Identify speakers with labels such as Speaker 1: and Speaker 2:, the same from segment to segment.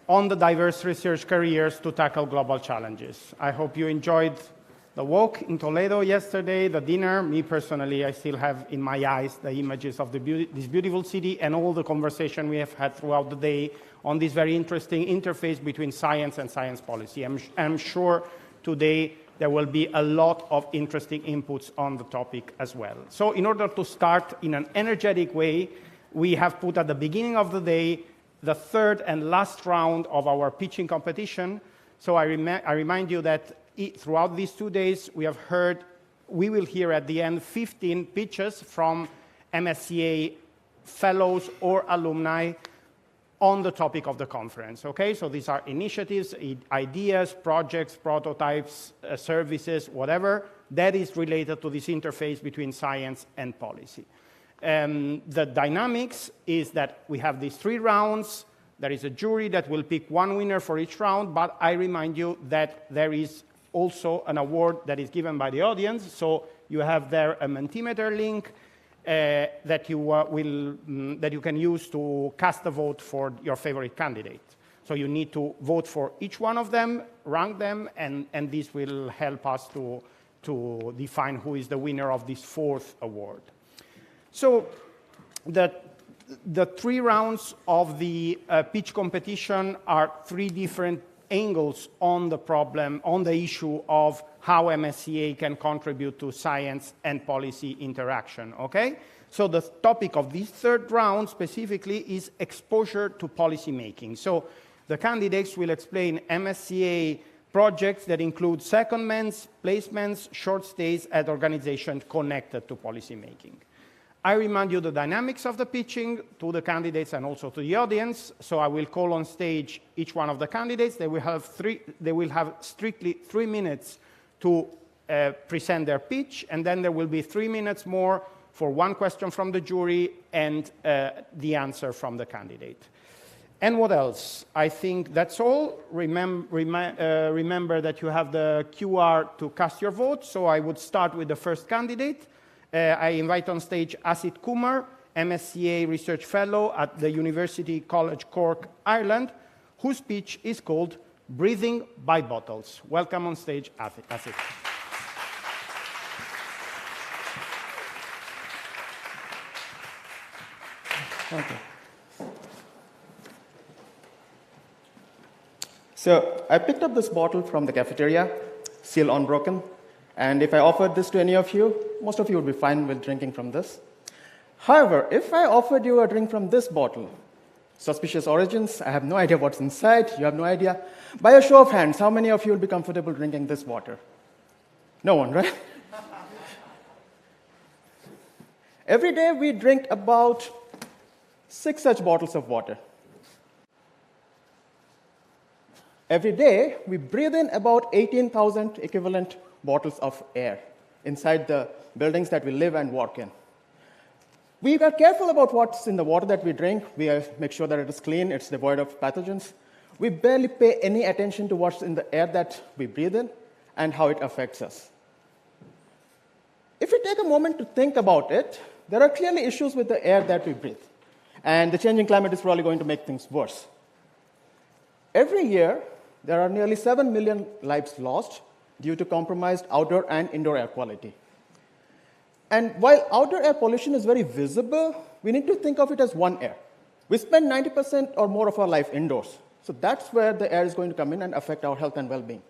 Speaker 1: on the diverse research careers to tackle global challenges. I hope you enjoyed the walk in Toledo yesterday, the dinner. Me personally, I still have in my eyes the images of this beautiful city and all the conversation we have had throughout the day on this very interesting interface between science and science policy. I'm sure today there will be a lot of interesting inputs on the topic as well. So in order to start in an energetic way, we have put at the beginning of the day the third and last round of our pitching competition. So I remind you that throughout these 2 days, we will hear at the end 15 pitches from MSCA fellows or alumni on the topic of the conference, okay? So these are initiatives, ideas, projects, prototypes, services, whatever, that is related to this interface between science and policy. The dynamics is that we have these 3 rounds. There is a jury that will pick one winner for each round, but I remind you that there is also an award that is given by the audience. So you have there a Mentimeter link that you can use to cast a vote for your favorite candidate. So you need to vote for each one of them, rank them, and this will help us to define who is the winner of this 4th award. So the 3 rounds of the pitch competition are 3 different angles on the problem, on the issue of how MSCA can contribute to science and policy interaction, okay? So the topic of this 3rd round specifically is exposure to policy making. So the candidates will explain MSCA projects that include secondments, placements, short stays at organizations connected to policy making. I remind you the dynamics of the pitching to the candidates and also to the audience. So I will call on stage each one of the candidates. They will have strictly 3 minutes to present their pitch, and then there will be 3 minutes more for one question from the jury and the answer from the candidate. And what else? I think that's all. Remember that you have the QR to cast your vote. So I would start with the first candidate. I invite on stage Asit Kumar, MSCA Research Fellow at the University College Cork, Ireland, whose speech is called Breathing by Bottles. Welcome on stage, Asit.
Speaker 2: Okay. So I picked up this bottle from the cafeteria, seal unbroken. And if I offered this to any of you, most of you would be fine with drinking from this. However, if I offered you a drink from this bottle, suspicious origins, I have no idea what's inside, you have no idea. By a show of hands, how many of you will be comfortable drinking this water? No one, right? Every day we drink about 6 such bottles of water. Every day we breathe in about 18,000 equivalent bottles of air inside the buildings that we live and work in. We are careful about what's in the water that we drink. We make sure that it is clean, it's devoid of pathogens. We barely pay any attention to what's in the air that we breathe in and how it affects us. If we take a moment to think about it, there are clearly issues with the air that we breathe. And the changing climate is probably going to make things worse. Every year, there are nearly 7 million lives lost due to compromised outdoor and indoor air quality. And while outdoor air pollution is very visible, we need to think of it as one air. We spend 90% or more of our life indoors. So that's where the air is going to come in and affect our health and well-being.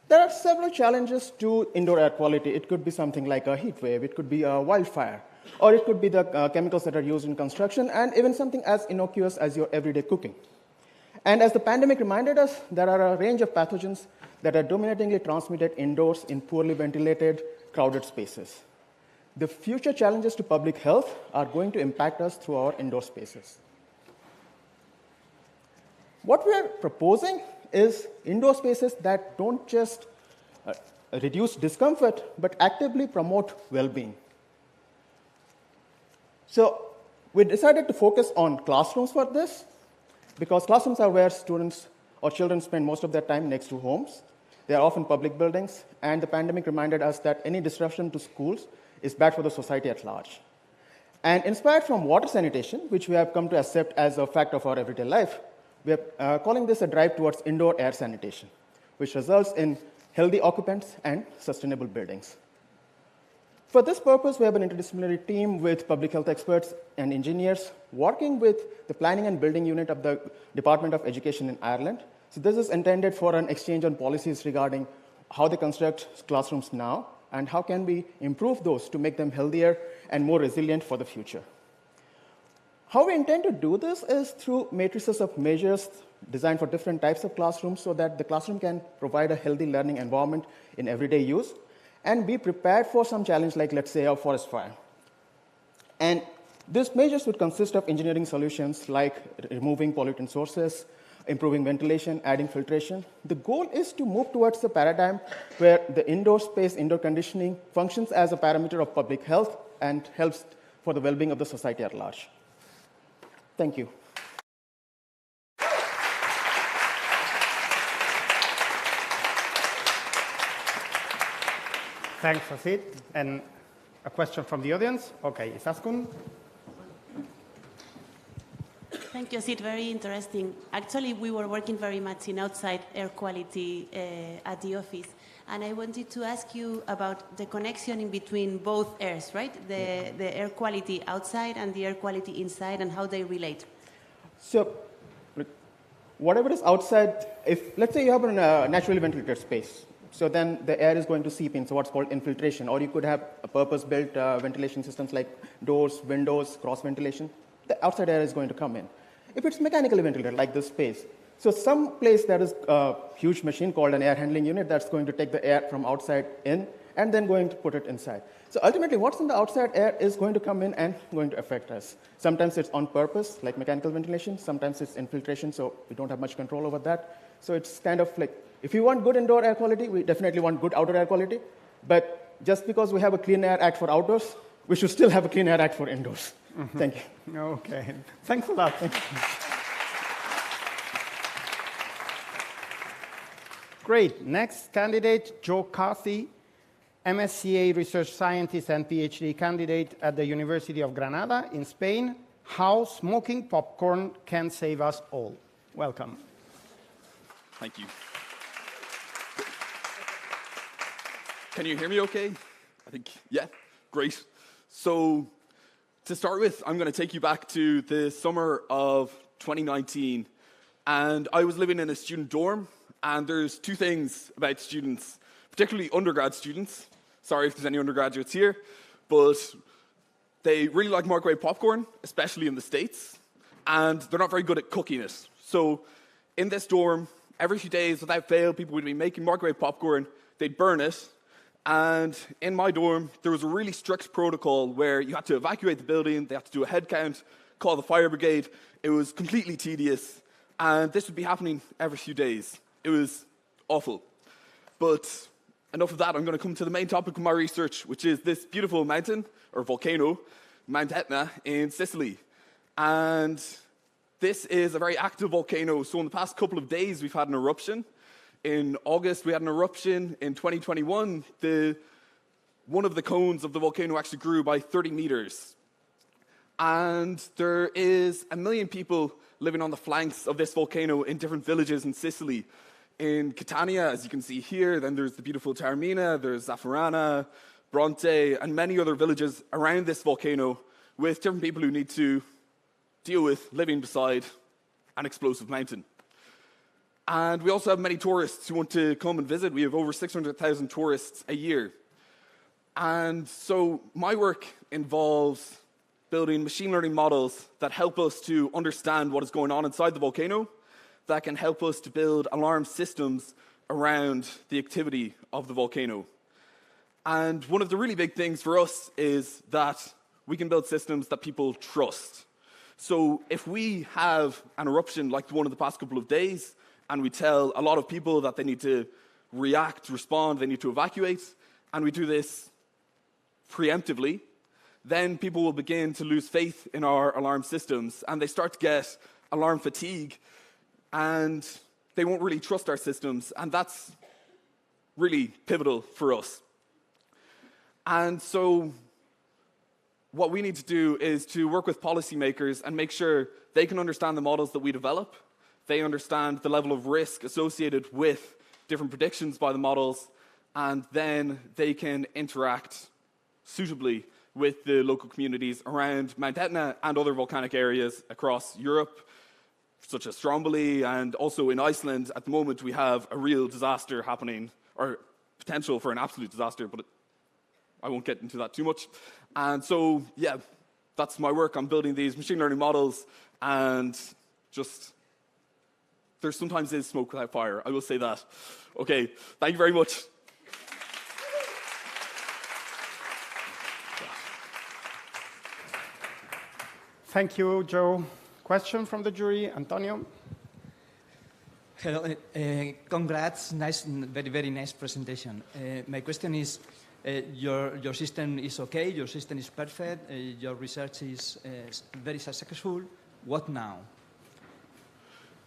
Speaker 2: There are several challenges to indoor air quality. It could be something like a heat wave, it could be a wildfire, or it could be the chemicals that are used in construction, and even something as innocuous as your everyday cooking. And as the pandemic reminded us, there are a range of pathogens that are dominatingly transmitted indoors in poorly ventilated, crowded spaces. The future challenges to public health are going to impact us through our indoor spaces. What we are proposing is indoor spaces that don't just reduce discomfort, but actively promote well-being. So we decided to focus on classrooms for this, because classrooms are where students or children spend most of their time next to homes. They are often public buildings, and the pandemic reminded us that any disruption to schools is bad for the society at large. And inspired from water sanitation, which we have come to accept as a fact of our everyday life, We are calling this a drive towards indoor air sanitation, which results in healthy occupants and sustainable buildings. For this purpose, we have an interdisciplinary team with public health experts and engineers working with the Planning and Building Unit of the Department of Education in Ireland. So this is intended for an exchange on policies regarding how they construct classrooms now and how can we improve those to make them healthier and more resilient for the future. How we intend to do this is through matrices of measures designed for different types of classrooms so that the classroom can provide a healthy learning environment in everyday use and be prepared for some challenge like, let's say, a forest fire. And these measures would consist of engineering solutions like removing pollutant sources, improving ventilation, adding filtration. The goal is to move towards a paradigm where the indoor space, indoor conditioning, functions as a parameter of public health and helps for the well-being of the society at large. Thank you.
Speaker 1: Thanks, Asit. And a question from the audience? Okay, Isaskun.
Speaker 3: Thank you, Sid. Very interesting. Actually, we were working very much in outside air quality at the office. And I wanted to ask you about the connection in between both airs, right? The air quality outside and the air quality inside and how they relate.
Speaker 2: So whatever is outside, if let's say you have a naturally ventilated space, so then the air is going to seep in, so what's called infiltration, or you could have a purpose-built ventilation systems like doors, windows, cross-ventilation. The outside air is going to come in. If it's mechanically ventilated, like this space, so some place there is a huge machine called an air handling unit that's going to take the air from outside in and then going to put it inside. So ultimately, what's in the outside air is going to come in and going to affect us. Sometimes it's on purpose, like mechanical ventilation. Sometimes it's infiltration, so we don't have much control over that. So it's kind of like, if we want good indoor air quality, we definitely want good outdoor air quality. But just because we have a Clean Air Act for outdoors, we should still have a Clean Air Act for indoors. Mm-hmm. Thank you.
Speaker 1: Okay. Thanks a lot. Thank you. Great. Next candidate, Joe Carthy, MSCA research scientist and PhD candidate at the University of Granada in Spain. How smoking popcorn can save us all. Welcome.
Speaker 4: Thank you. Can you hear me okay? I think, yeah, great. So to start with, I'm going to take you back to the summer of 2019. And I was living in a student dorm. And there's two things about students, particularly undergrad students. Sorry if there's any undergraduates here. But they really like microwave popcorn, especially in the States. And they're not very good at cooking it. So in this dorm, every few days, without fail, people would be making microwave popcorn. They'd burn it. And in my dorm, there was a really strict protocol where you had to evacuate the building, they had to do a head count, call the fire brigade. It was completely tedious. And this would be happening every few days. It was awful. But enough of that. I'm going to come to the main topic of my research, which is this beautiful mountain, or volcano, Mount Etna in Sicily. And this is a very active volcano. So in the past couple of days, we've had an eruption. In August, we had an eruption. In 2021, one of the cones of the volcano actually grew by 30 meters. And there is 1 million people living on the flanks of this volcano in different villages in Sicily. In Catania, as you can see here, then there's the beautiful Taormina, there's Zafferana, Bronte, and many other villages around this volcano with different people who need to deal with living beside an explosive mountain. And we also have many tourists who want to come and visit. We have over 600,000 tourists a year. And so my work involves building machine learning models that help us to understand what is going on inside the volcano, that can help us to build alarm systems around the activity of the volcano. And one of the really big things for us is that we can build systems that people trust. So if we have an eruption like the one of the past couple of days, and we tell a lot of people that they need to react, respond, they need to evacuate, and we do this preemptively, then people will begin to lose faith in our alarm systems, and they start to get alarm fatigue, and they won't really trust our systems, and that's really pivotal for us. And so what we need to do is to work with policymakers and make sure they can understand the models that we develop, they understand the level of risk associated with different predictions by the models, and then they can interact suitably with the local communities around Mount Etna and other volcanic areas across Europe, such as Stromboli, and also in Iceland. At the moment, we have a real disaster happening, or potential for an absolute disaster, but I won't get into that too much. And so, yeah, that's my work. I'm building these machine learning models, and just, there sometimes is smoke without fire. I will say that. Okay, thank you very much.
Speaker 1: Thank you, Joe. Question from the jury, Antonio?
Speaker 5: Hello, congrats, nice, very, very nice presentation. My question is, your system is okay, your system is perfect, your research is very successful. What now?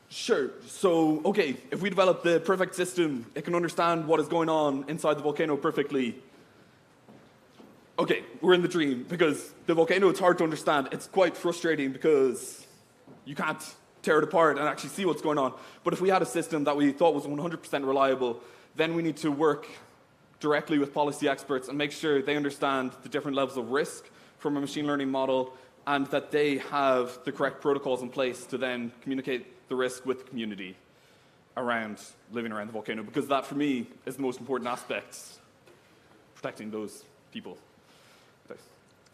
Speaker 4: Sure. So, okay, if we develop the perfect system, it can understand what is going on inside the volcano perfectly. Okay, we're in the dream, because the volcano, it's hard to understand. It's quite frustrating because you can't tear it apart and actually see what's going on. But if we had a system that we thought was 100% reliable, then we need to work directly with policy experts and make sure they understand the different levels of risk from a machine learning model, and that they have the correct protocols in place to then communicate the risk with the community living around the volcano, because that, for me, is the most important aspect, protecting those people.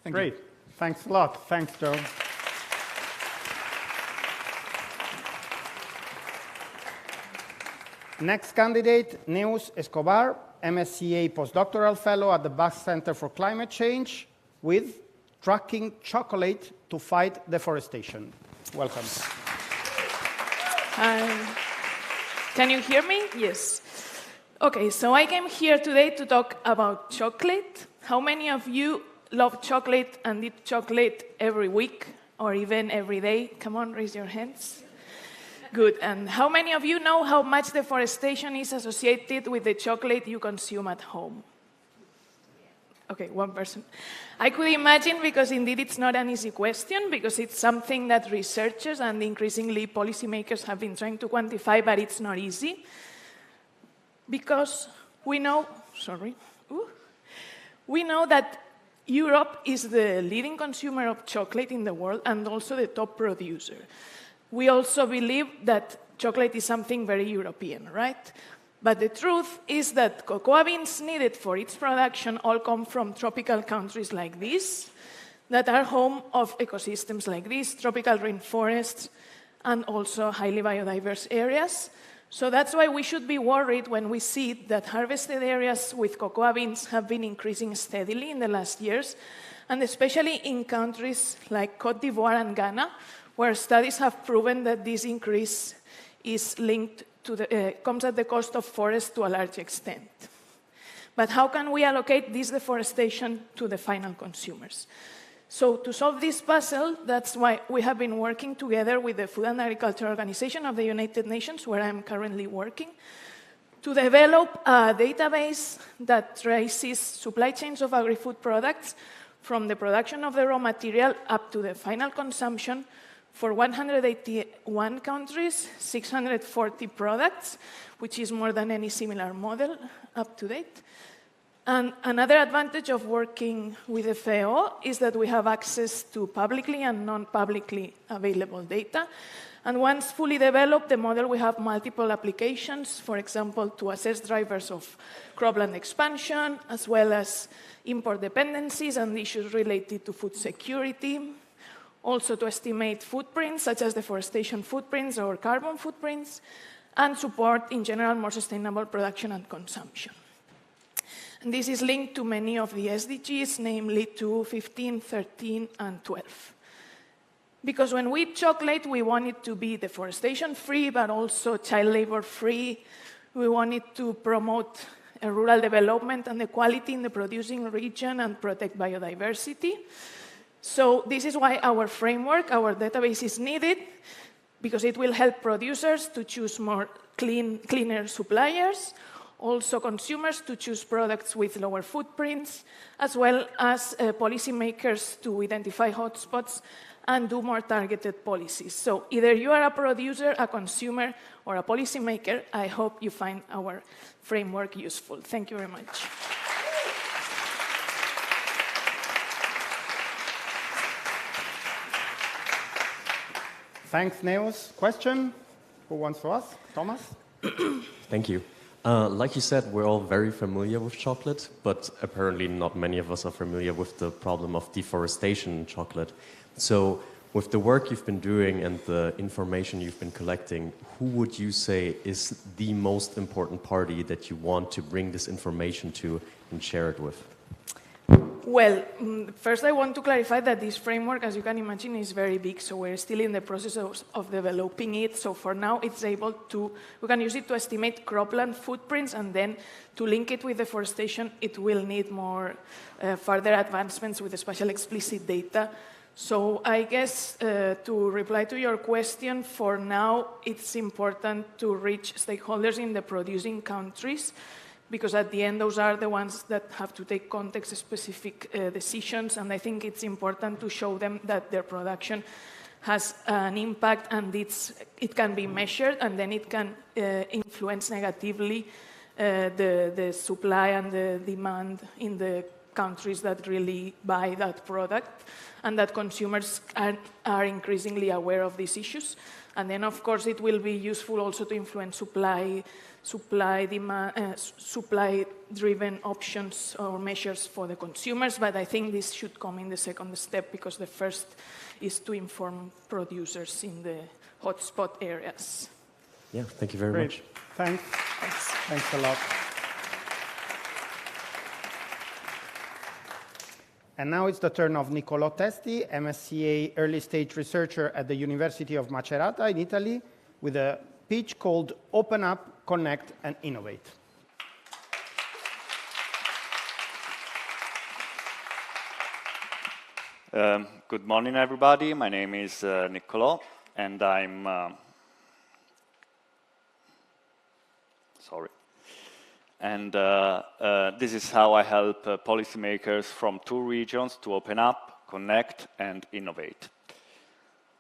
Speaker 1: Great. Thanks a lot. Thanks, Joe. Next candidate, Neus Escobar, MSCA postdoctoral fellow at the Basque Center for Climate Change, with tracking chocolate to fight deforestation. Welcome.
Speaker 6: Can you hear me? Yes. Okay, so I came here today to talk about chocolate. How many of you love chocolate and eat chocolate every week or even every day? Come on, raise your hands. Good. And how many of you know how much deforestation is associated with the chocolate you consume at home? Okay, one person. I could imagine, because indeed it's not an easy question, because it's something that researchers and increasingly policymakers have been trying to quantify, but it's not easy. Because we know that Europe is the leading consumer of chocolate in the world and also the top producer. We also believe that chocolate is something very European, right? But the truth is that cocoa beans needed for its production all come from tropical countries like this, that are home of ecosystems like this, tropical rainforests, and also highly biodiverse areas. So that's why we should be worried when we see that harvested areas with cocoa beans have been increasing steadily in the last years, and especially in countries like Cote d'Ivoire and Ghana, where studies have proven that this increase is linked to comes at the cost of forests to a large extent. But how can we allocate this deforestation to the final consumers? So to solve this puzzle, that's why we have been working together with the Food and Agriculture Organization of the United Nations, where I'm currently working, to develop a database that traces supply chains of agri-food products from the production of the raw material up to the final consumption for 181 countries, 640 products, which is more than any similar model up to date. And another advantage of working with FAO is that we have access to publicly and non-publicly available data. And once fully developed, the model will have multiple applications, for example, to assess drivers of cropland expansion, as well as import dependencies and issues related to food security. Also to estimate footprints, such as deforestation footprints or carbon footprints, and support, in general, more sustainable production and consumption. And this is linked to many of the SDGs, namely 2, 15, 13, and 12. Because when we eat chocolate, we want it to be deforestation-free, but also child labor-free. We want it to promote rural development and equality in the producing region and protect biodiversity. So this is why our framework, our database is needed, because it will help producers to choose more cleaner suppliers, also consumers to choose products with lower footprints, as well as policymakers to identify hotspots and do more targeted policies. So either you are a producer, a consumer, or a policymaker, I hope you find our framework useful. Thank you very much.
Speaker 1: Thanks, Neos. Question? Who wants to ask? Thomas?
Speaker 7: Thank you. Like you said, we're all very familiar with chocolate, but apparently not many of us are familiar with the problem of deforestation in chocolate. So with the work you've been doing and the information you've been collecting, who would you say is the most important party that you want to bring this information to and share it with?
Speaker 6: Well, first I want to clarify that this framework, as you can imagine, is very big, so we're still in the process of developing it. So for now, it's able to, we can use it to estimate cropland footprints, and then to link it with deforestation, it will need more further advancements with spatial explicit data. So I guess to reply to your question, for now, it's important to reach stakeholders in the producing countries, because at the end, those are the ones that have to take context-specific decisions, and I think it's important to show them that their production has an impact and it can be measured, and then it can influence negatively the supply and the demand in the countries that really buy that product, and that consumers are increasingly aware of these issues. And then, of course, it will be useful also to influence supply-driven options or measures for the consumers, but I think this should come in the second step, because the first is to inform producers in the hotspot areas.
Speaker 7: Yeah, thank you very much.
Speaker 1: Thanks. Thanks a lot. And now it's the turn of Niccolò Testi, MSCA early stage researcher at the University of Macerata in Italy, with a pitch called Open Up, Connect and Innovate.
Speaker 8: Good morning, everybody. My name is Niccolò, and I'm sorry. And this is how I help policymakers from 2 regions to open up, connect, and innovate.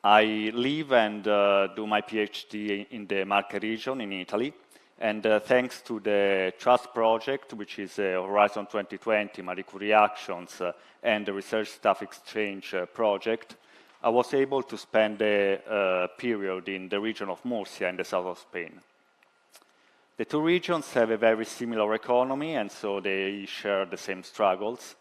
Speaker 8: I live and do my PhD in the Marche region in Italy, and thanks to the Trust project, which is Horizon 2020, Marie Curie Actions, and the Research Staff Exchange project, I was able to spend a period in the region of Murcia in the south of Spain. The 2 regions have a very similar economy, and so they share the same struggles.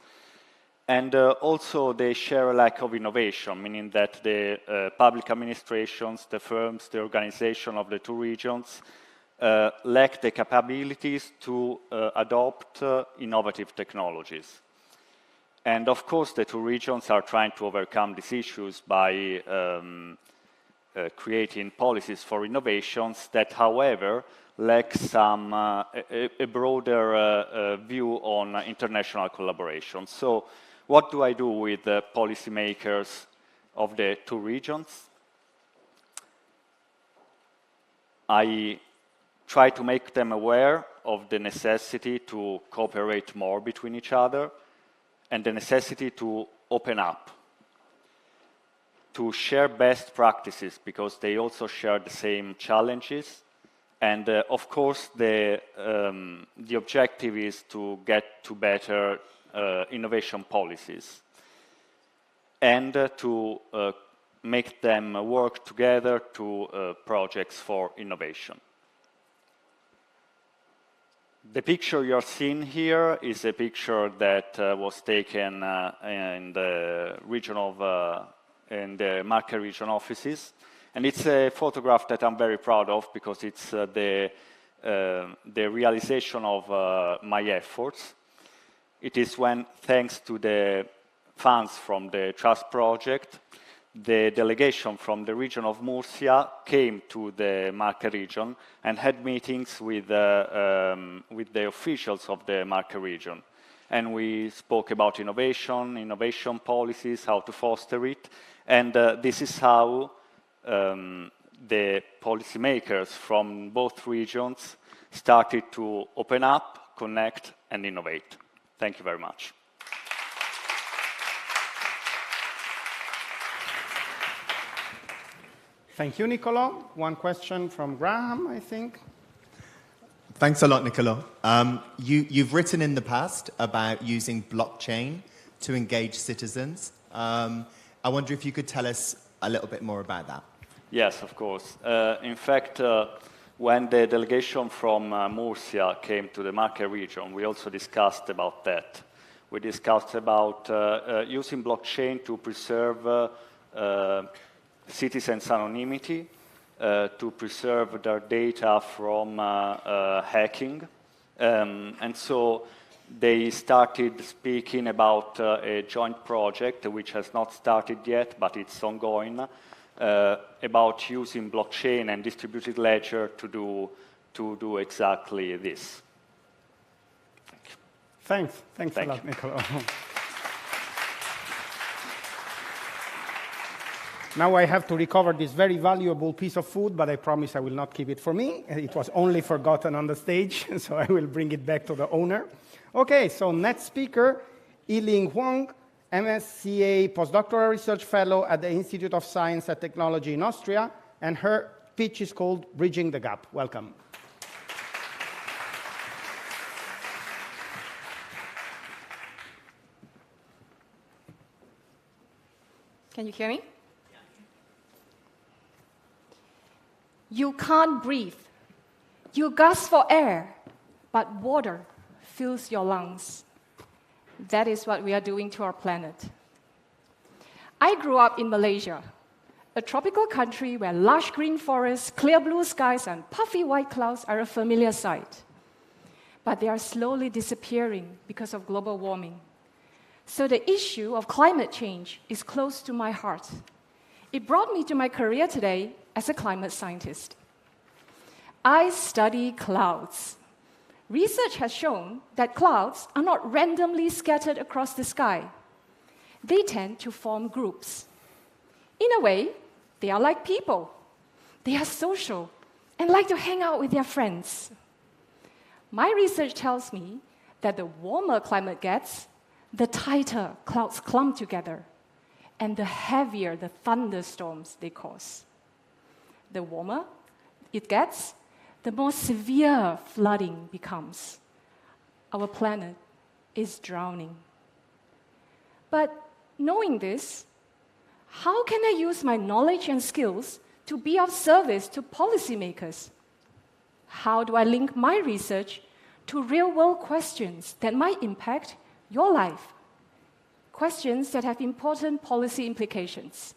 Speaker 8: And also they share a lack of innovation, meaning that the public administrations, the firms, the organization of the 2 regions lack the capabilities to adopt innovative technologies. And of course, the 2 regions are trying to overcome these issues by creating policies for innovations that, however, lack some a broader view on international collaboration. So what do I do with the policymakers of the 2 regions? I try to make them aware of the necessity to cooperate more between each other and the necessity to open up, to share best practices, because they also share the same challenges. And of course, the objective is to get to better innovation policies and to make them work together to projects for innovation. The picture you're seeing here is a picture that was taken in the region of in the Marche region offices. And it's a photograph that I'm very proud of, because it's the realization of my efforts. It is when, thanks to the funds from the Trust project, the delegation from the region of Murcia came to the Marche region and had meetings with the officials of the Marche region. And we spoke about innovation policies, how to foster it. And this is how the policymakers from both regions started to open up, connect, and innovate. Thank you very much.
Speaker 1: Thank you, Nicolo. One question from Graham, I think.
Speaker 9: Thanks a lot, Nicolo. You've written in the past about using blockchain to engage citizens. I wonder if you could tell us a little bit more about that.
Speaker 8: Yes, of course. In fact, when the delegation from Murcia came to the Marche region, we also discussed about that. We discussed about using blockchain to preserve citizens' anonymity, to preserve their data from hacking. And so they started speaking about a joint project, which has not started yet, but it's ongoing, about using blockchain and distributed ledger to do exactly this.
Speaker 1: Thanks a lot, Nicolo. Now I have to recover this very valuable piece of food, but I promise I will not keep it for me. It was only forgotten on the stage, so I will bring it back to the owner. Okay, so next speaker, Yiling Huang, MSCA postdoctoral research fellow at the Institute of Science and Technology in Austria, and her pitch is called Bridging the Gap. Welcome.
Speaker 10: Can you hear me? You can't breathe. You gasp for air, but water fills your lungs. That is what we are doing to our planet. I grew up in Malaysia, a tropical country where lush green forests, clear blue skies, and puffy white clouds are a familiar sight. But they are slowly disappearing because of global warming. So the issue of climate change is close to my heart. It brought me to my career today as a climate scientist. I study clouds. Research has shown that clouds are not randomly scattered across the sky. They tend to form groups. In a way, they are like people. They are social and like to hang out with their friends. My research tells me that the warmer climate gets, the tighter clouds clump together, and the heavier the thunderstorms they cause. The warmer it gets, the more severe flooding becomes. Our planet is drowning. But knowing this, how can I use my knowledge and skills to be of service to policymakers? How do I link my research to real-world questions that might impact your life? Questions that have important policy implications.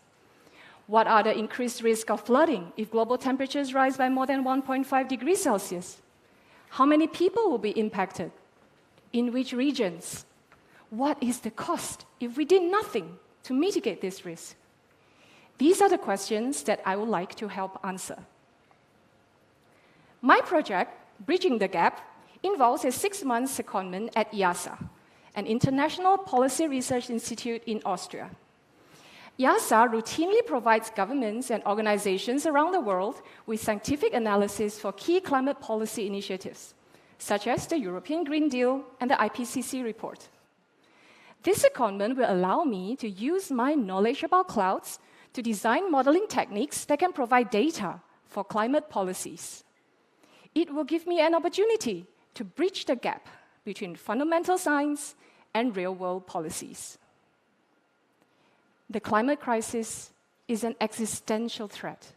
Speaker 10: What are the increased risks of flooding if global temperatures rise by more than 1.5 degrees Celsius? How many people will be impacted? In which regions? What is the cost if we did nothing to mitigate this risk? These are the questions that I would like to help answer. My project, Bridging the Gap, involves a 6-month secondment at IASA, an international policy research institute in Austria. IASA routinely provides governments and organizations around the world with scientific analysis for key climate policy initiatives, such as the European Green Deal and the IPCC report. This secondment will allow me to use my knowledge about clouds to design modeling techniques that can provide data for climate policies. It will give me an opportunity to bridge the gap between fundamental science and real-world policies. The climate crisis is an existential threat.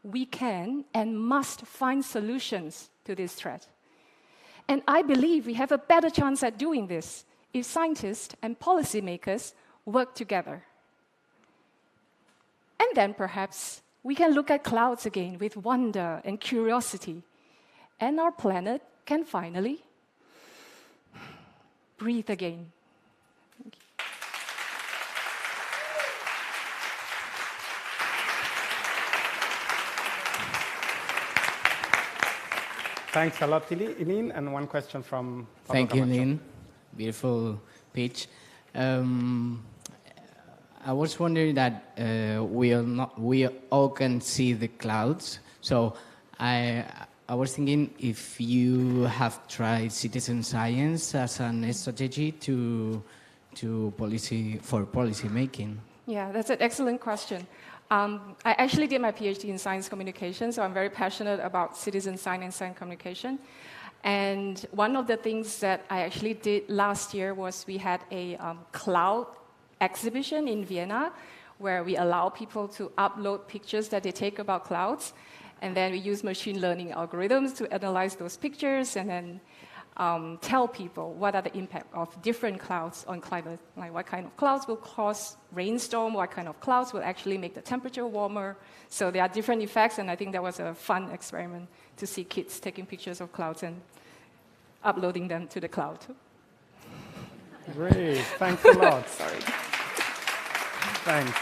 Speaker 10: We can and must find solutions to this threat. And I believe we have a better chance at doing this if scientists and policymakers work together. And then perhaps we can look at clouds again with wonder and curiosity, and our planet can finally breathe again. Thank you.
Speaker 1: Thanks a lot, Yiling. And one question from Pablo
Speaker 11: Thank you,
Speaker 1: Camacho.
Speaker 11: Yiling. Beautiful pitch. I was wondering that we all can see the clouds. So I was thinking if you have tried citizen science as a strategy for policy making.
Speaker 10: Yeah, that's an excellent question. I actually did my PhD in science communication, so I'm very passionate about citizen science and communication. And one of the things that I actually did last year was we had a cloud exhibition in Vienna where we allow people to upload pictures that they take about clouds. And then we use machine learning algorithms to analyze those pictures and then tell people what are the impact of different clouds on climate, like what kind of clouds will cause rainstorm, what kind of clouds will actually make the temperature warmer. So there are different effects, and I think that was a fun experiment to see kids taking pictures of clouds and uploading them to the cloud.
Speaker 1: Great, thanks a lot.
Speaker 10: Sorry.
Speaker 1: Thanks.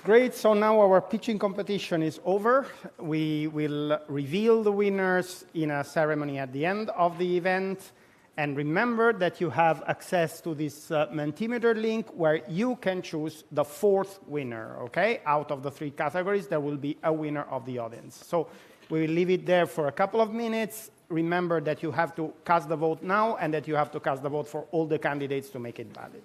Speaker 1: Great, so now our pitching competition is over. We will reveal the winners in a ceremony at the end of the event. And remember that you have access to this Mentimeter link where you can choose the fourth winner, okay? Out of the 3 categories, there will be a winner of the audience. So we will leave it there for a couple of minutes. Remember that you have to cast the vote now and that you have to cast the vote for all the candidates to make it valid.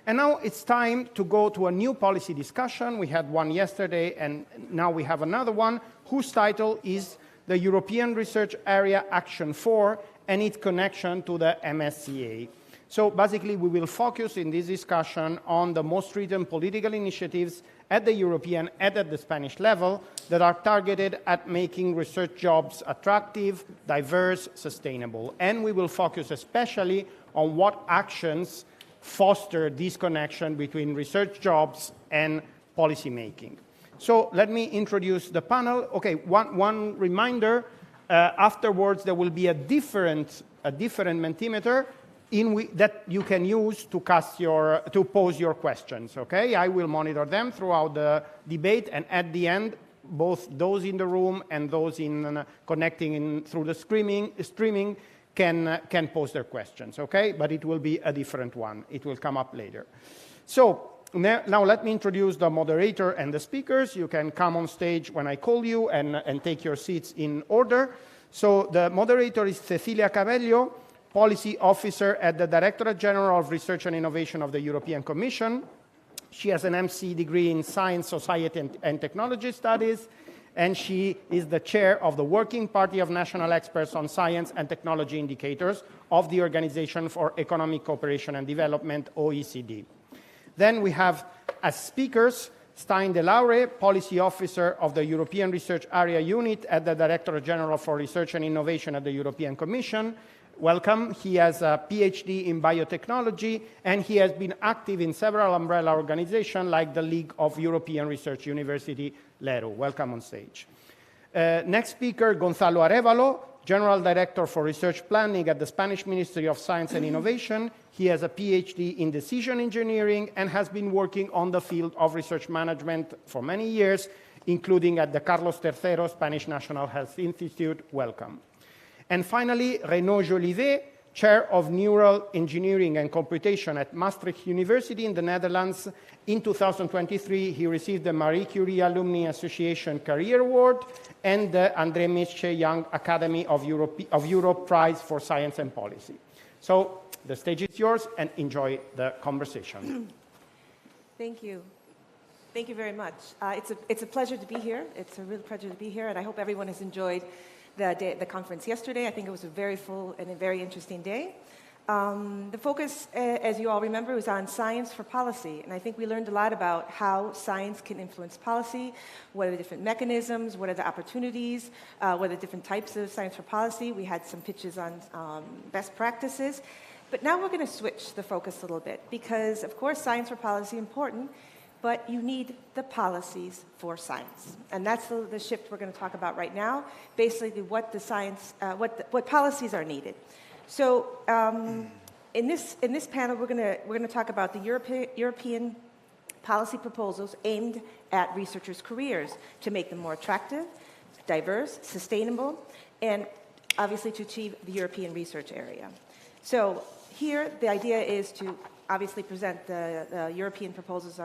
Speaker 1: And now it's time to go to a new policy discussion. We had one yesterday, and now we have another one, whose title is the European Research Area Action 4 and its connection to the MSCA. So basically, we will focus in this discussion on the most recent political initiatives at the European and at the Spanish level that are targeted at making research jobs attractive, diverse, sustainable. And we will focus especially on what actions foster this connection between research jobs and policy making. So let me introduce the panel. Okay, one reminder, afterwards there will be a different Mentimeter that you can use to pose your questions, okay? I will monitor them throughout the debate, and at the end, both those in the room and those connecting through the streaming can pose their questions, okay? But it will be a different one. It will come up later. So now let me introduce the moderator and the speakers. You can come on stage when I call you and take your seats in order. So the moderator is Cecilia Cabello, Policy Officer at the Directorate General of Research and Innovation of the European Commission. She has an MC degree in Science, Society, and Technology Studies, and she is the chair of the Working Party of National Experts on Science and Technology Indicators of the Organization for Economic Cooperation and Development, OECD. Then we have, as speakers, Stijn de Laure, Policy Officer of the European Research Area Unit at the Directorate General for Research and Innovation at the European Commission. Welcome. He has a PhD in biotechnology, and he has been active in several umbrella organizations like the League of European Research University, LERU. Welcome on stage. Next speaker, Gonzalo Arévalo, General Director for Research Planning at the Spanish Ministry of Science and Innovation. He has a PhD in decision engineering and has been working on the field of research management for many years, including at the Carlos III Spanish National Health Institute. Welcome. And finally, Renaud Jolivet, Chair of Neural Engineering and Computation at Maastricht University in the Netherlands. In 2023, he received the Marie Curie Alumni Association Career Award and the André Mische Young Academy of Europe Prize for Science and Policy. So the stage is yours, and enjoy the conversation.
Speaker 12: Thank you. Thank you very much. It's a pleasure to be here. It's a real pleasure to be here, and I hope everyone has enjoyed the conference yesterday. I think it was a very full and a very interesting day. The focus, as you all remember, was on science for policy, and I think we learned a lot about how science can influence policy, what are the different mechanisms, what are the opportunities, what are the different types of science for policy. We had some pitches on best practices, but now we're going to switch the focus a little bit because, of course, science for policy is important, but you need the policies for science. And that's the shift we're going to talk about right now, basically what the science, what policies are needed. So in this panel, we're going to talk about the European policy proposals aimed at researchers' careers to make them more attractive, diverse, sustainable, and obviously to achieve the European research area. So here, the idea is to obviously present the European proposals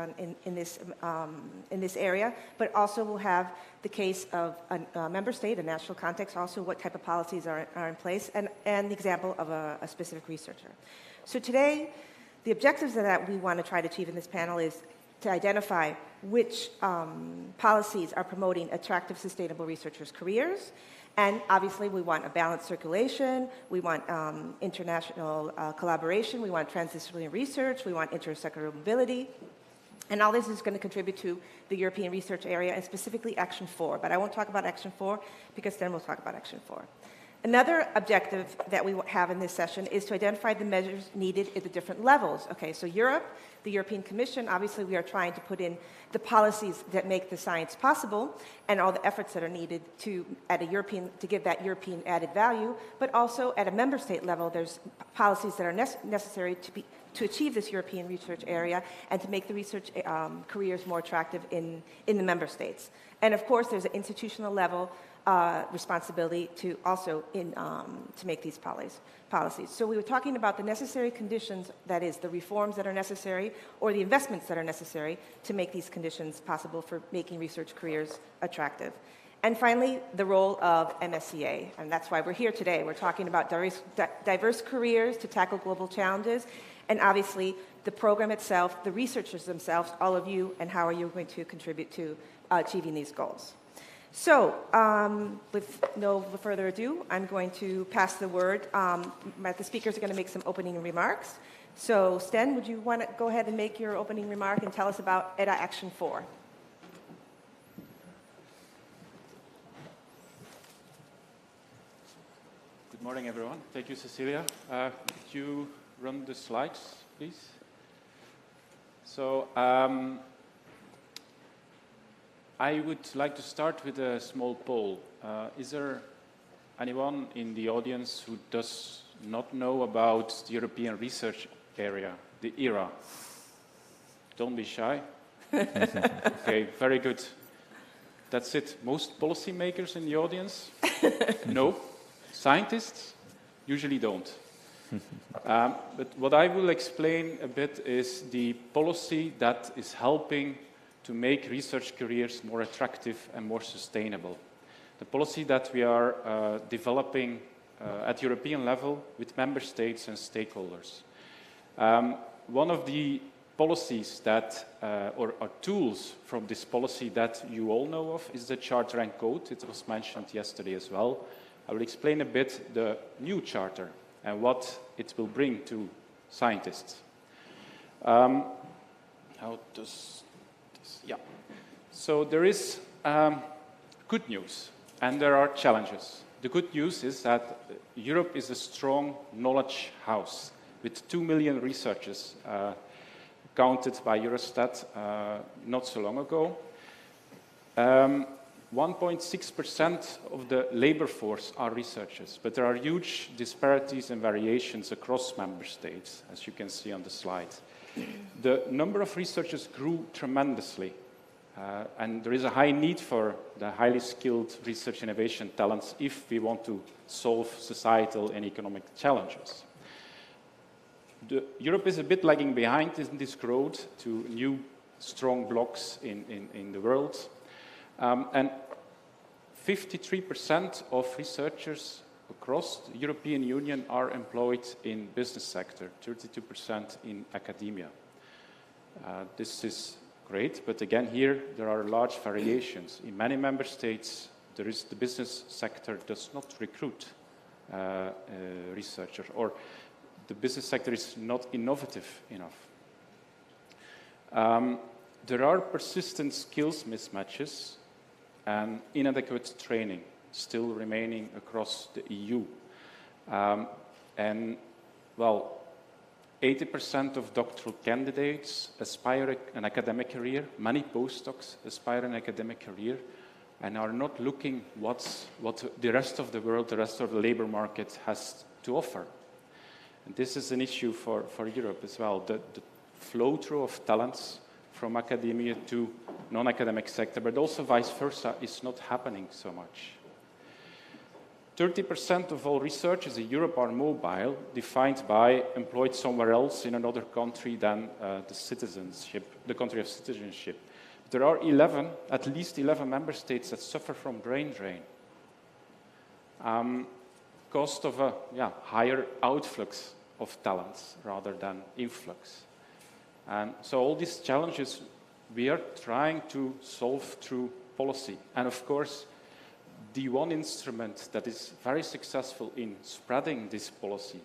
Speaker 12: in this area, but also we'll have the case of a member state, a national context, also what type of policies are in place, and the example of a specific researcher. So today, The objectives that we want to try to achieve in this panel is to identify which policies are promoting attractive, sustainable researchers' careers. And obviously, we want a balanced circulation, we want international collaboration, we want transdisciplinary research, we want intersectoral mobility. And all this is going to contribute to the European research area, and specifically Action 4. But I won't talk about Action 4, because then we'll talk about Action 4. Another objective that we have in this session is to identify the measures needed at the different levels. Okay, so Europe, the European Commission, obviously we are trying to put in the policies that make the science possible and all the efforts that are needed to give that European added value, but also at a member state level, there's policies that are necessary to achieve this European research area and to make the research careers more attractive in the member states. And of course, there's an institutional level responsibility to also to make these policies. So we were talking about the necessary conditions, that is, the reforms that are necessary or the investments that are necessary to make these conditions possible for making research careers attractive. And finally, the role of MSCA, and that's why we're here today. We're talking about diverse careers to tackle global challenges, and obviously the program itself, the researchers themselves, all of you, and how are you going to contribute to achieving these goals. So, with no further ado, I'm going to pass the word. The speakers are going to make some opening remarks. So, Sten, would you want to go ahead and make your opening remark and tell us about EDA Action 4?
Speaker 13: Good morning, everyone. Thank you, Cecilia. Could you run the slides, please? So, I would like to start with a small poll. Is there anyone in the audience who does not know about the European research area, the ERA? Don't be shy. Okay, very good. That's it. Most policymakers in the audience? No. Scientists? Usually don't. But what I will explain a bit is the policy that is helping to make research careers more attractive and more sustainable. The policy that we are developing at European level with member states and stakeholders. One of the policies that, or tools from this policy that you all know of is the Charter and Code. It was mentioned yesterday as well. I will explain a bit the new Charter and what it will bring to scientists. How does this, yeah. So there is good news and there are challenges. The good news is that Europe is a strong knowledge house with 2 million researchers counted by Eurostat not so long ago. 1.6% of the labor force are researchers, but there are huge disparities and variations across member states, as you can see on the slide. The number of researchers grew tremendously, and there is a high need for the highly skilled research innovation talents if we want to solve societal and economic challenges. Europe is a bit lagging behind in this growth to new strong blocks in the world. And 53% of researchers across the European Union are employed in business sector, 32% in academia. This is great, but again here there are large variations. In many member states, the business sector does not recruit researchers, or the business sector is not innovative enough. There are persistent skills mismatches and inadequate training still remaining across the EU. And, well, 80% of doctoral candidates aspire an academic career. Many postdocs aspire an academic career and are not looking what the rest of the world, the rest of the labor market has to offer. And this is an issue for Europe as well. The flow-through of talents from academia to non-academic sector, but also vice versa, is not happening so much. 30% of all researchers in Europe are mobile, defined by employed somewhere else in another country than the country of citizenship. There are at least 11 member states that suffer from brain drain. Cost of a higher outflux of talents rather than influx. And so all these challenges we are trying to solve through policy. And of course, the one instrument that is very successful in spreading this policy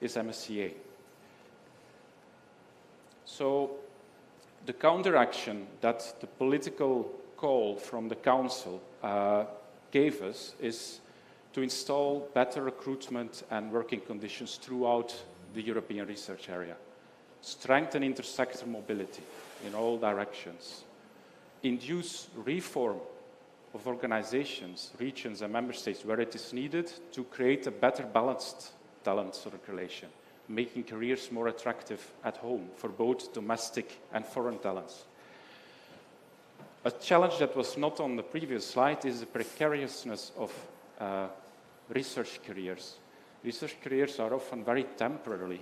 Speaker 13: is MSCA. So the counteraction that the political call from the Council gave us is to install better recruitment and working conditions throughout the European research area, strengthen intersector mobility in all directions, induce reform of organizations, regions and member states where it is needed to create a better balanced talent circulation, making careers more attractive at home for both domestic and foreign talents. A challenge that was not on the previous slide is the precariousness of research careers. Research careers are often very temporary,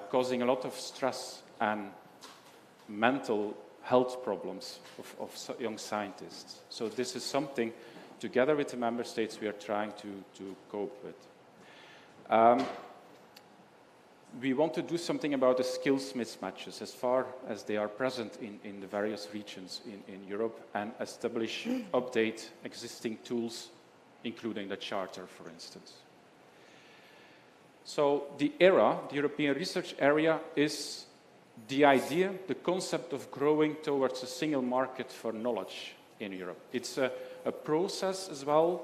Speaker 13: causing a lot of stress and mental health problems of young scientists. So this is something, together with the member states, we are trying to cope with. We want to do something about the skills mismatches as far as they are present in the various regions in Europe and establish, update existing tools, including the Charter, for instance. So the ERA, the European Research Area, is the idea, the concept of growing towards a single market for knowledge in Europe. It's a process as well,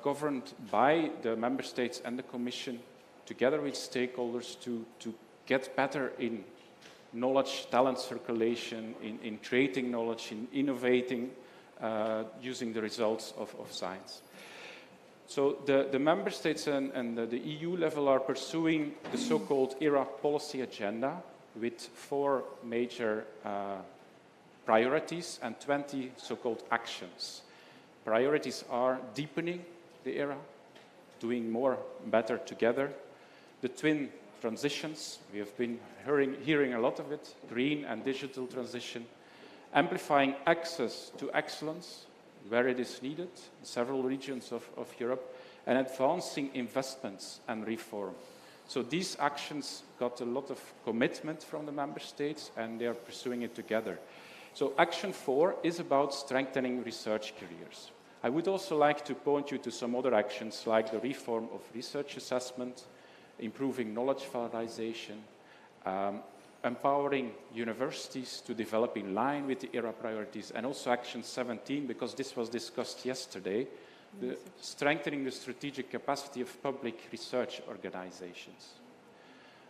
Speaker 13: governed by the member states and the Commission, together with stakeholders, to get better in knowledge, talent circulation, in creating knowledge, in innovating, using the results of science. So the member states and the EU level are pursuing the so-called ERA policy agenda with 4 major priorities and 20 so-called actions. Priorities are deepening the ERA, doing more, better together. The twin transitions, we have been hearing a lot of it, green and digital transition, amplifying access to excellence where it is needed in several regions of Europe, and advancing investments and reform. So these actions got a lot of commitment from the member states, and they are pursuing it together. So action 4 is about strengthening research careers. I would also like to point you to some other actions like the reform of research assessment, improving knowledge valorization, empowering universities to develop in line with the ERA priorities, and also Action 17, because this was discussed yesterday, strengthening the strategic capacity of public research organizations.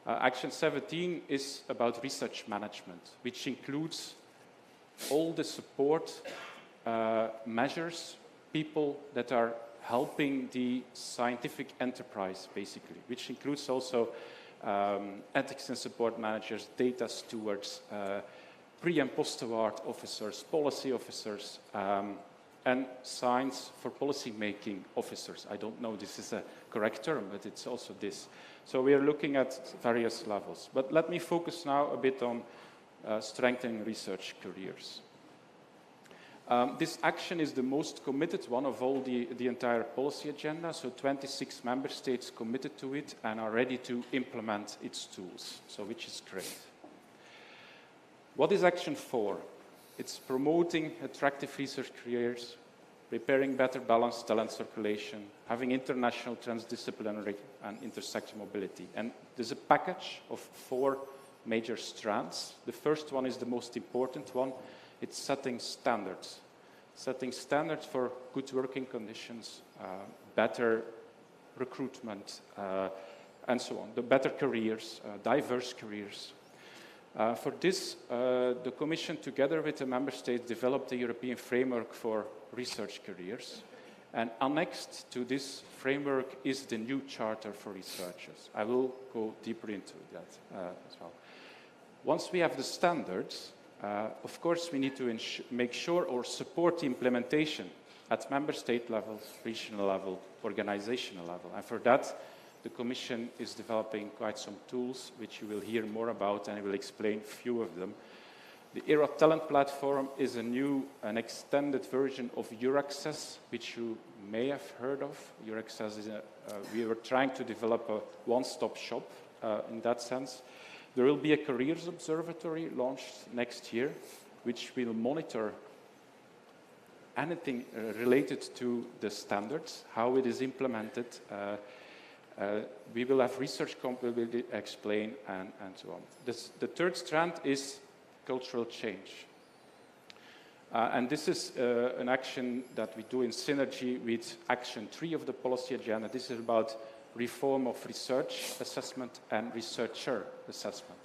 Speaker 13: Action 17 is about research management, which includes all the support measures, people that are helping the scientific enterprise, basically, which includes also ethics and support managers, data stewards, pre- and post-award officers, policy officers, and science for policy-making officers. I don't know this is a correct term, but it's also this. So we are looking at various levels. But let me focus now a bit on strengthening research careers. This action is the most committed one of all the entire policy agenda, so 26 member states committed to it and are ready to implement its tools, so which is great. What is Action 4? It's promoting attractive research careers, preparing better balanced talent circulation, having international transdisciplinary and intersector mobility. And there's a package of 4 major strands. The first one is the most important one. It's setting standards for good working conditions, better recruitment, and so on, the better careers, diverse careers. For this, the Commission, together with the Member States, developed a European framework for research careers. And annexed to this framework is the new Charter for Researchers. I will go deeper into that as well. Once we have the standards, of course, we need to make sure or support the implementation at member state level, regional level, organizational level. And for that, the Commission is developing quite some tools, which you will hear more about, and I will explain a few of them. The ERA Talent Platform is a new and extended version of Euraccess, which you may have heard of. Euraccess is we were trying to develop a one-stop shop in that sense. There will be a careers observatory launched next year, which will monitor anything related to the standards, how it is implemented. We will have research capability explain and so on. The third strand is cultural change. And this is an action that we do in synergy with Action 3 of the policy agenda. This is about reform of research assessment and researcher assessment.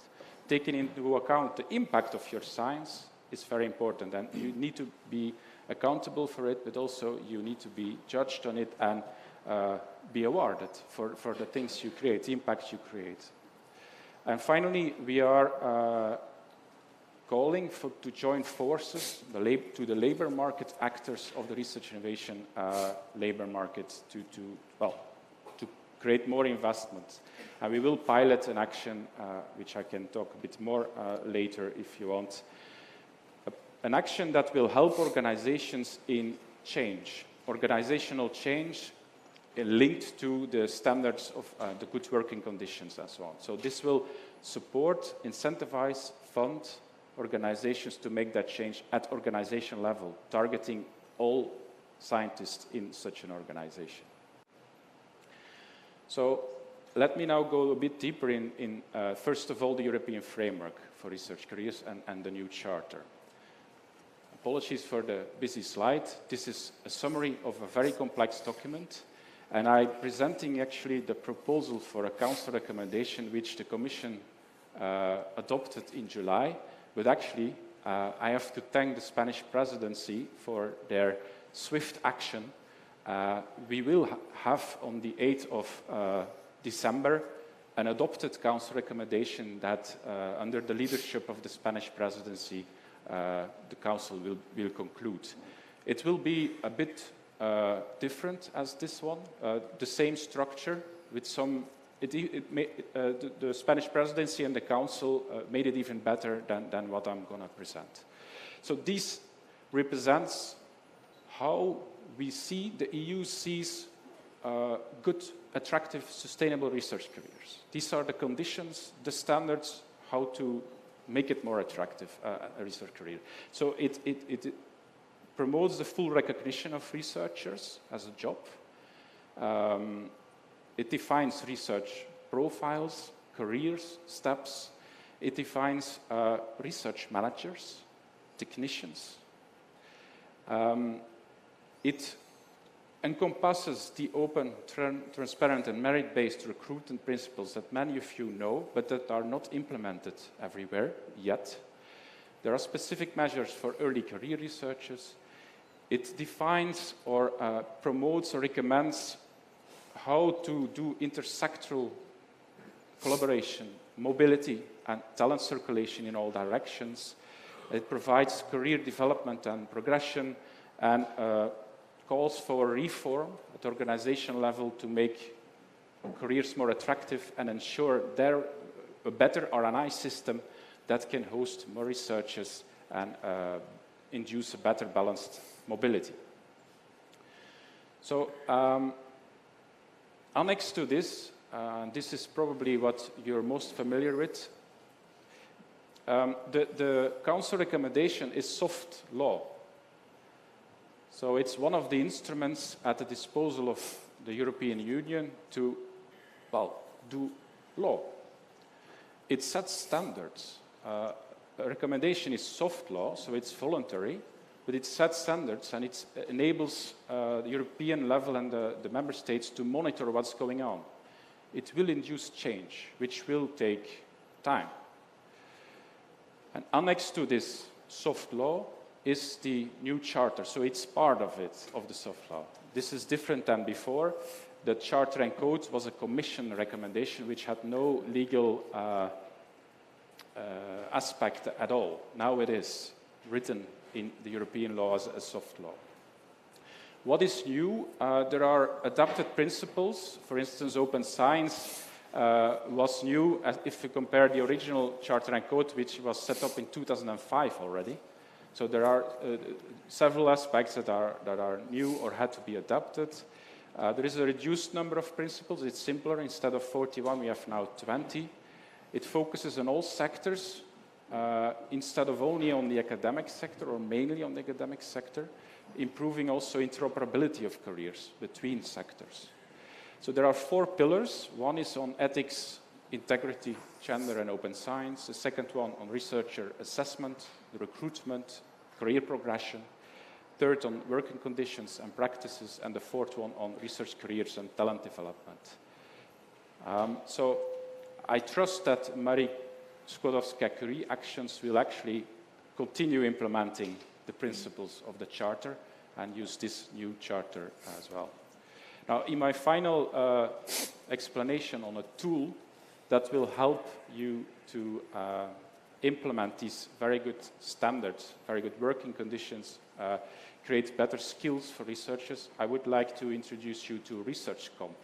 Speaker 13: Taking into account the impact of your science is very important, and you need to be accountable for it, but also you need to be judged on it and be awarded for the things you create, the impact you create. And finally, we are calling to join forces to the labor market actors of the research innovation labor market to create more investment. And we will pilot an action, which I can talk a bit more later if you want. An action that will help organizations in change, organizational change linked to the standards of the good working conditions and so on. So this will support, incentivize, fund organizations to make that change at organization level, targeting all scientists in such an organization. So let me now go a bit deeper in first of all, the European framework for research careers and the new charter. Apologies for the busy slide. This is a summary of a very complex document, and I'm presenting actually the proposal for a council recommendation which the Commission adopted in July, but actually I have to thank the Spanish presidency for their swift action. We will have on the 8th of December an adopted council recommendation that under the leadership of the Spanish presidency the council will conclude. It will be a bit different as this one, the same structure with some, the Spanish presidency and the council made it even better than what I'm going to present. So this represents how we see, the EU sees good, attractive, sustainable research careers. These are the conditions, the standards, how to make it more attractive, a research career. So it promotes the full recognition of researchers as a job. It defines research profiles, careers, steps. It defines research managers, technicians. It encompasses the open, transparent and merit-based recruitment principles that many of you know, but that are not implemented everywhere yet. There are specific measures for early career researchers. It defines or promotes or recommends how to do intersectoral collaboration, mobility and talent circulation in all directions. It provides career development and progression, and calls for reform at organizational level to make careers more attractive and ensure a better R&I system that can host more researchers and induce a better balanced mobility. So annexed to this, this is probably what you're most familiar with. The Council recommendation is soft law. So it's one of the instruments at the disposal of the European Union to, well, do law. It sets standards. A recommendation is soft law, so it's voluntary, but it sets standards and it enables the European level and the member states to monitor what's going on. It will induce change, which will take time. And annexed to this soft law is the new charter, so it's part of it, of the soft law. This is different than before. The Charter and Code was a Commission recommendation which had no legal aspect at all. Now it is written in the European law as a soft law. What is new? There are adapted principles, for instance, open science was new if you compare the original Charter and Code, which was set up in 2005 already. So there are several aspects that are new or had to be adapted. There is a reduced number of principles. It's simpler. Instead of 41, we have now 20. It focuses on all sectors instead of only on the academic sector or mainly on the academic sector, improving also interoperability of careers between sectors. So there are 4 pillars. One is on ethics, integrity, gender, and open science. The second one on researcher assessment, the recruitment, career progression. Third on working conditions and practices. And the fourth one on research careers and talent development. So I trust that Marie Sklodowska-Curie actions will actually continue implementing the principles of the Charter and use this new Charter as well. Now, in my final explanation on a tool that will help you to implement these very good standards, very good working conditions, create better skills for researchers, I would like to introduce you to ResearchComp.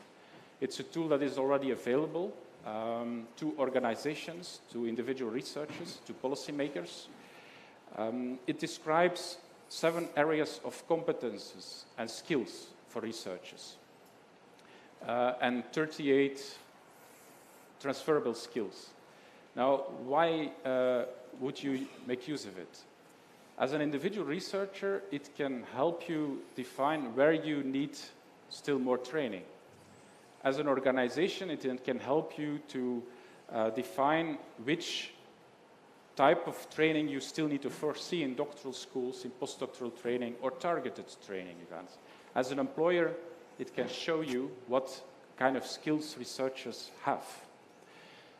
Speaker 13: It's a tool that is already available to organizations, to individual researchers, to policymakers. It describes 7 areas of competences and skills for researchers and 38 transferable skills. Now, why would you make use of it? As an individual researcher, it can help you define where you need still more training. As an organization, it can help you to define which type of training you still need to foresee in doctoral schools, in postdoctoral training, or targeted training events. As an employer, it can show you what kind of skills researchers have.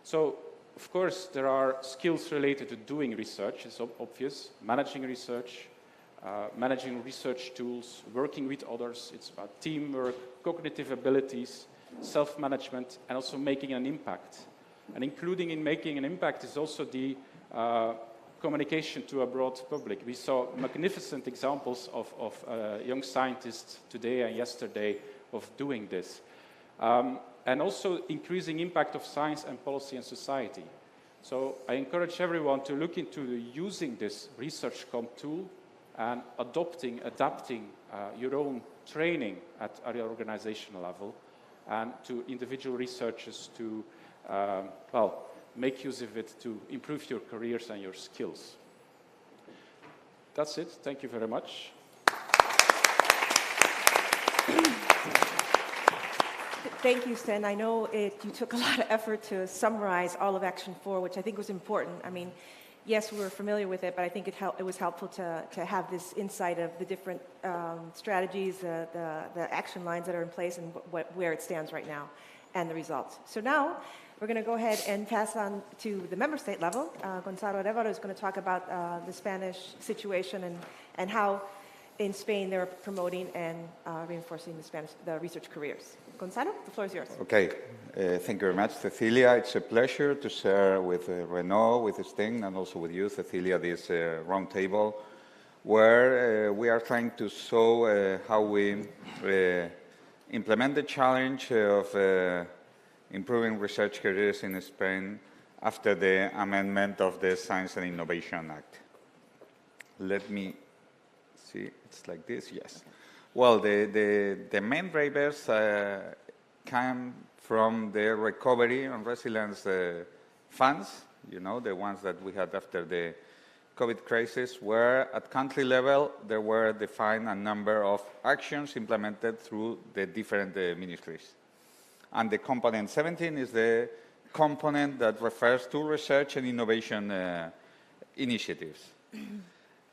Speaker 13: So, of course, there are skills related to doing research, it's obvious, managing research tools, working with others, it's about teamwork, cognitive abilities, self-management, and also making an impact. And including in making an impact is also the communication to a broad public. We saw magnificent examples of young scientists today and yesterday of doing this. And also increasing impact of science and policy and society. So I encourage everyone to look into using this ResearchComp tool and adapting your own training at an organizational level and to individual researchers to, make use of it to improve your careers and your skills. That's it. Thank you very much.
Speaker 12: Thank you, Sten. I know you took a lot of effort to summarize all of Action 4, which I think was important. I mean, yes, we were familiar with it, but I think it was helpful to have this insight of the different strategies, the action lines that are in place and where it stands right now and the results. So now we're going to go ahead and pass on to the member state level. Gonzalo Arevalo is going to talk about the Spanish situation and how in Spain they're promoting and reinforcing the research careers. Gonzalo, the floor is yours.
Speaker 14: Okay, thank you very much, Cecilia. It's a pleasure to share with Renaud, with Sten, and also with you, Cecilia, this roundtable, where we are trying to show how we implement the challenge of improving research careers in Spain after the amendment of the Science and Innovation Act. Let me see, it's like this, yes. Well, the main drivers come from the recovery and resilience funds, you know, the ones that we had after the COVID crisis, where at country level there were defined a number of actions implemented through the different ministries. And the component 17 is the component that refers to research and innovation initiatives.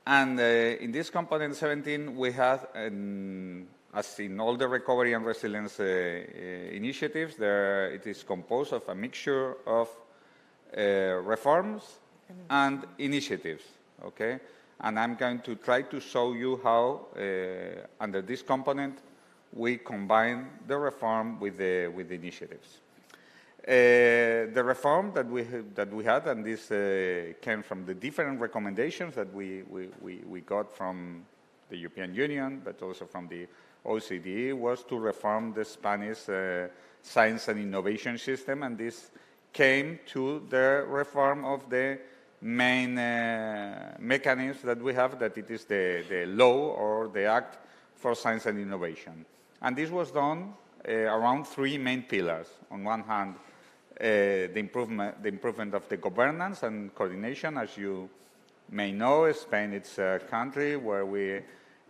Speaker 14: And in this component 17, we have, as in all the recovery and resilience initiatives, it is composed of a mixture of reforms and initiatives, okay? And I'm going to try to show you how, under this component, we combine the reform with the initiatives. The reform that we had, and this came from the different recommendations that we got from the European Union, but also from the OECD was to reform the Spanish science and innovation system, and this came to the reform of the main mechanism that we have, that it is the law or the Act for Science and Innovation. And this was done around three main pillars. On one hand, the improvement of the governance and coordination. As you may know, Spain is a country where we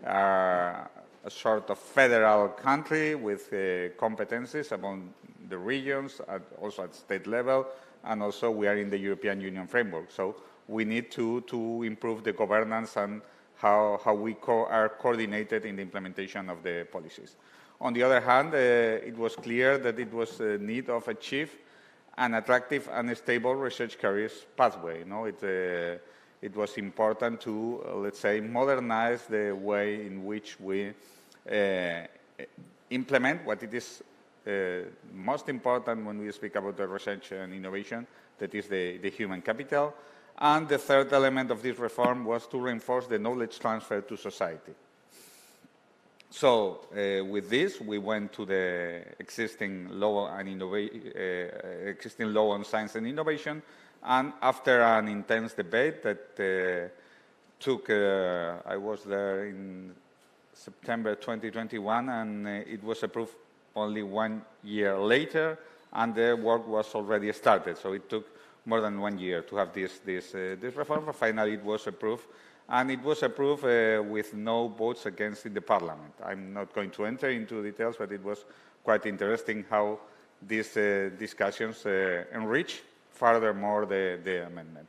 Speaker 14: are a sort of federal country with competencies among the regions, also at state level, and also we are in the European Union framework. So we need to improve the governance and how we are coordinated in the implementation of the policies. On the other hand, it was clear that it was a need of achieve an attractive and stable research careers pathway. You know, it was important to, let's say, modernize the way in which we implement what it is most important when we speak about the research and innovation, that is the human capital. And the third element of this reform was to reinforce the knowledge transfer to society. So with this, we went to the existing law on science and innovation, and after an intense debate that took, I was there in September 2021, and it was approved only 1 year later, and the work was already started. So it took more than 1 year to have this reform. But finally, it was approved, and it was approved with no votes against in the Parliament. I'm not going to enter into details, but it was quite interesting how these discussions enrich furthermore the amendment.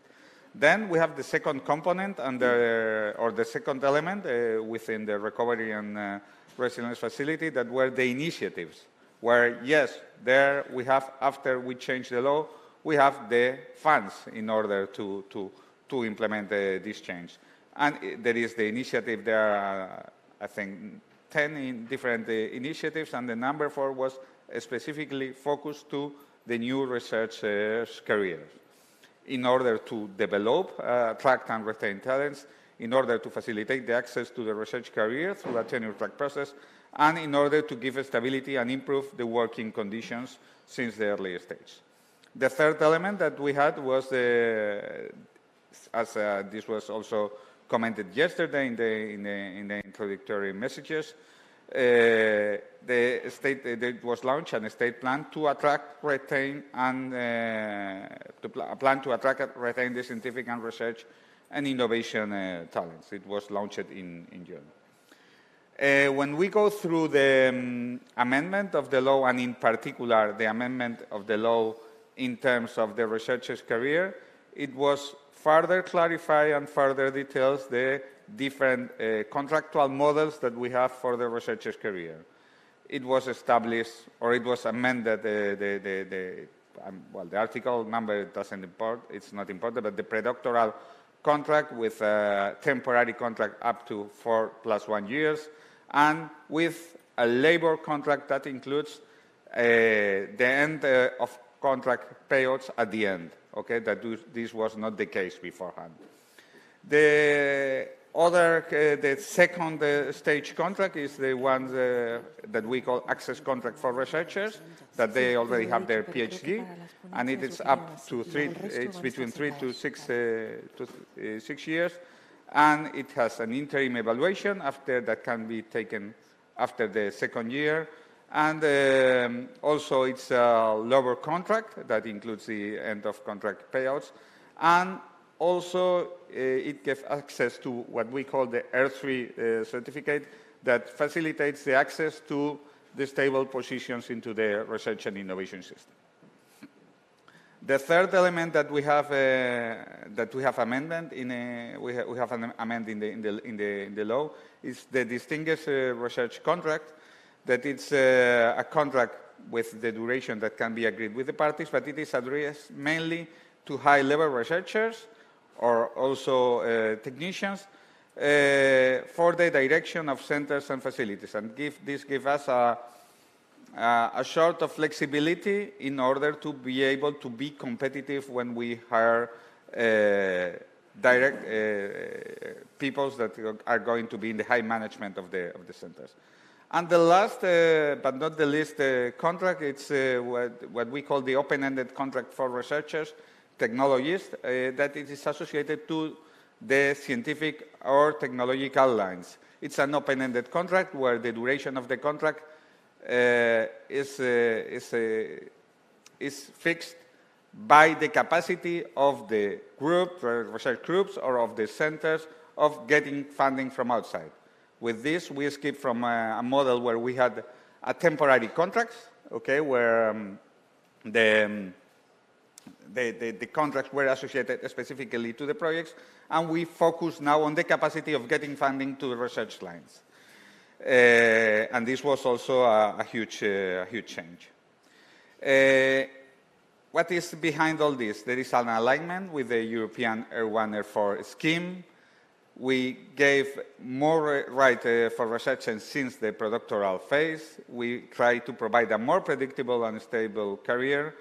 Speaker 14: Then we have the second component, or the second element within the recovery and resilience facility, that were the initiatives, where, yes, there we have, after we change the law, we have the funds in order to implement this change. And there is the initiative, there are, I think, 10 different initiatives, and the number 4 was specifically focused to the new research careers, in order to develop, attract and retain talents, in order to facilitate the access to the research career through a tenure track process, and in order to give stability and improve the working conditions since the early stage. The third element that we had was, as this was also commented yesterday in the introductory messages, it was launched a state plan to attract, retain, and retain the scientific and research and innovation talents. It was launched in June. When we go through the amendment of the law, and in particular the amendment of the law in terms of the researcher's career, it was further clarify and further details the different contractual models that we have for the researcher's career. It was established, or it was amended, well, the article number doesn't import, it's not important, but the predoctoral contract with a temporary contract up to 4 + 1 years, and with a labor contract that includes the end of contract payouts at the end, okay, this was not the case beforehand. The second stage contract is the one that we call access contract for researchers, that they already have their PhD, and it is up to it's between 3 to 6 years, and it has an interim evaluation after that can be taken after the second year, and also it's a lower contract that includes the end of contract payouts, and also it gives access to what we call the R3 certificate that facilitates the access to the stable positions into the research and innovation system. The third element that we have amendment in an amendment in the law is the distinguished research contract. That it's a contract with the duration that can be agreed with the parties, but it is addressed mainly to high-level researchers or also technicians for the direction of centers and facilities, and this gives us a sort of flexibility in order to be able to be competitive when we hire direct peoples that are going to be in the high management of the centers. And the last, but not the least, contract, it's what we call the open-ended contract for researchers, technologists, that it is associated to the scientific or technological lines. It's an open-ended contract where the duration of the contract is fixed by the capacity of the group, research groups, or of the centers of getting funding from outside. With this, we escaped from a model where we had a temporary contracts, okay, where the contracts were associated specifically to the projects, and we focus now on the capacity of getting funding to the research lines. And this was also a huge change. What is behind all this? There is an alignment with the European Air 1, Air 4 scheme. We gave more right for research since the postdoctoral phase. We try to provide a more predictable and stable career.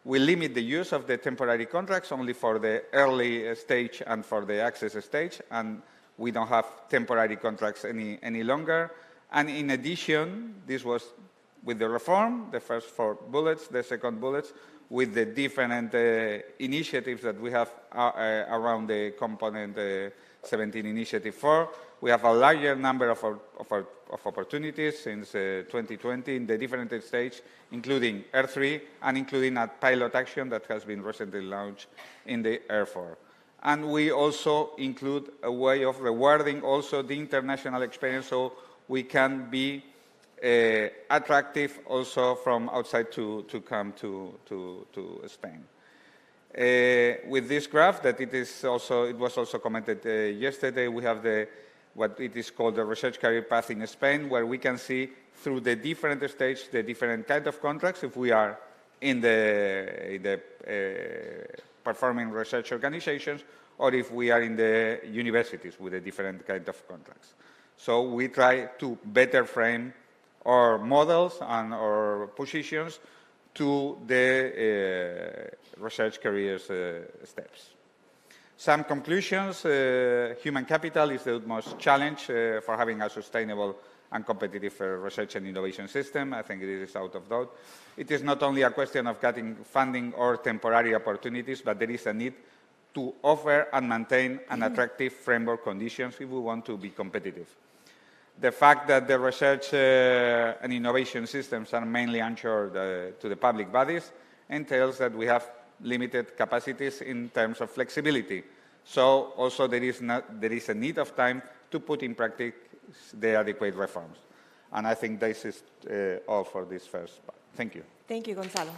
Speaker 14: We limit the use of the temporary contracts only for the early stage and for the access stage, and we don't have temporary contracts any longer. And in addition, this was with the reform, the first 4 bullets, the second bullets, with the different initiatives that we have around the component 17 Initiative 4. We have a larger number of opportunities since 2020 in the different stages, including Air 3 and including a pilot action that has been recently launched in the Air 4. And we also include a way of rewarding also the international experience so we can be attractive also from outside to come to Spain. With this graph, that it was also commented yesterday, we have what it is called the research career path in Spain, where we can see through the different stages, the different kind of contracts, if we are in the performing research organizations, or if we are in the universities with a different kind of contracts. So we try to better frame our models and our positions to the research careers steps. Some conclusions. Human capital is the utmost challenge for having a sustainable and competitive research and innovation system. I think it is out of doubt. It is not only a question of getting funding or temporary opportunities, but there is a need to offer and maintain an attractive framework conditions if we want to be competitive. The fact that the research and innovation systems are mainly anchored to the public bodies entails that we have limited capacities in terms of flexibility. So also there is a need of time to put in practice the adequate reforms. And I think this is all for this first part. Thank you.
Speaker 12: Thank you, Gonzalo.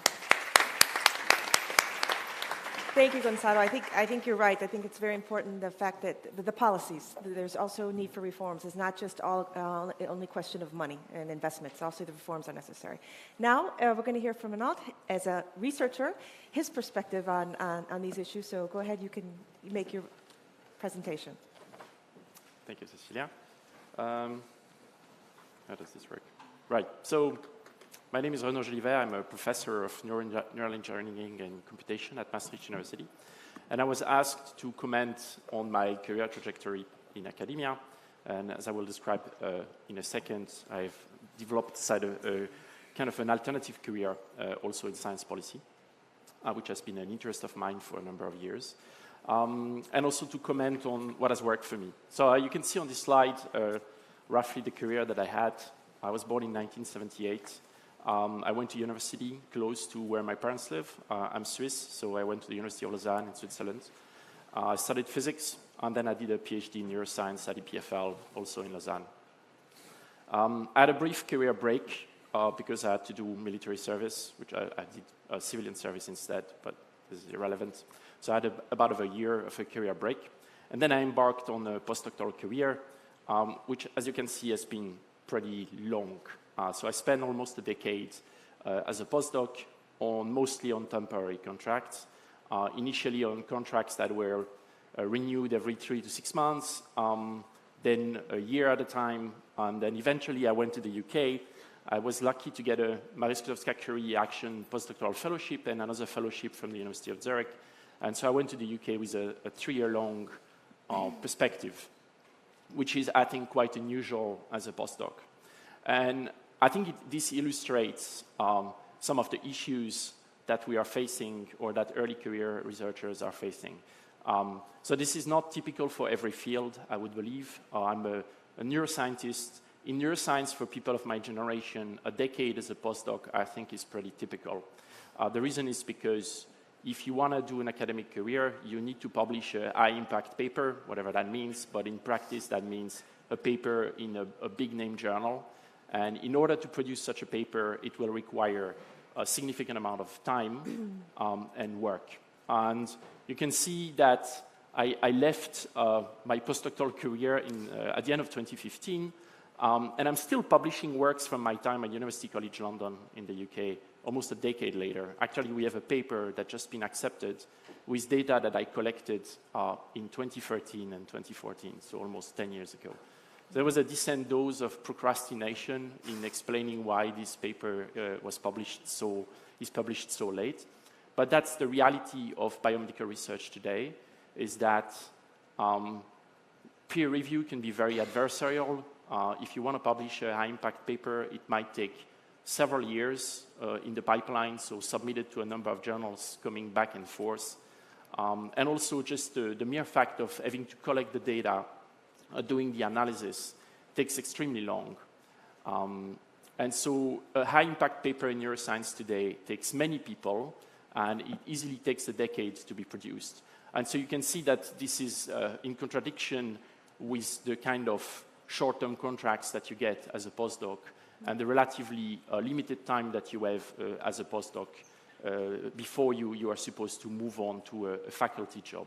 Speaker 12: Thank you, Gonzalo. I think you're right. I think it's very important, the fact that the policies, there's also need for reforms. It's not just only question of money and investments. Also, the reforms are necessary. Now, we're going to hear from Anand as a researcher, his perspective on these issues. So go ahead, you can make your presentation.
Speaker 15: Thank you, Cecilia. How does this work? Right. So my name is Renaud Jolivet. I'm a professor of neural engineering and computation at Maastricht University. And I was asked to comment on my career trajectory in academia. And as I will describe in a second, I've developed a kind of an alternative career also in science policy, which has been an interest of mine for a number of years. And also to comment on what has worked for me. So you can see on this slide roughly the career that I had. I was born in 1978. I went to university close to where my parents live. I'm Swiss, so I went to the University of Lausanne in Switzerland. I studied physics, and then I did a PhD in neuroscience at EPFL, also in Lausanne. I had a brief career break because I had to do military service, which I did civilian service instead, but this is irrelevant. So I had about a year of a career break. And then I embarked on a postdoctoral career, which, as you can see, has been pretty long. So I spent almost a decade as a postdoc mostly on temporary contracts, initially on contracts that were renewed every 3 to 6 months, then a year at a time, and then eventually I went to the UK. I was lucky to get a Marie Sklodowska-Curie Action postdoctoral fellowship and another fellowship from the University of Zurich. And so I went to the UK with a 3-year-long perspective, which is, I think, quite unusual as a postdoc. And I think this illustrates some of the issues that we are facing or that early career researchers are facing. So this is not typical for every field, I would believe. I'm a neuroscientist. In neuroscience, for people of my generation, a decade as a postdoc, I think, is pretty typical. The reason is because if you want to do an academic career, you need to publish a high-impact paper, whatever that means, but in practice, that means a paper in a big-name journal. And in order to produce such a paper, it will require a significant amount of time and work. And you can see that I left my postdoctoral career at the end of 2015, and I'm still publishing works from my time at University College London in the UK, almost a decade later. Actually, we have a paper that's just been accepted with data that I collected in 2013 and 2014, so almost 10 years ago. There was a decent dose of procrastination in explaining why this paper is published so late. But that's the reality of biomedical research today, is that peer review can be very adversarial. If you want to publish a high-impact paper, it might take several years in the pipeline, so submitted to a number of journals coming back and forth. And also just the mere fact of having to collect the data, doing the analysis, takes extremely long. And so a high-impact paper in neuroscience today takes many people, and it easily takes a decade to be produced. And so you can see that this is in contradiction with the kind of short-term contracts that you get as a postdoc and the relatively limited time that you have as a postdoc before you are supposed to move on to a faculty job.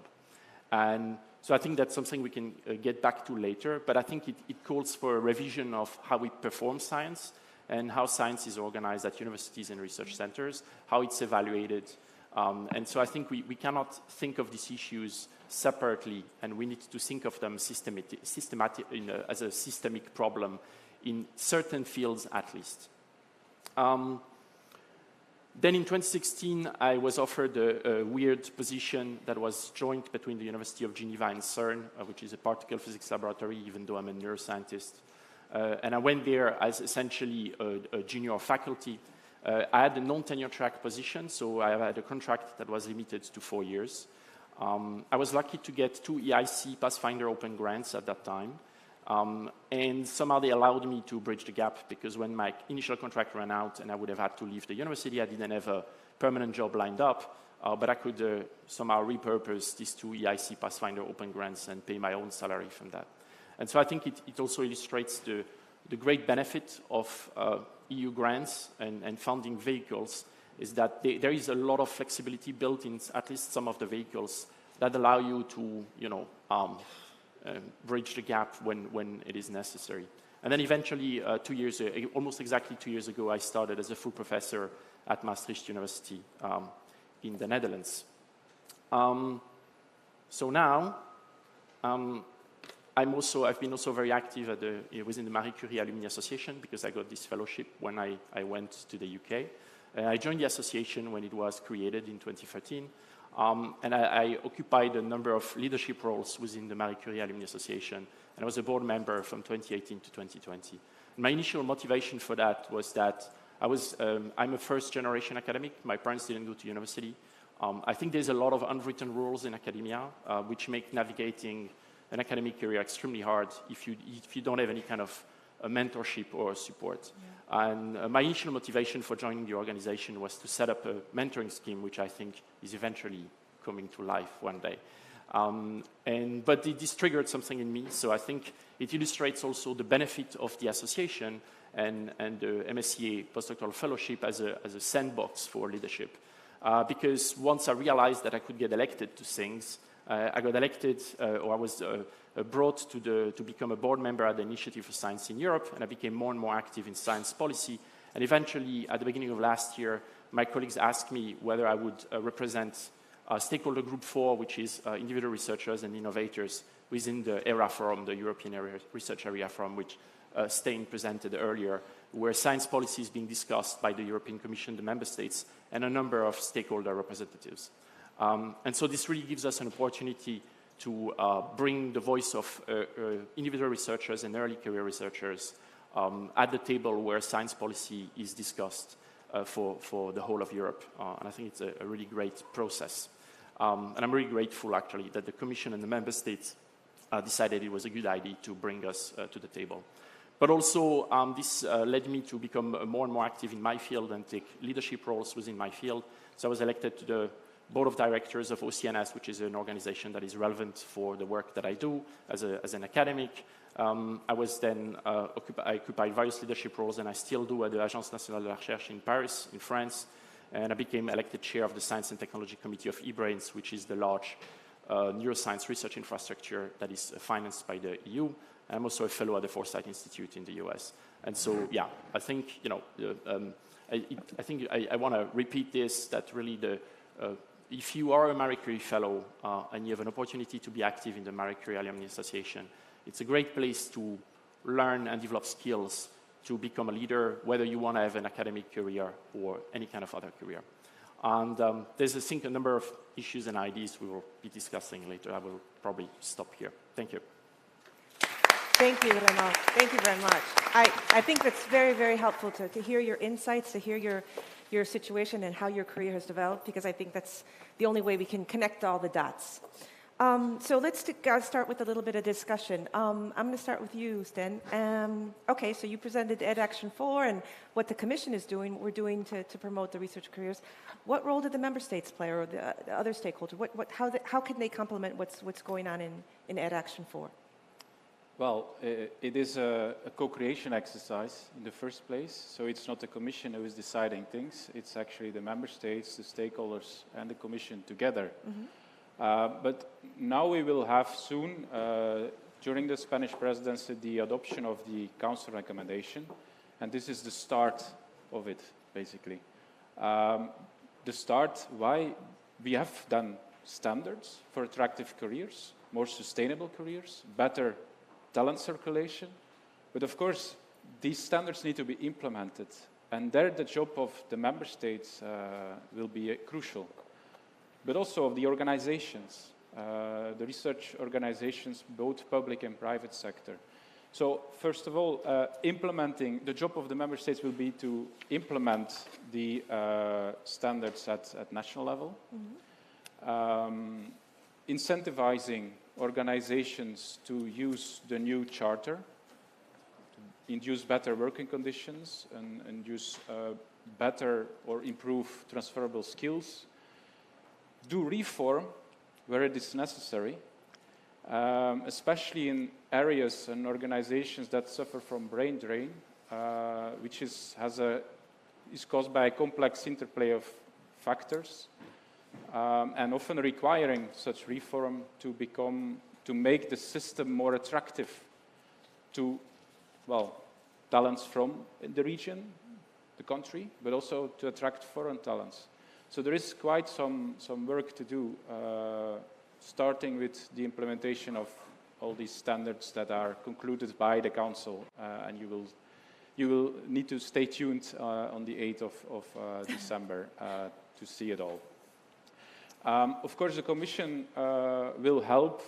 Speaker 15: And so I think that's something we can get back to later, but I think it calls for a revision of how we perform science and how science is organized at universities and research centers, how it's evaluated. And so I think we cannot think of these issues separately, and we need to think of them as a systemic problem in certain fields at least. Then in 2016, I was offered a weird position that was joint between the University of Geneva and CERN, which is a particle physics laboratory, even though I'm a neuroscientist. And I went there as essentially a junior faculty. I had a non-tenure track position, so I had a contract that was limited to 4 years. I was lucky to get 2 EIC Pathfinder Open grants at that time. And somehow they allowed me to bridge the gap, because when my initial contract ran out and I would have had to leave the university, I didn't have a permanent job lined up, but I could somehow repurpose these 2 EIC Pathfinder Open grants and pay my own salary from that. And so I think it also illustrates the great benefit of EU grants and funding vehicles, is that there is a lot of flexibility built in at least some of the vehicles that allow you to, bridge the gap when it is necessary. And then eventually, almost exactly 2 years ago, I started as a full professor at Maastricht University in the Netherlands. So now, I've been also very active within the Marie Curie Alumni Association, because I got this fellowship when I went to the UK. I joined the association when it was created in 2013. And I occupied a number of leadership roles within the Marie Curie Alumni Association, and I was a board member from 2018 to 2020. And my initial motivation for that was that I'm a first-generation academic. My parents didn't go to university. I think there's a lot of unwritten rules in academia, which make navigating an academic career extremely hard if you don't have any kind of a mentorship or support. Yeah. And my initial motivation for joining the organization was to set up a mentoring scheme, which I think is eventually coming to life one day. But this triggered something in me, so I think it illustrates also the benefit of the association and the MSCA postdoctoral fellowship as a sandbox for leadership. Because once I realized that I could get elected to things, I got elected, or I was brought to become a board member at the Initiative for Science in Europe, and I became more and more active in science policy. And eventually, at the beginning of last year, my colleagues asked me whether I would represent stakeholder group 4, which is individual researchers and innovators within the ERA Forum, the European Research Area Forum, which Stein presented earlier, where science policy is being discussed by the European Commission, the member states, and a number of stakeholder representatives. And so this really gives us an opportunity to bring the voice of individual researchers and early career researchers at the table where science policy is discussed for the whole of Europe. And I think it's a really great process. And I'm really grateful, actually, that the Commission and the Member States decided it was a good idea to bring us to the table. But also, this led me to become more and more active in my field and take leadership roles within my field. So I was elected to the Board of Directors of OCNS, which is an organization that is relevant for the work that I do as an academic. I was then, I occupied various leadership roles, and I still do at the Agence Nationale de la Recherche in Paris, in France. And I became elected chair of the Science and Technology Committee of eBrains, which is the large neuroscience research infrastructure that is financed by the EU. I'm also a fellow at the Foresight Institute in the US. And so, yeah, I think, you know, I want to repeat this, that really if you are a Marie Curie fellow and you have an opportunity to be active in the Marie Curie Alumni Association, it's a great place to learn and develop skills to become a leader, whether you want to have an academic career or any kind of other career. And there's, I think, a number of issues and ideas we will be discussing later. I will probably stop here. Thank you.
Speaker 12: Thank you, Renaud. Thank you very much. I think that's very, very helpful to hear your insights, to hear your situation and how your career has developed, because I think that's the only way we can connect all the dots. So let's start with a little bit of discussion. I'm going to start with you, Sten. Okay, so you presented Ed Action 4 and what the Commission is doing, what we're doing to promote the research careers. What role did the member states play, or the other stakeholders? How can they complement what's going on in Ed Action 4?
Speaker 13: Well, it is a co-creation exercise in the first place. So it's not the Commission who is deciding things. It's actually the member states, the stakeholders, and the Commission together. Mm-hmm. But now we will have soon, during the Spanish presidency, the adoption of the Council recommendation. And this is the start of it, basically. The start, why we have done standards for attractive careers, more sustainable careers, better talent circulation. But of course, these standards need to be implemented. And there the job of the member states will be crucial. But also of the organizations, the research organizations, both public and private sector. So first of all, implementing, the job of the member states will be to implement the standards at national level. Mm-hmm. Incentivizing organizations to use the new charter, to induce better working conditions and use better or improve transferable skills, do reform where it is necessary, especially in areas and organizations that suffer from brain drain, which is caused by a complex interplay of factors. And often requiring such reform to make the system more attractive to, well, talents from the region, the country, but also to attract foreign talents. So there is quite some work to do, starting with the implementation of all these standards that are concluded by the Council, and you will need to stay tuned on the 8th of December to see it all. Of course, the Commission will help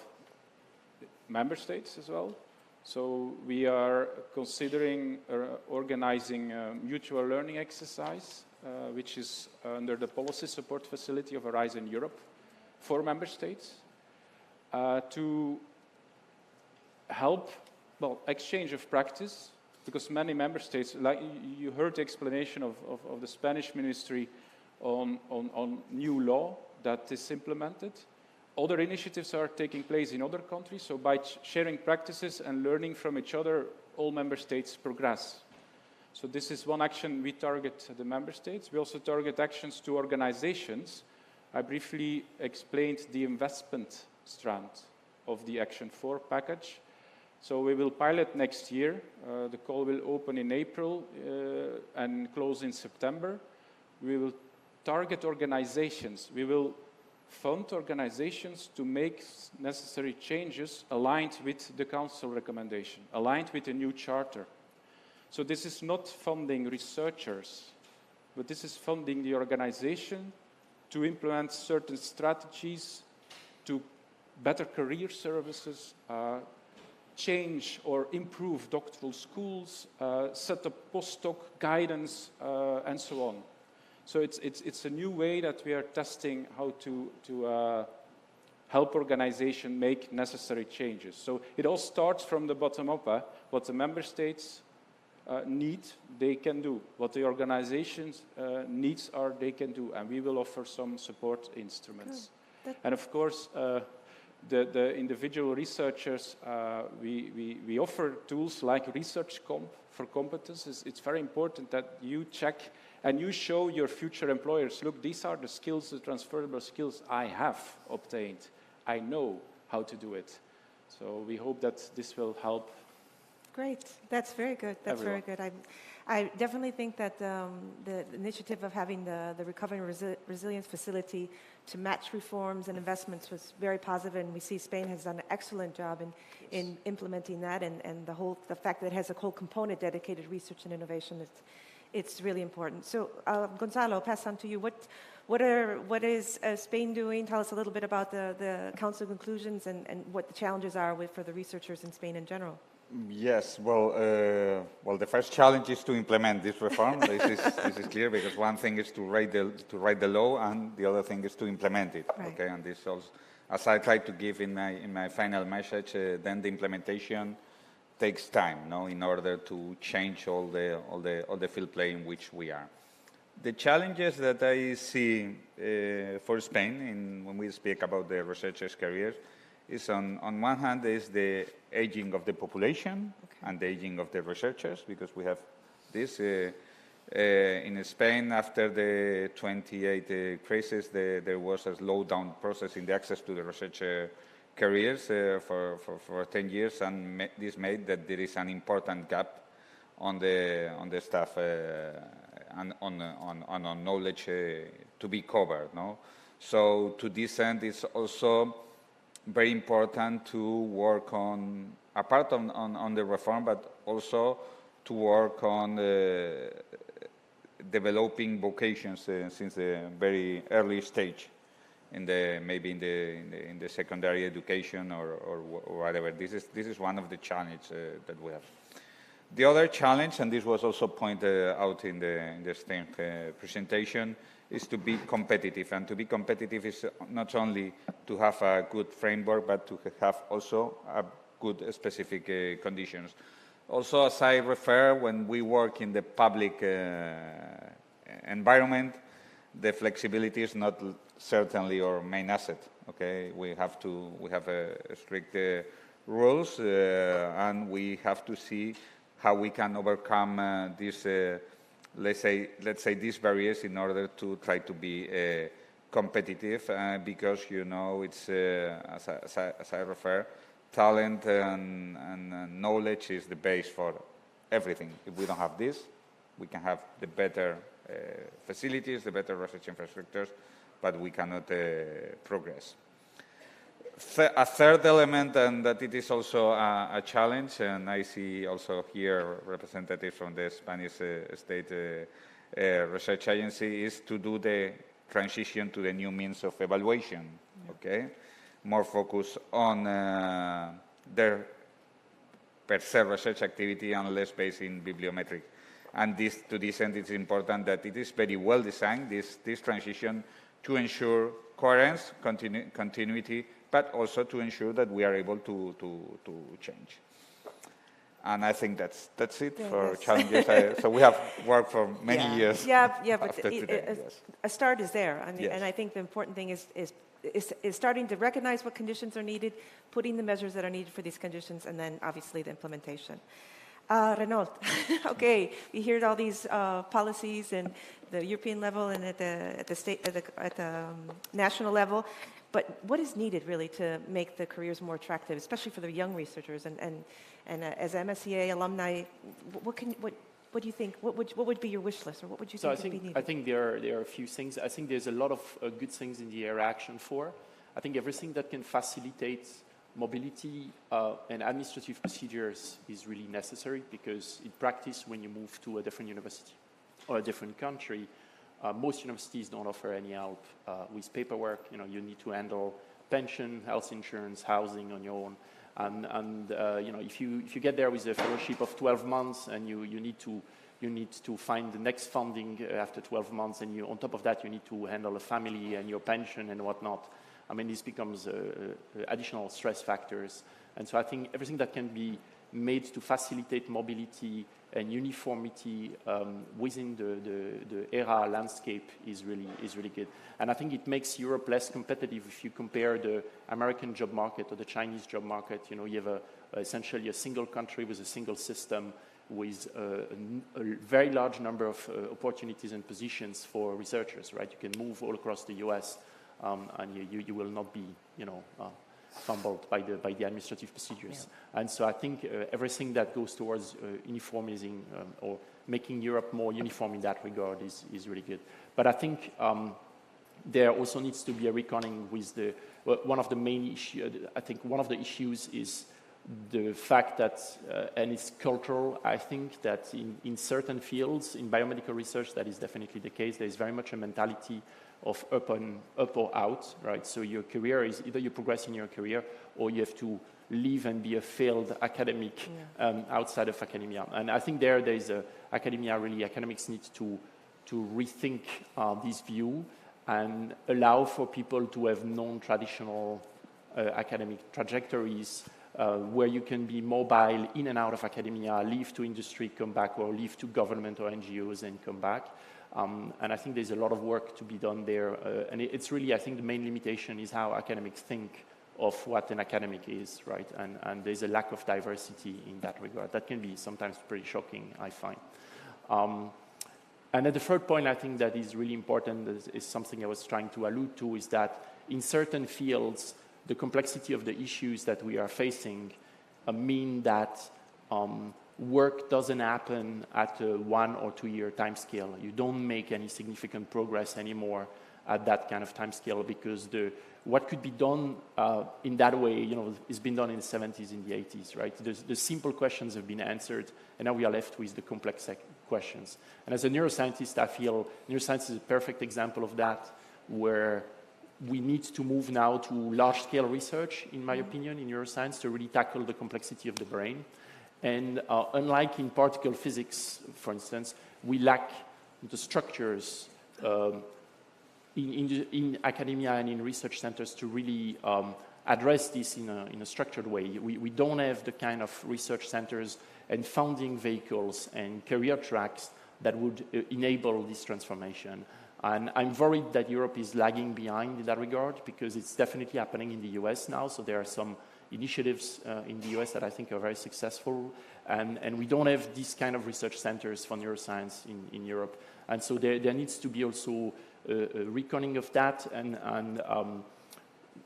Speaker 13: member states as well. So we are considering organizing a mutual learning exercise, which is under the policy support facility of Horizon Europe for member states, to help, well, exchange of practice, because many member states, like you heard the explanation of the Spanish ministry on new law that is implemented. Other initiatives are taking place in other countries, so by sharing practices and learning from each other, all member states progress. So this is one action we target the member states. We also target actions to organizations. I briefly explained the investment strand of the Action 4 package. So we will pilot next year. The call will open in April and close in September. We will target organizations. We will fund organizations to make necessary changes aligned with the Council recommendation, aligned with the new charter. So this is not funding researchers, but this is funding the organization to implement certain strategies, to better career services, change or improve doctoral schools, set up postdoc guidance, and so on. So it's a new way that we are testing how to help organizations make necessary changes. So it all starts from the bottom up. What the member states need, they can do. What the organizations' needs are, they can do. And we will offer some support instruments. And of course, the individual researchers, we offer tools like Research Comp for competence. It's very important that you check and you show your future employers, look, these are the skills, the transferable skills I have obtained. I know how to do it. So we hope that this will help.
Speaker 12: Great. That's very good. That's
Speaker 13: everyone.
Speaker 12: very good. I definitely think that the initiative of having the Recovery and Resilience Facility to match reforms and investments was very positive, and we see Spain has done an excellent job in implementing that, and the fact that it has a whole component dedicated to research and innovation, it's really important. So Gonzalo, I'll pass on to you. What is Spain doing? Tell us a little bit about the Council conclusions and what the challenges are for the researchers in Spain in general.
Speaker 14: Yes, well, the first challenge is to implement this reform. This is clear, because one thing is to write the law, and the other thing is to implement it. Right. Okay, and this also, as I tried to give in my final message, then the implementation takes time, no, in order to change all the field play in which we are. The challenges that I see for Spain, when we speak about the researchers' careers, is on one hand is the aging of the population and the aging of the researchers, because we have this in Spain after the 28 crisis. There was a slowdown process in the access to the research careers for 10 years, and this made that there is an important gap on the staff and on knowledge to be covered. No, so to this end, it's also very important to work on, apart on the reform, but also to work on developing vocations since the very early stage, maybe in the secondary education or whatever. This is one of the challenges that we have. The other challenge, and this was also pointed out in the STEM presentation, is to be competitive. And to be competitive is not only to have a good framework, but to have also a good specific conditions. Also, as I refer, when we work in the public environment, the flexibility is not certainly our main asset. Okay, we have strict rules, and we have to see how we can overcome these, let's say these barriers in order to try to be competitive, because, you know, it's, as I refer, talent and knowledge is the base for everything. If we don't have this, we can have the better facilities, the better research infrastructures, but we cannot progress. A third element, and that it is also a challenge, and I see also here representatives from the Spanish State Research Agency, is to do the transition to the new means of evaluation. Okay, more focus on their per se research activity and less based in bibliometric. And to this end, it's important that it is very well designed, this transition, to ensure coherence, continuity, but also to ensure that we are able to change. And I think that's it for challenges. So we have worked for many years.
Speaker 12: Yeah, but a start is there. I mean, and I think the important thing is starting to recognize what conditions are needed, putting the measures that are needed for these conditions, and then obviously the implementation. Renaud, okay, we hear all these policies in the European level and at the national level, but what is needed really to make the careers more attractive, especially for the young researchers? And as MSCA alumni, what do you think? What would be your wish list, or what would you think would be needed?
Speaker 15: I think there are a few things. I think there's a lot of good things in the area action for. I think everything that can facilitate mobility and administrative procedures is really necessary, because in practice, when you move to a different university or a different country, most universities don't offer any help with paperwork. You know, you need to handle pension, health insurance, housing on your own. And you know, if you get there with a fellowship of 12 months and you need to find the next funding after 12 months, and on top of that, you need to handle a family and your pension and whatnot. I mean, this becomes additional stress factors. And so I think everything that can be made to facilitate mobility and uniformity within the ERA landscape is really good. And I think it makes Europe less competitive if you compare the American job market or the Chinese job market. You know, you have essentially a single country with a single system with a very large number of opportunities and positions for researchers, right? You can move all across the US and you will not be, you know, fumbled by the administrative procedures. Yeah. And so I think everything that goes towards uniformizing or making Europe more uniform in that regard is really good. But I think there also needs to be a reckoning with one of the main issues. I think one of the issues is the fact that, and it's cultural, I think that in certain fields, in biomedical research, that is definitely the case. There is very much a mentality of up or out, right? So your career is either you progress in your career or you have to leave and be a failed academic outside of academia. And I think there is academics need to rethink this view and allow for people to have non-traditional academic trajectories where you can be mobile in and out of academia, leave to industry, come back, or leave to government or NGOs and come back. And I think there's a lot of work to be done there. And it's really, I think the main limitation is how academics think of what an academic is, right? And there's a lack of diversity in that regard. That can be sometimes pretty shocking, I find. And then the third point I think that is really important is something I was trying to allude to, is that in certain fields, the complexity of the issues that we are facing mean that work doesn't happen at a 1 or 2 year time scale. You don't make any significant progress anymore at that kind of time scale, because what could be done in that way, you know, has been done in the 70s, in the 80s, right? The simple questions have been answered, and now we are left with the complex questions. And as a neuroscientist, I feel neuroscience is a perfect example of that, where we need to move now to large-scale research, in my opinion, in neuroscience, to really tackle the complexity of the brain. And unlike in particle physics, for instance, we lack the structures in academia and in research centers to really address this in a structured way. We don't have the kind of research centers and funding vehicles and career tracks that would enable this transformation. And I'm worried that Europe is lagging behind in that regard, because it's definitely happening in the US now. So there are some initiatives in the US that I think are very successful. And we don't have these kind of research centers for neuroscience in Europe. And so there needs to be also a reckoning of that. And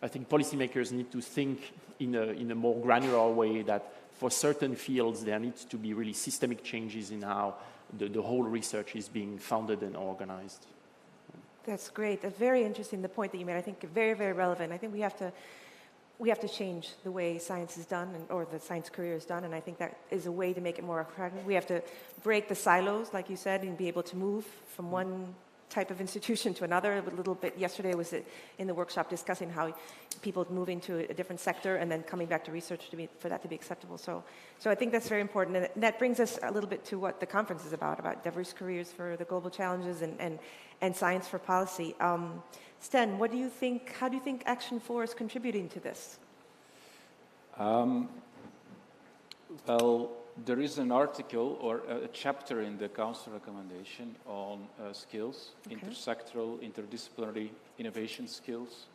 Speaker 15: I think policymakers need to think in a more granular way that for certain fields, there needs to be really systemic changes in how the whole research is being funded and organized.
Speaker 12: That's great. That's very interesting, the point that you made. I think very, very relevant. I think we have to change the way science is done, or the science career is done, and I think that is a way to make it more attractive. We have to break the silos, like you said, and be able to move from one type of institution to another. A little bit yesterday was in the workshop discussing how people moving to a different sector and then coming back to research for that to be acceptable. So I think that's very important, and that brings us a little bit to what the conference is about diverse careers for the global challenges and science for policy. Sten, what do you think? How do you think Action 4 is contributing to this?
Speaker 13: Well, there is an article or a chapter in the Council recommendation on skills, intersectoral, interdisciplinary innovation skills.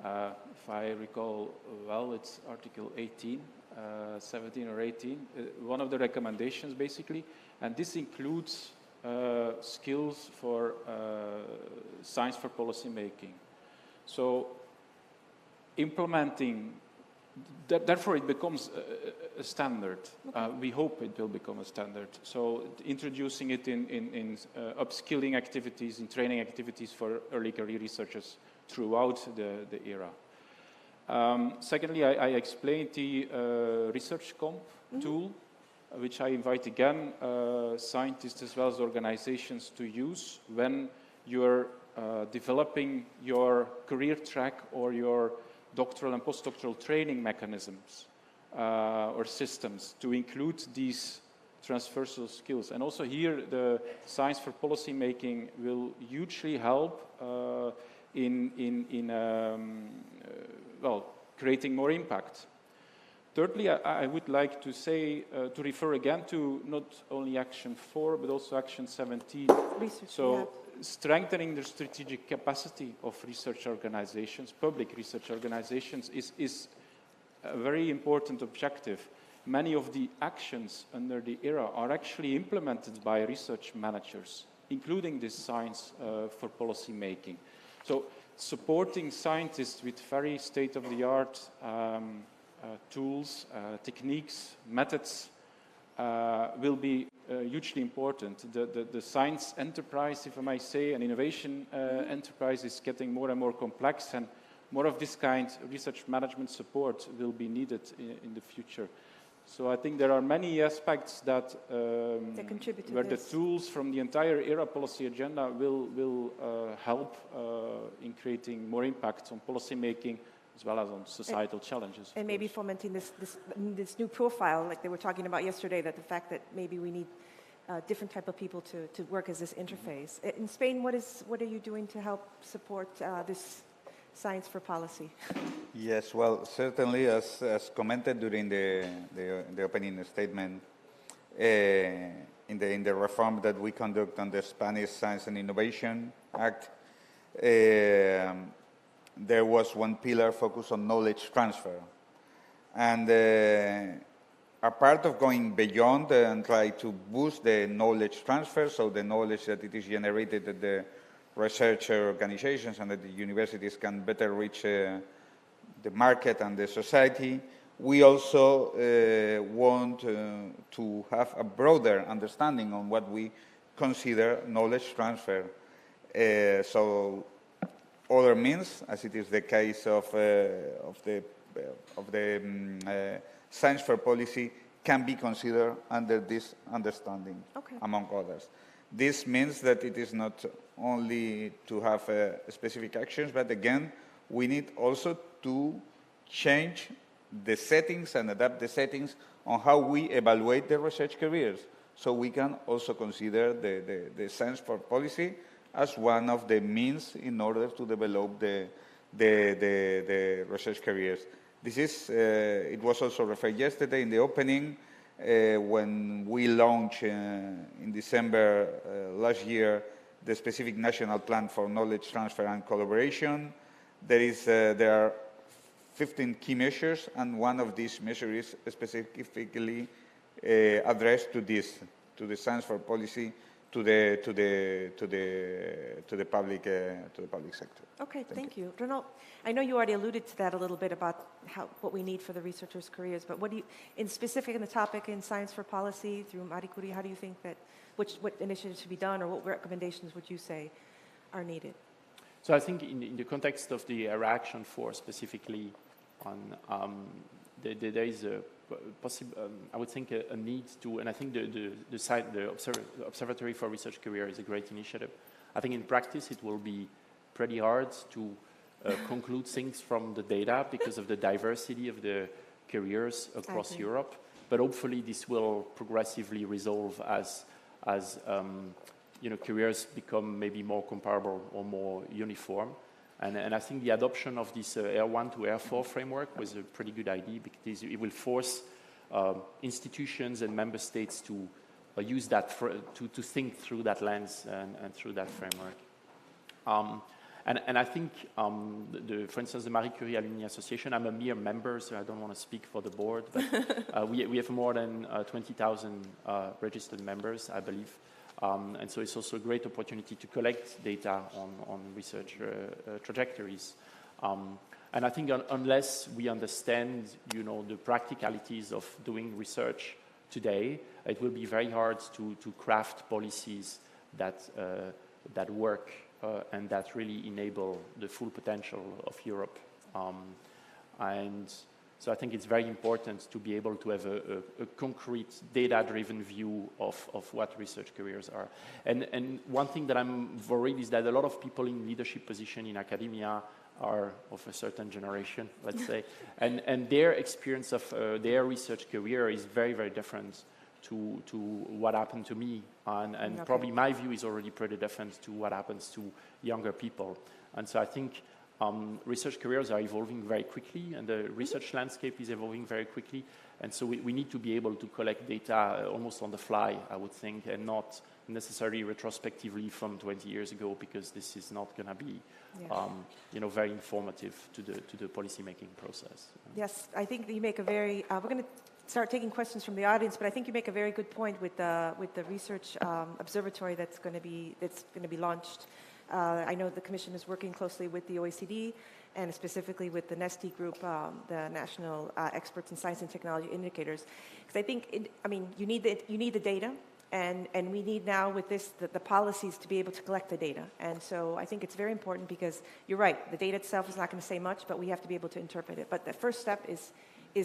Speaker 13: If I recall well, it's Article 18, 17 or 18, one of the recommendations basically, and this includes skills for science for policy making. So implementing, therefore it becomes a standard. We hope it will become a standard. So introducing it in upskilling activities, in training activities for early career researchers throughout the era. Secondly, I explained the Research Comp tool, which I invite again scientists as well as organizations to use when you're developing your career track or your doctoral and postdoctoral training mechanisms. or systems to include these transversal skills. And also here, the science for policy making will hugely help in creating more impact. Thirdly, I would like to say, to refer again to not only Action 4, but also Action 17. Strengthening the strategic capacity of research organizations, public research organizations, is a very important objective. Many of the actions under the ERA are actually implemented by research managers, including this science for policy making. So supporting scientists with very state-of-the-art tools, techniques, methods will be hugely important. The science enterprise, if I may say, and innovation enterprise is getting more and more complex, and more of this kind of research management support will be needed in the future. So I think there are many aspects that
Speaker 12: contribute to
Speaker 13: where
Speaker 12: this.
Speaker 13: the tools from the entire ERA policy agenda will help in creating more impact on policy making as well as on societal challenges.
Speaker 12: And maybe fomenting this new profile, like they were talking about yesterday, that the fact that maybe we need different type of people to work as this interface. In Spain, what are you doing to help support this science for policy?
Speaker 14: Yes, well, certainly, as commented during the opening statement, in the reform that we conduct on the Spanish Science and Innovation Act, there was one pillar focused on knowledge transfer. And a part of going beyond and try to boost the knowledge transfer, so the knowledge that it is generated at the research organizations and that the universities can better reach the market and the society, we also want to have a broader understanding on what we consider knowledge transfer. So other means, as it is the case of the science for policy, can be considered under this understanding, among others. This means that it is not only to have specific actions, but again, we need also to change the settings and adapt the settings on how we evaluate the research careers. So we can also consider the science for policy as one of the means in order to develop the research careers. This is, it was also referred yesterday in the opening, when we launched in December last year the specific national plan for knowledge transfer and collaboration. There are 15 key measures, and one of these measures is specifically addressed to this, to the science for policy, to the public sector.
Speaker 12: Okay, thank you. Renaud, I know you already alluded to that a little bit about what we need for the researchers' careers, but what do you, in specific in the topic in science for policy through Marie Curie, how do you think that, what initiatives should be done, or what recommendations would you say are needed?
Speaker 15: So I think in the context of the Action 4 specifically, on there is a possible, I would think a need to, and I think the Observatory for Research Career is a great initiative. I think in practice it will be pretty hard to conclude things from the data because of the diversity of the careers across Europe, but hopefully this will progressively resolve as careers become maybe more comparable or more uniform. And I think the adoption of this Air 1 to Air 4 framework was a pretty good idea, because it will force institutions and member states to use that to think through that lens and through that framework. And I think, for instance, the Marie Curie Alumni Association, I'm a mere member, so I don't want to speak for the board, but we have more than 20,000 registered members, I believe. And so it's also a great opportunity to collect data on research trajectories. And I think unless we understand, the practicalities of doing research today, it will be very hard to craft policies that work and that really enable the full potential of Europe. And so I think it's very important to be able to have a concrete data-driven view of what research careers are. And one thing that I'm worried is that a lot of people in leadership position in academia are of a certain generation, let's say, and their experience of their research career is very, very different to what happened to me, and okay. Probably my view is already pretty different to what happens to younger people. And so I think research careers are evolving very quickly, and the research landscape is evolving very quickly, and so we need to be able to collect data almost on the fly, I would think, and not necessarily retrospectively from 20 years ago, because this is not going to be very informative to the policy-making process.
Speaker 12: Yes, I think that you make a very, we're going to start taking questions from the audience, but I think you make a very good point with the research observatory that's going to be launched. I know the Commission is working closely with the OECD and specifically with the NESTI group, the National Experts in Science and Technology Indicators, because I think you need the data, and we need now with this the policies to be able to collect the data. And so I think it's very important, because you're right, the data itself is not going to say much, but we have to be able to interpret it. But the first step is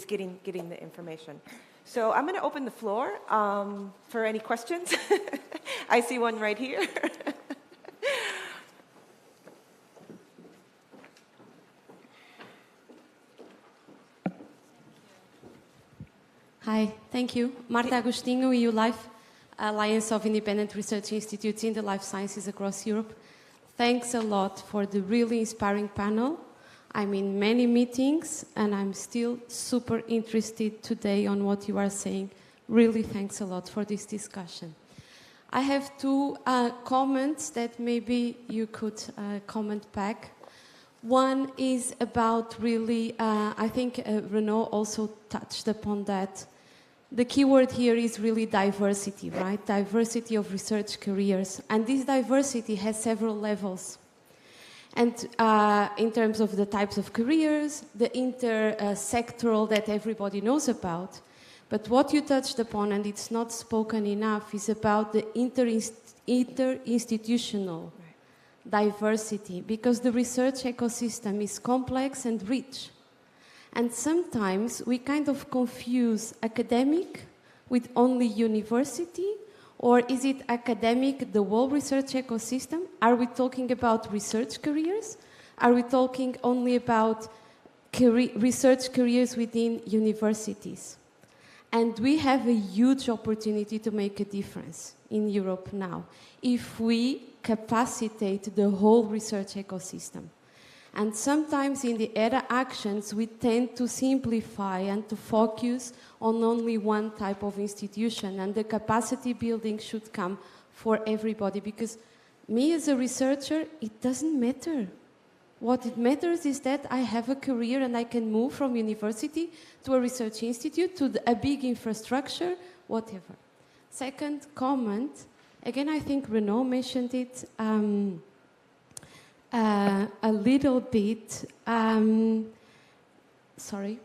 Speaker 12: getting the information. So I'm going to open the floor for any questions. I see one right here.
Speaker 16: Hi, thank you. Marta Agostinho, EU Life, Alliance of Independent Research Institutes in the Life Sciences across Europe. Thanks a lot for the really inspiring panel. I'm in many meetings, and I'm still super interested today on what you are saying. Really, thanks a lot for this discussion. I have two comments that maybe you could comment back. One is about really, I think Renaud also touched upon that. The key word here is really diversity, right? Diversity of research careers. And this diversity has several levels. And in terms of the types of careers, the intersectoral that everybody knows about. But what you touched upon, and it's not spoken enough, is about the interinstitutional diversity, because the research ecosystem is complex and rich. And sometimes we kind of confuse academic with only university, or is it academic, the whole research ecosystem? Are we talking about research careers? Are we talking only about research careers within universities? And we have a huge opportunity to make a difference in Europe now if we capacitate the whole research ecosystem. And sometimes in the ERA actions, we tend to simplify and to focus on only one type of institution, and the capacity building should come for everybody, because me as a researcher, it doesn't matter. What it matters is that I have a career and I can move from university to a research institute to a big infrastructure, whatever. Second comment, again, I think Renaud mentioned it a little bit. Sorry.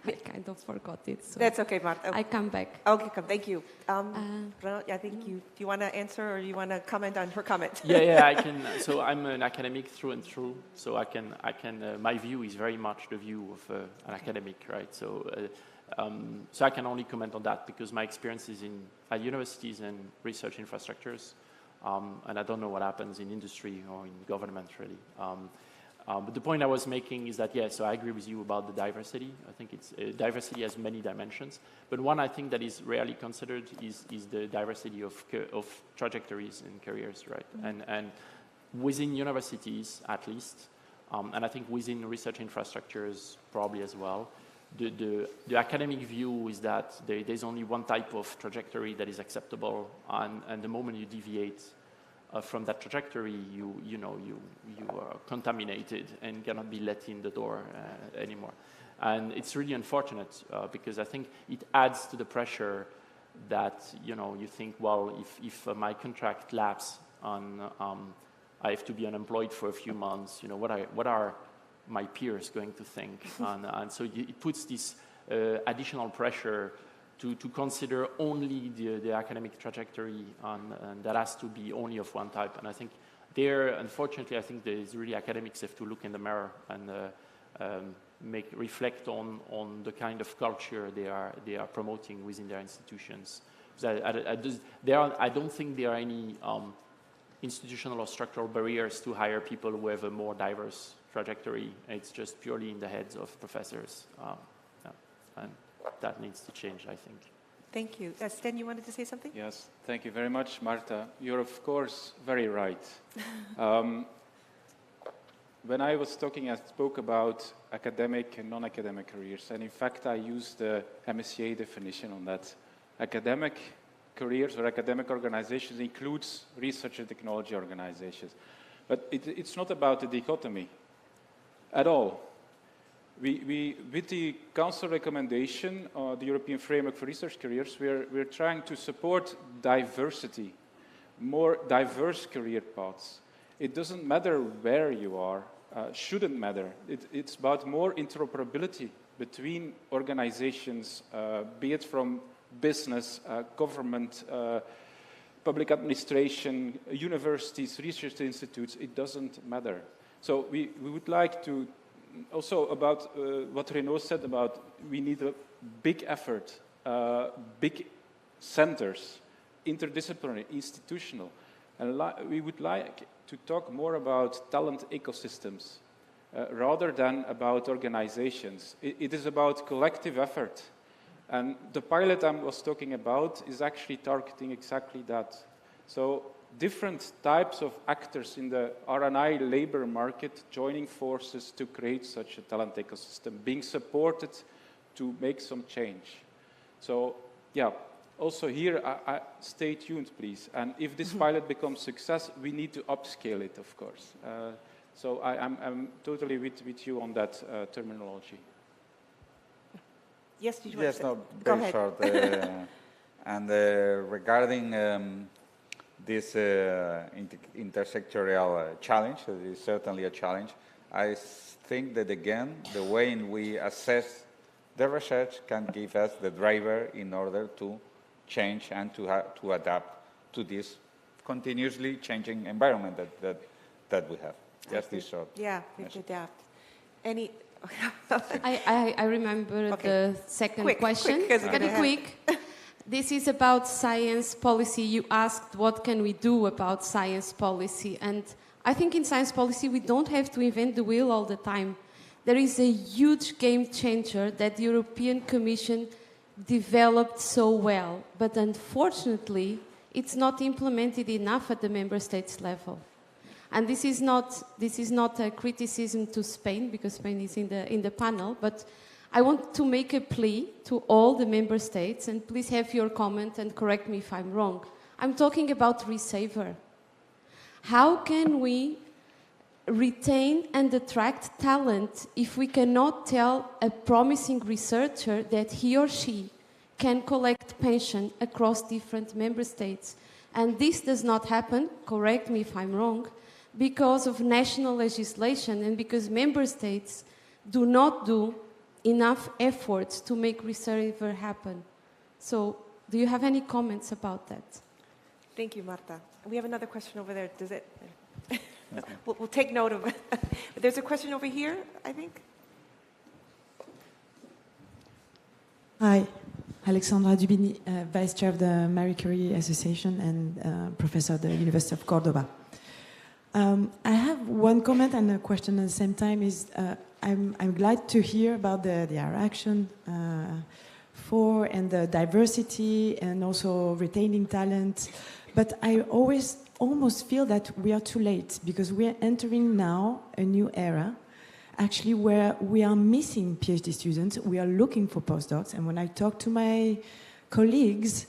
Speaker 16: I kind of forgot it. So
Speaker 12: that's okay, Marta.
Speaker 16: I come back.
Speaker 12: Okay, thank you. Renaud, I think do you want to answer, or do you want to comment on her comment?
Speaker 15: Yeah, I can. So I'm an academic through and through. So I can. My view is very much the view of an academic, right? So I can only comment on that because my experience is at universities and research infrastructures, and I don't know what happens in industry or in government really. But the point I was making is that, so I agree with you about the diversity. I think diversity has many dimensions. But one I think that is rarely considered is the diversity of trajectories and careers, right? Mm-hmm. And within universities, at least, and I think within research infrastructures probably as well, the academic view is that there's only one type of trajectory that is acceptable, and the moment you deviate from that trajectory, you are contaminated and cannot be let in the door anymore. And it's really unfortunate because I think it adds to the pressure that you think, well, if my contract lapses on I have to be unemployed for a few months, what are my peers going to think? and so it puts this additional pressure to consider only the academic trajectory, and that has to be only of one type. And I think unfortunately, I think there's really academics have to look in the mirror and reflect on the kind of culture they are promoting within their institutions. I don't think there are any institutional or structural barriers to hire people who have a more diverse trajectory. It's just purely in the heads of professors. And that needs to change, I think.
Speaker 12: Thank you. Sten, you wanted to say something?
Speaker 13: Yes, thank you very much, Marta. You're, of course, very right. When I was talking, I spoke about academic and non-academic careers, and in fact, I used the MSCA definition on that. Academic careers or academic organizations includes research and technology organizations. But it's not about the dichotomy at all. With the Council recommendation, the European Framework for Research Careers, we're trying to support diversity, more diverse career paths. It doesn't matter where you are, shouldn't matter. It's about more interoperability between organizations, be it from business, government, public administration, universities, research institutes, it doesn't matter. So we would like to, also about what Renaud said about we need a big effort, big centers, interdisciplinary, institutional. And we would like to talk more about talent ecosystems rather than about organizations. It is about collective effort. And the pilot I was talking about is actually targeting exactly that. So different types of actors in the R&I labor market joining forces to create such a talent ecosystem, being supported to make some change. So yeah, also here, stay tuned, please. And if this pilot becomes success, we need to upscale it, of course. So I'm totally with you on that terminology.
Speaker 12: Yes, did you
Speaker 14: yes,
Speaker 12: want
Speaker 14: no,
Speaker 12: to
Speaker 14: very short. And regarding this intersectorial challenge, it is certainly a challenge. I think that, again, the way in we assess the research can give us the driver in order to change and to adapt to this continuously changing environment that we have. Just this short.
Speaker 12: Yeah, we have to adapt. Any...
Speaker 16: I remember the second question.
Speaker 12: Very
Speaker 16: quick. This is about science policy. You asked what can we do about science policy. And I think in science policy we don't have to invent the wheel all the time. There is a huge game changer that the European Commission developed so well. But unfortunately, it's not implemented enough at the member states level. And this is not a criticism to Spain, because Spain is in the panel, but I want to make a plea to all the member states, and please have your comment and correct me if I'm wrong. I'm talking about resaver. How can we retain and attract talent if we cannot tell a promising researcher that he or she can collect pension across different member states? And this does not happen, correct me if I'm wrong, because of national legislation and because member states do not do enough efforts to make resaver happen. So, do you have any comments about that?
Speaker 12: Thank you, Marta. We have another question over there. Does it? we'll take note of it. There's a question over here, I think.
Speaker 17: Hi, Alexandra Dubini, Vice Chair of the Marie Curie Association and Professor at the University of Cordoba. I have one comment and a question at the same time. I'm glad to hear about the action for and the diversity and also retaining talent. But I always almost feel that we are too late because we are entering now a new era, actually, where we are missing PhD students. We are looking for postdocs. And when I talk to my colleagues,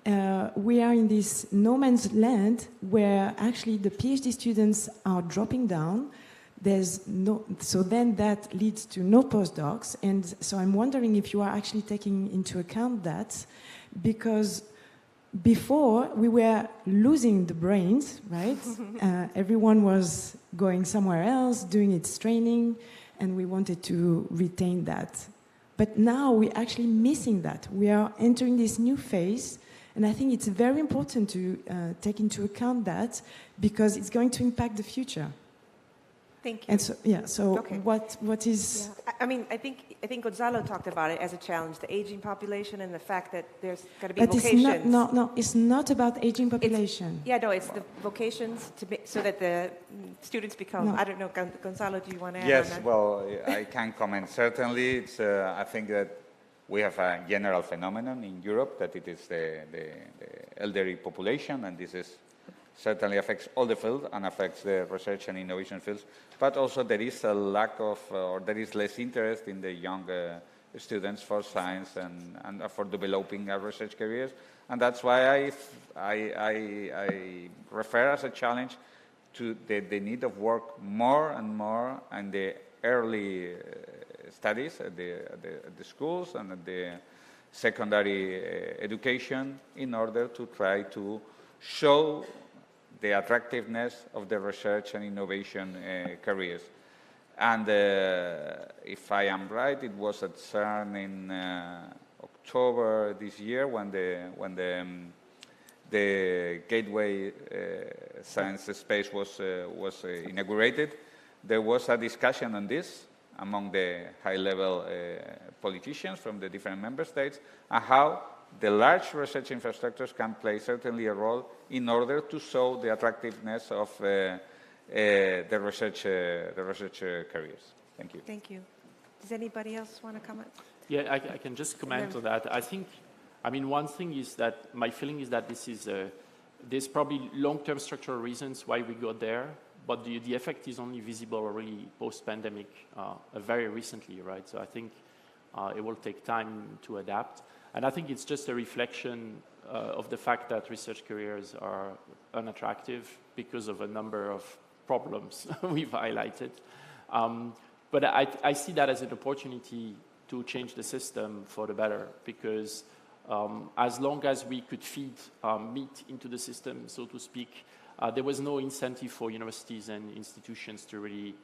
Speaker 17: we are in this no man's land where actually the PhD students are dropping down. So then that leads to no postdocs. And so I'm wondering if you are actually taking into account that, because before we were losing the brains, right? Everyone was going somewhere else, doing its training, and we wanted to retain that. But now we're actually missing that. We are entering this new phase. And I think it's very important to take into account that because it's going to impact the future.
Speaker 12: Thank you.
Speaker 17: And so, yeah, so
Speaker 12: Okay.
Speaker 17: what is...
Speaker 12: Yeah. I mean, I think Gonzalo talked about it as a challenge, the aging population and the fact that there's got to be
Speaker 17: But
Speaker 12: vocations.
Speaker 17: no, it's not about aging population.
Speaker 12: It's the vocations so that the students become,
Speaker 17: No.
Speaker 12: I don't know, Gonzalo, do you want to add
Speaker 14: Yes,
Speaker 12: on that?
Speaker 14: well, I can comment. Certainly, it's, I think that we have a general phenomenon in Europe that it is the elderly population, and this is certainly affects all the fields and affects the research and innovation fields. But also there is a lack of, or there is less interest in the young students for science and for developing research careers. And that's why I refer as a challenge to the need of work more and more in the early studies at the schools and at the secondary education in order to try to show the attractiveness of the research and innovation careers. And if I am right, it was at CERN in October this year when the Gateway Science Space was inaugurated. There was a discussion on this among the high-level politicians from the different member states, and how the large research infrastructures can play certainly a role in order to show the attractiveness of the research careers. Thank you.
Speaker 12: Thank you. Does anybody else want to comment?
Speaker 15: Yeah, I can just comment on that. I mean, one thing is that my feeling is that there's probably long-term structural reasons why we got there, but the effect is only visible really post-pandemic, very recently, right? So I think it will take time to adapt. And I think it's just a reflection of the fact that research careers are unattractive because of a number of problems we've highlighted. But I see that as an opportunity to change the system for the better, because as long as we could feed meat into the system, so to speak, there was no incentive for universities and institutions to really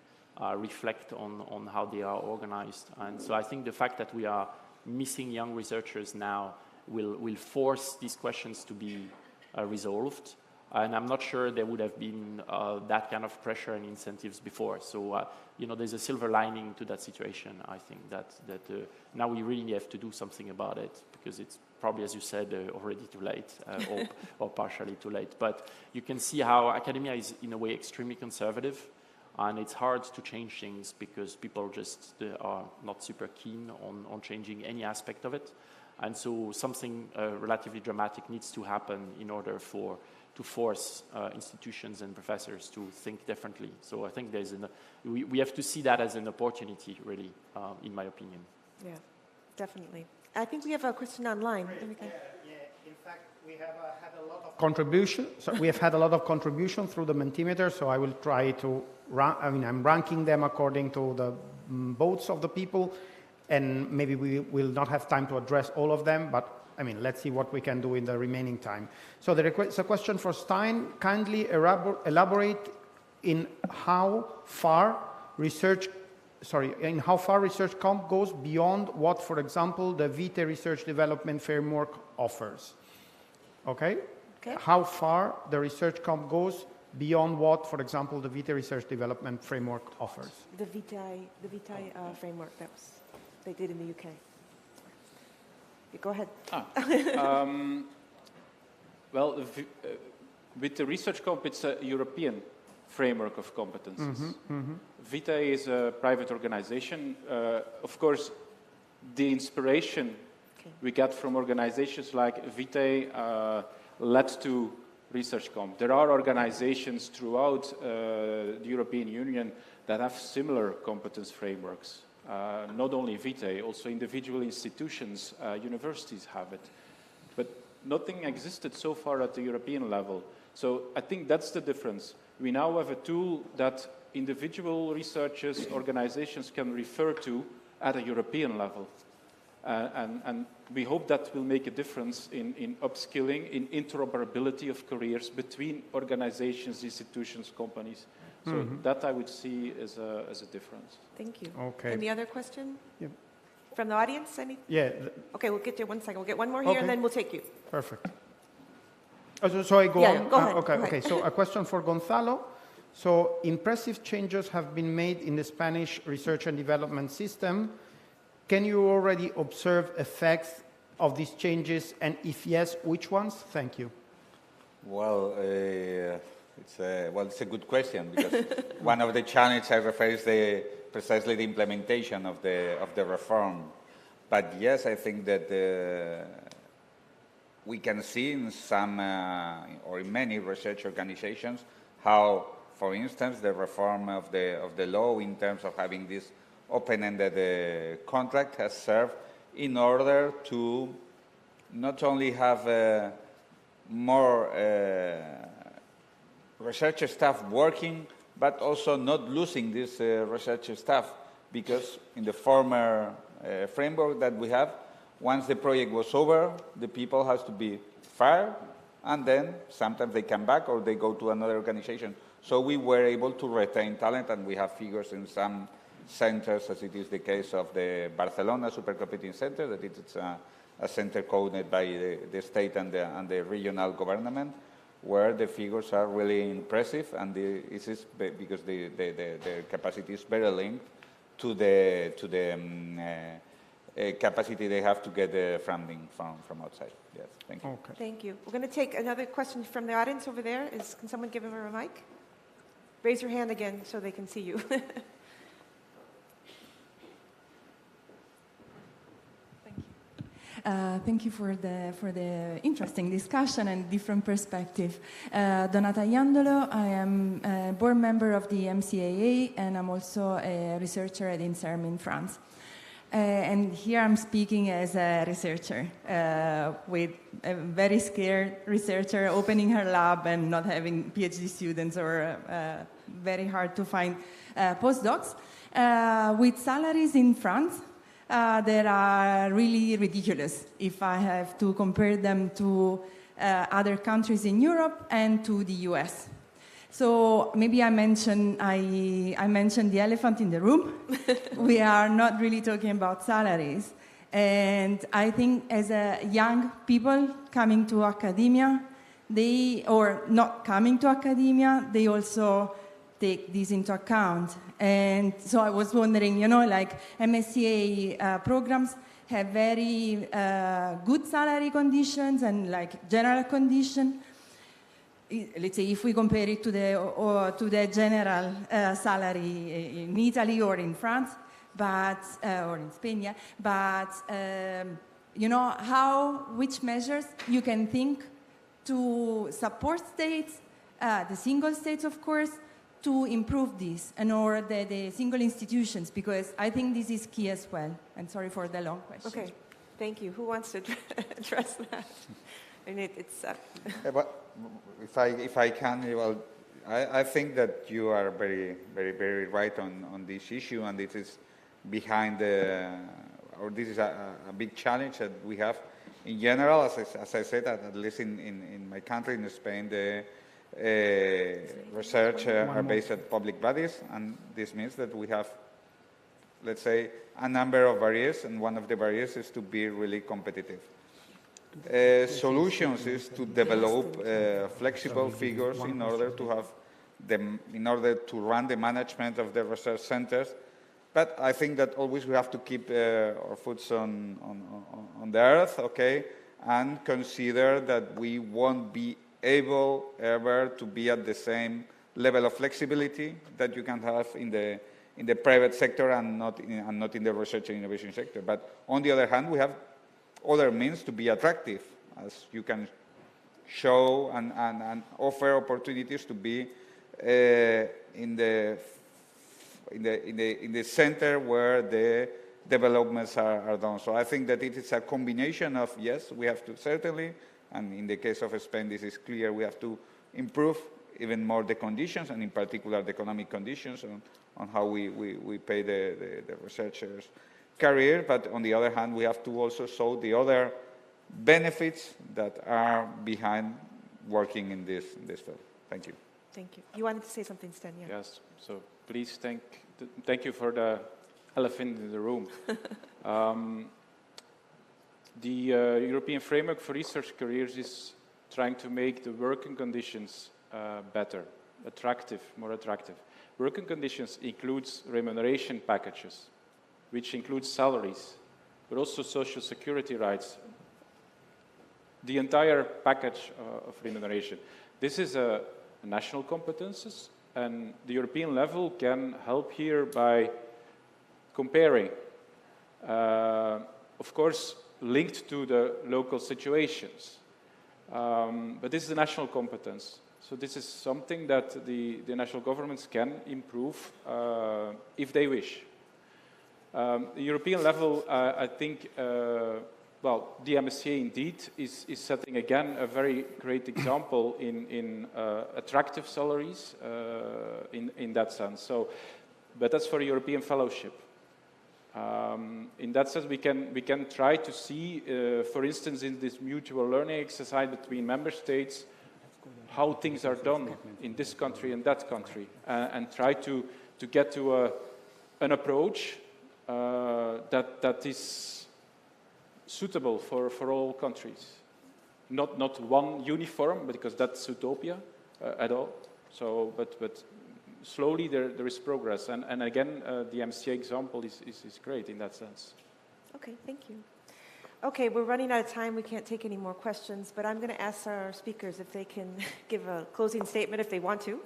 Speaker 15: reflect on how they are organized. And so I think the fact that we are missing young researchers now will force these questions to be resolved. And I'm not sure there would have been that kind of pressure and incentives before. So, there's a silver lining to that situation, I think, that now we really have to do something about it, because it's probably, as you said, already too late, or partially too late. But you can see how academia is, in a way, extremely conservative. And it's hard to change things because people just are not super keen on changing any aspect of it. And so something relatively dramatic needs to happen in order to force institutions and professors to think differently. So I think we have to see that as an opportunity, really, in my opinion.
Speaker 12: Yeah, definitely. I think we have a question online.
Speaker 1: In fact, we have had a lot of contribution. So we have had a lot of contribution through the Mentimeter, so I will try to I'm ranking them according to the votes of the people, and maybe we will not have time to address all of them, but let's see what we can do in the remaining time. So it's a question for Stein. Kindly elaborate in how far research comp goes beyond what, for example, the Vitae Research Development Framework offers. Okay? How far the research comp goes beyond what, for example, the Vitae Research Development Framework offers.
Speaker 12: The Vitae framework they did in the UK. Go ahead.
Speaker 13: Well, with the research comp, it's a European framework of competences. Vitae is a private organization. Of course, the inspiration we get from organizations like Vitae led to research comp. There are organizations throughout the European Union that have similar competence frameworks. Not only Vitae, also individual institutions, universities have it. But nothing existed so far at the European level. So I think that's the difference. We now have a tool that individual researchers, organizations can refer to at a European level. And we hope that will make a difference in upskilling, in interoperability of careers between organizations, institutions, companies. So that I would see as a difference.
Speaker 12: Thank you.
Speaker 1: Okay.
Speaker 12: Any other question?
Speaker 1: Yeah.
Speaker 12: From the audience?
Speaker 1: Yeah.
Speaker 12: Okay, we'll get you 1 second. We'll get one more here, and then we'll take you.
Speaker 1: Perfect. So I go on?
Speaker 12: Go ahead.
Speaker 1: Okay. So a question for Gonzalo. So impressive changes have been made in the Spanish research and development system. Can you already observe effects of these changes, and if yes, which ones? Thank you.
Speaker 14: Well, it's a good question, because one of the challenges I refer is precisely the implementation of the reform. But yes, I think that we can see in some or in many research organizations how, for instance, the reform of the law in terms of having this open-ended contract has served in order to not only have more research staff working, but also not losing this research staff, because in the former framework that we have, once the project was over, the people has to be fired, and then sometimes they come back or they go to another organization. So we were able to retain talent, and we have figures in some centers, as it is the case of the Barcelona Supercomputing Center, that it's a center coded by the state and the regional government, where the figures are really impressive, and this is because the capacity is very linked to the capacity they have to get the funding from outside. Yes, thank you.
Speaker 12: Okay. Thank you. We're going to take another question from the audience over there. Can someone give her a mic? Raise your hand again so they can see you.
Speaker 18: Thank you for the interesting discussion and different perspective. Donata Iandolo, I am a board member of the MSCA, and I'm also a researcher at INSERM in France. And here I'm speaking as a researcher, with a very scared researcher opening her lab and not having PhD students, or very hard to find postdocs. With salaries in France, that are really ridiculous if I have to compare them to other countries in Europe and to the US. So maybe I mentioned the elephant in the room. We are not really talking about salaries. And I think as young people coming to academia, or not coming to academia, they also take this into account. And so I was wondering, like MSCA programs have very good salary conditions and like general condition. Let's say if we compare it to the general salary in Italy or in France, but or in Spain, yeah. But which measures you can think to support states, the single states, of course, to improve this, and or the single institutions, because I think this is key as well. And sorry for the long question.
Speaker 12: Okay, thank you. Who wants to address that? And it's.
Speaker 14: If I can, well, I think that you are very, very, very right on this issue, and it is behind this is a big challenge that we have in general. As I said, at least in my country, in Spain, the research are based at public bodies, and this means that we have, let's say, a number of barriers, and one of the barriers is to be really competitive. Solutions is to develop flexible figures in order to run the management of the research centers. But I think that always we have to keep our foot on the earth, okay, and consider that we won't be able ever to be at the same level of flexibility that you can have in the private sector and not in the research and innovation sector. But on the other hand, we have other means to be attractive, as you can show and offer opportunities to be in the center where the developments are done. So I think that it is a combination of, yes, we have to certainly, and in the case of Spain, this is clear, we have to improve even more the conditions, and in particular the economic conditions on how we pay the researchers' career. But on the other hand, we have to also show the other benefits that are behind working in this field. Thank you.
Speaker 12: Thank you. You wanted to say something, Sten? Yeah.
Speaker 13: Yes. So please thank you for the elephant in the room. The European Framework for Research Careers is trying to make the working conditions better. attractive, more attractive. Working conditions includes remuneration packages, which includes salaries, but also social security rights, the entire package of remuneration. This is a national competences, and the European level can help here by comparing, of course, linked to the local situations. But this is a national competence. So this is something that the national governments can improve if they wish. The European level, I think, well, the MSCA indeed is setting again a very great example in attractive salaries in that sense. So, but that's for a European fellowship. In that sense, we can try to see, for instance, in this mutual learning exercise between member states, how things are done in this country and that country, and try to get to an approach that is suitable for all countries. Not one uniform, because that's utopia at all. So, but slowly there is progress, and again, the MSCA example is great in that sense.
Speaker 12: Okay, thank you. Okay, we're running out of time. We can't take any more questions, but I'm going to ask our speakers if they can give a closing statement if they want to,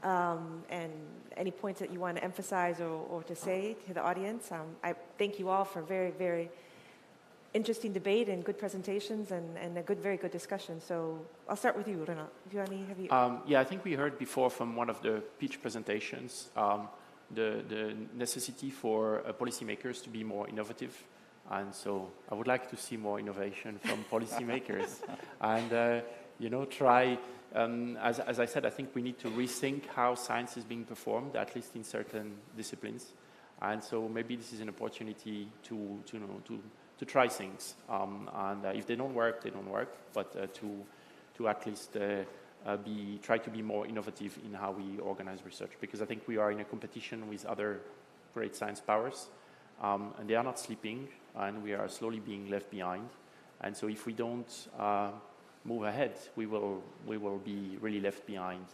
Speaker 12: and any points that you want to emphasize or to say to the audience. I thank you all for very, very interesting debate and good presentations and a very good discussion. So I'll start with you, Renaud.
Speaker 15: Yeah, I think we heard before from one of the pitch presentations the necessity for policymakers to be more innovative. And so I would like to see more innovation from policymakers. And, you know, try, as I said, I think we need to rethink how science is being performed, at least in certain disciplines. And so maybe this is an opportunity to try things. And if they don't work, they don't work. But to at least try to be more innovative in how we organize research. Because I think we are in a competition with other great science powers. And they are not sleeping, and we are slowly being left behind. And so if we don't move ahead, we will be really left behind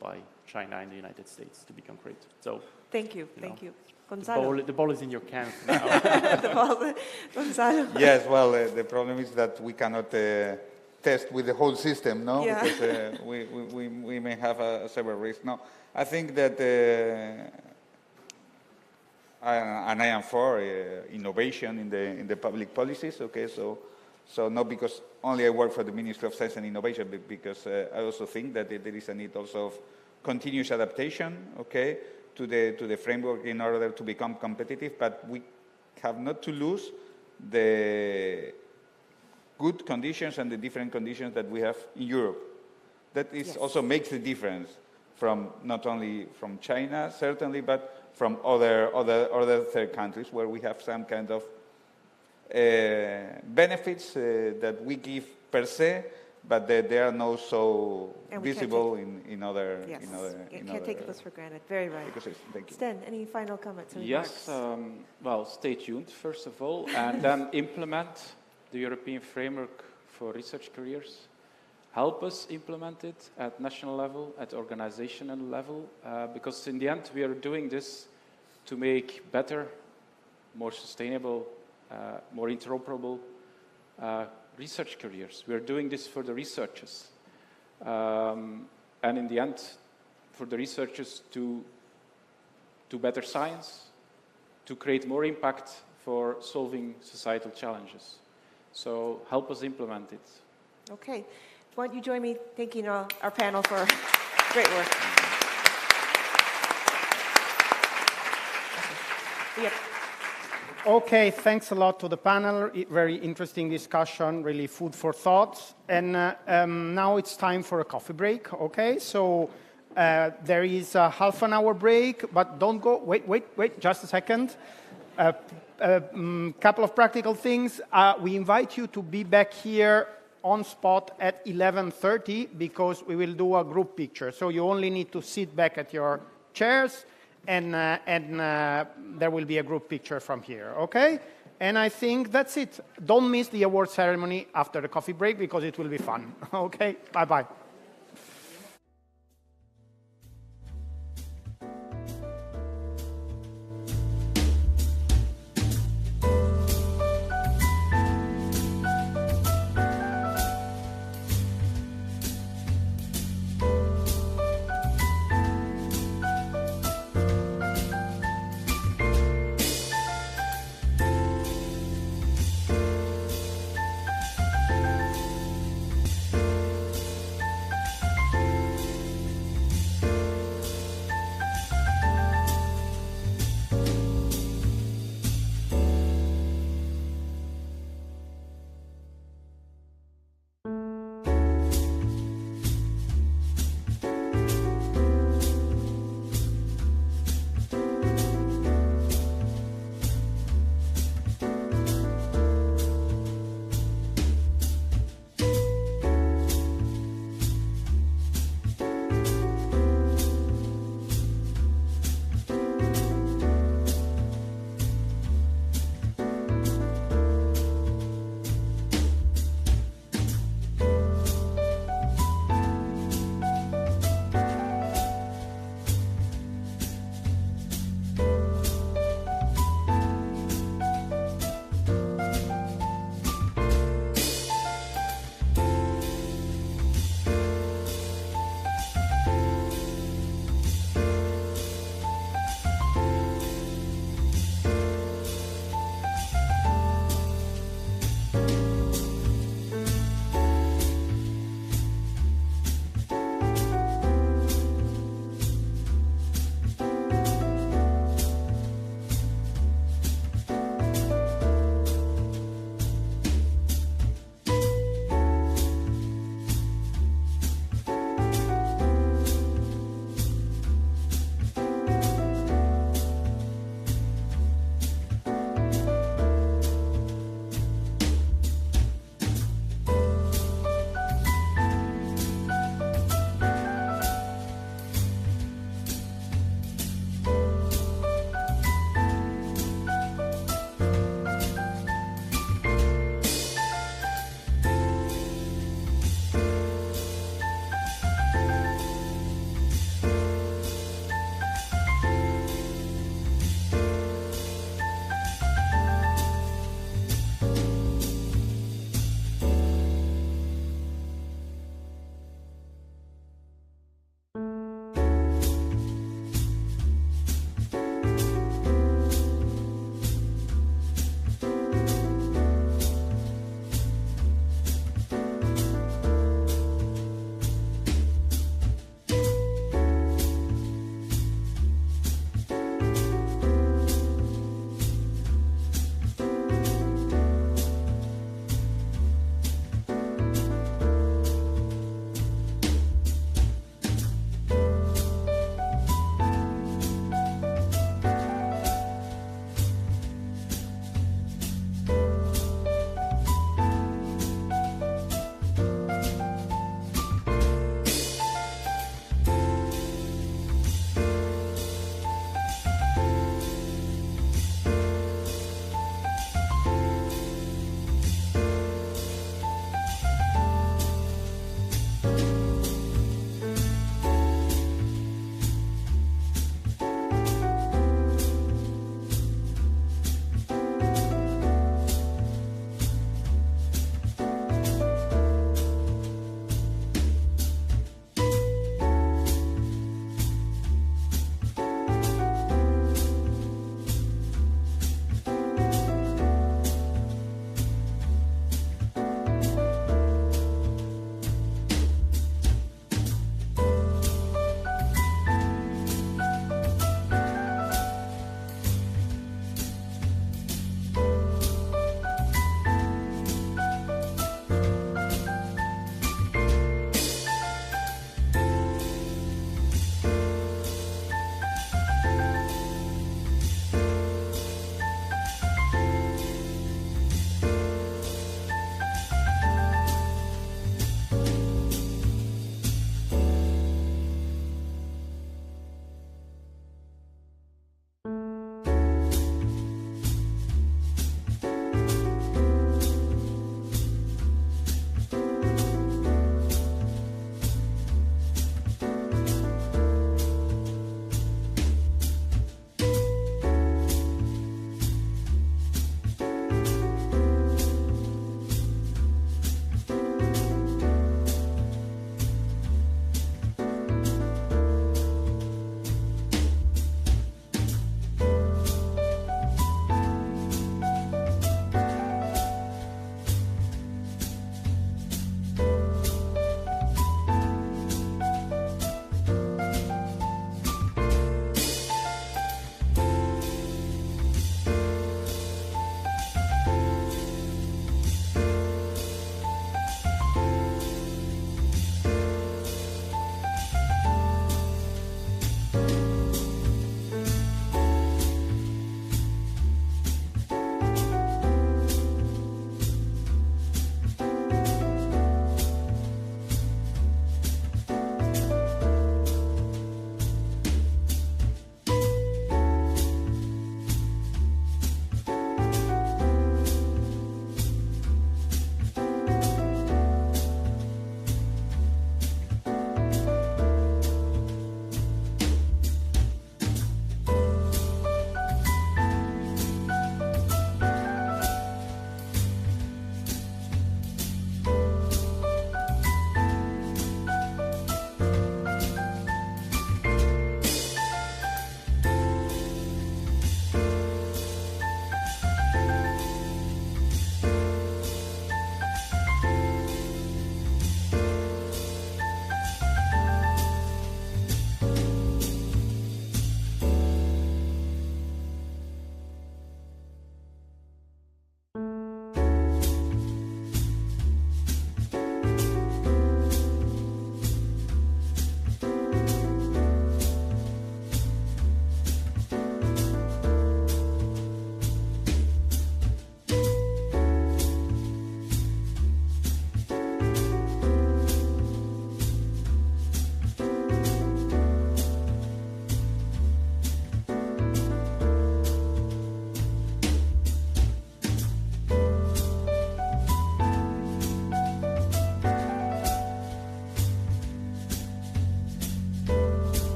Speaker 15: by China and the United States, to be concrete. So
Speaker 12: thank you.
Speaker 15: Gonzalo. The ball is in your camp now.
Speaker 12: Gonzalo.
Speaker 14: Yes, well, the problem is that we cannot test with the whole system, no? Yeah. Because we may have several risks. No, I think that, and I am for innovation in the public policies, okay? So not because only I work for the Ministry of Science and Innovation, but because I also think that there is a need also of continuous adaptation, okay, to the framework in order to become competitive, but we have not to lose the good conditions and the different conditions that we have in Europe. That is also makes the difference from not only from China, certainly, but from other third countries where we have some kind of benefits that we give per se, but they are not so visible in other.
Speaker 12: Yes, you can't take this for granted. Very right.
Speaker 14: Thank you.
Speaker 12: Sten, any final comments?
Speaker 13: Yes, well, stay tuned, first of all, and then implement the European framework for research careers. Help us implement it at national level, at organizational level, because in the end we are doing this to make better, more sustainable, more interoperable research careers. We are doing this for the researchers. And in the end, for the researchers to do better science, to create more impact for solving societal challenges. So help us implement it.
Speaker 12: Okay. Why don't you join me thanking our panel for great work. Yep.
Speaker 1: Okay, thanks a lot to the panel. Very interesting discussion, really food for thought. And now it's time for a coffee break, okay? So there is a half an hour break, but don't go, wait, just a second. Couple of practical things. We invite you to be back here on spot at 11:30 because we will do a group picture. So you only need to sit back at your chairs and there will be a group picture from here, okay? And I think that's it. Don't miss the award ceremony after the coffee break because it will be fun, okay? Bye-bye.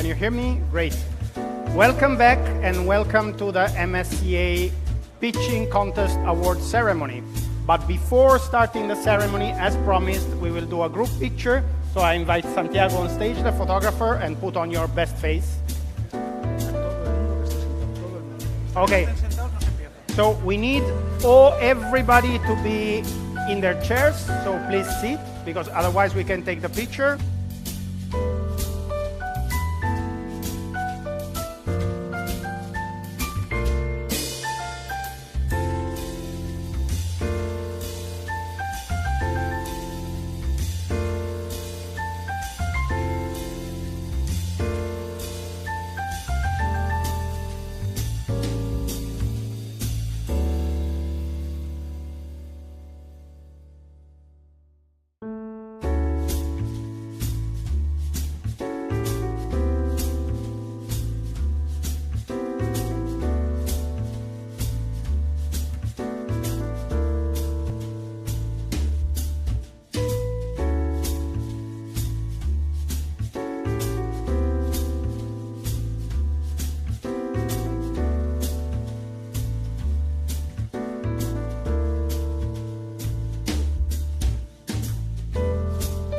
Speaker 1: Can you hear me? Great. Welcome back and welcome to the MSCA Pitching Contest Award ceremony. But before starting the ceremony, as promised, we will do a group picture. So I invite Santiago on stage, the photographer, and put on your best face. Okay. So we need everybody to be in their chairs. So please sit, because otherwise we can take the picture.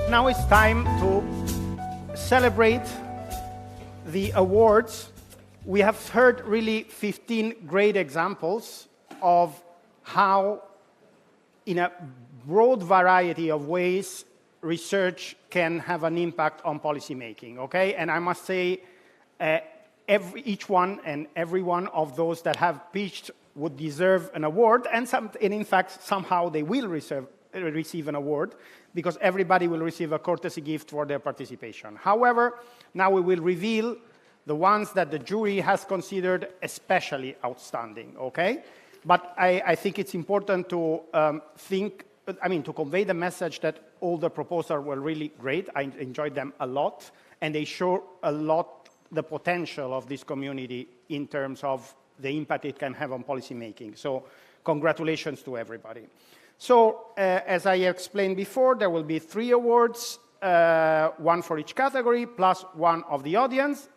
Speaker 1: Now it's time to celebrate the awards. We have heard really 15 great examples of how, in a broad variety of ways, research can have an impact on policymaking, okay? And I must say, each one and every one of those that have pitched would deserve an award, and in fact, somehow they will receive an award, because everybody will receive a courtesy gift for their participation. However, now we will reveal the ones that the jury has considered especially outstanding, okay? But I think it's important to to convey the message that all the proposals were really great. I enjoyed them a lot, and they show a lot the potential of this community in terms of the impact it can have on policymaking. So congratulations to everybody. So, as I explained before, there will be 3 awards, one for each category, plus one of the audience.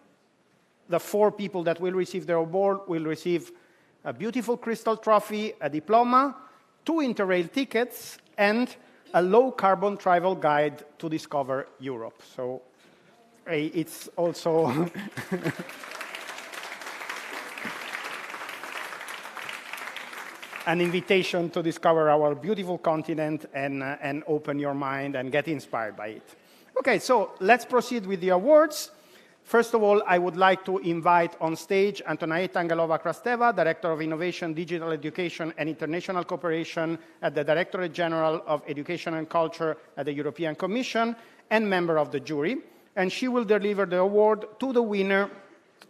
Speaker 1: The 4 people that will receive their award will receive a beautiful crystal trophy, a diploma, 2 Interrail tickets, and a low-carbon travel guide to discover Europe. So, it's also... an invitation to discover our beautiful continent and open your mind and get inspired by it. Okay, so let's proceed with the awards. First of all, I would like to invite on stage Antonetta Angelova-Krasteva, Director of Innovation, Digital Education and International Cooperation at the Directorate General of Education and Culture at the European Commission and member of the jury. And she will deliver the award to the winner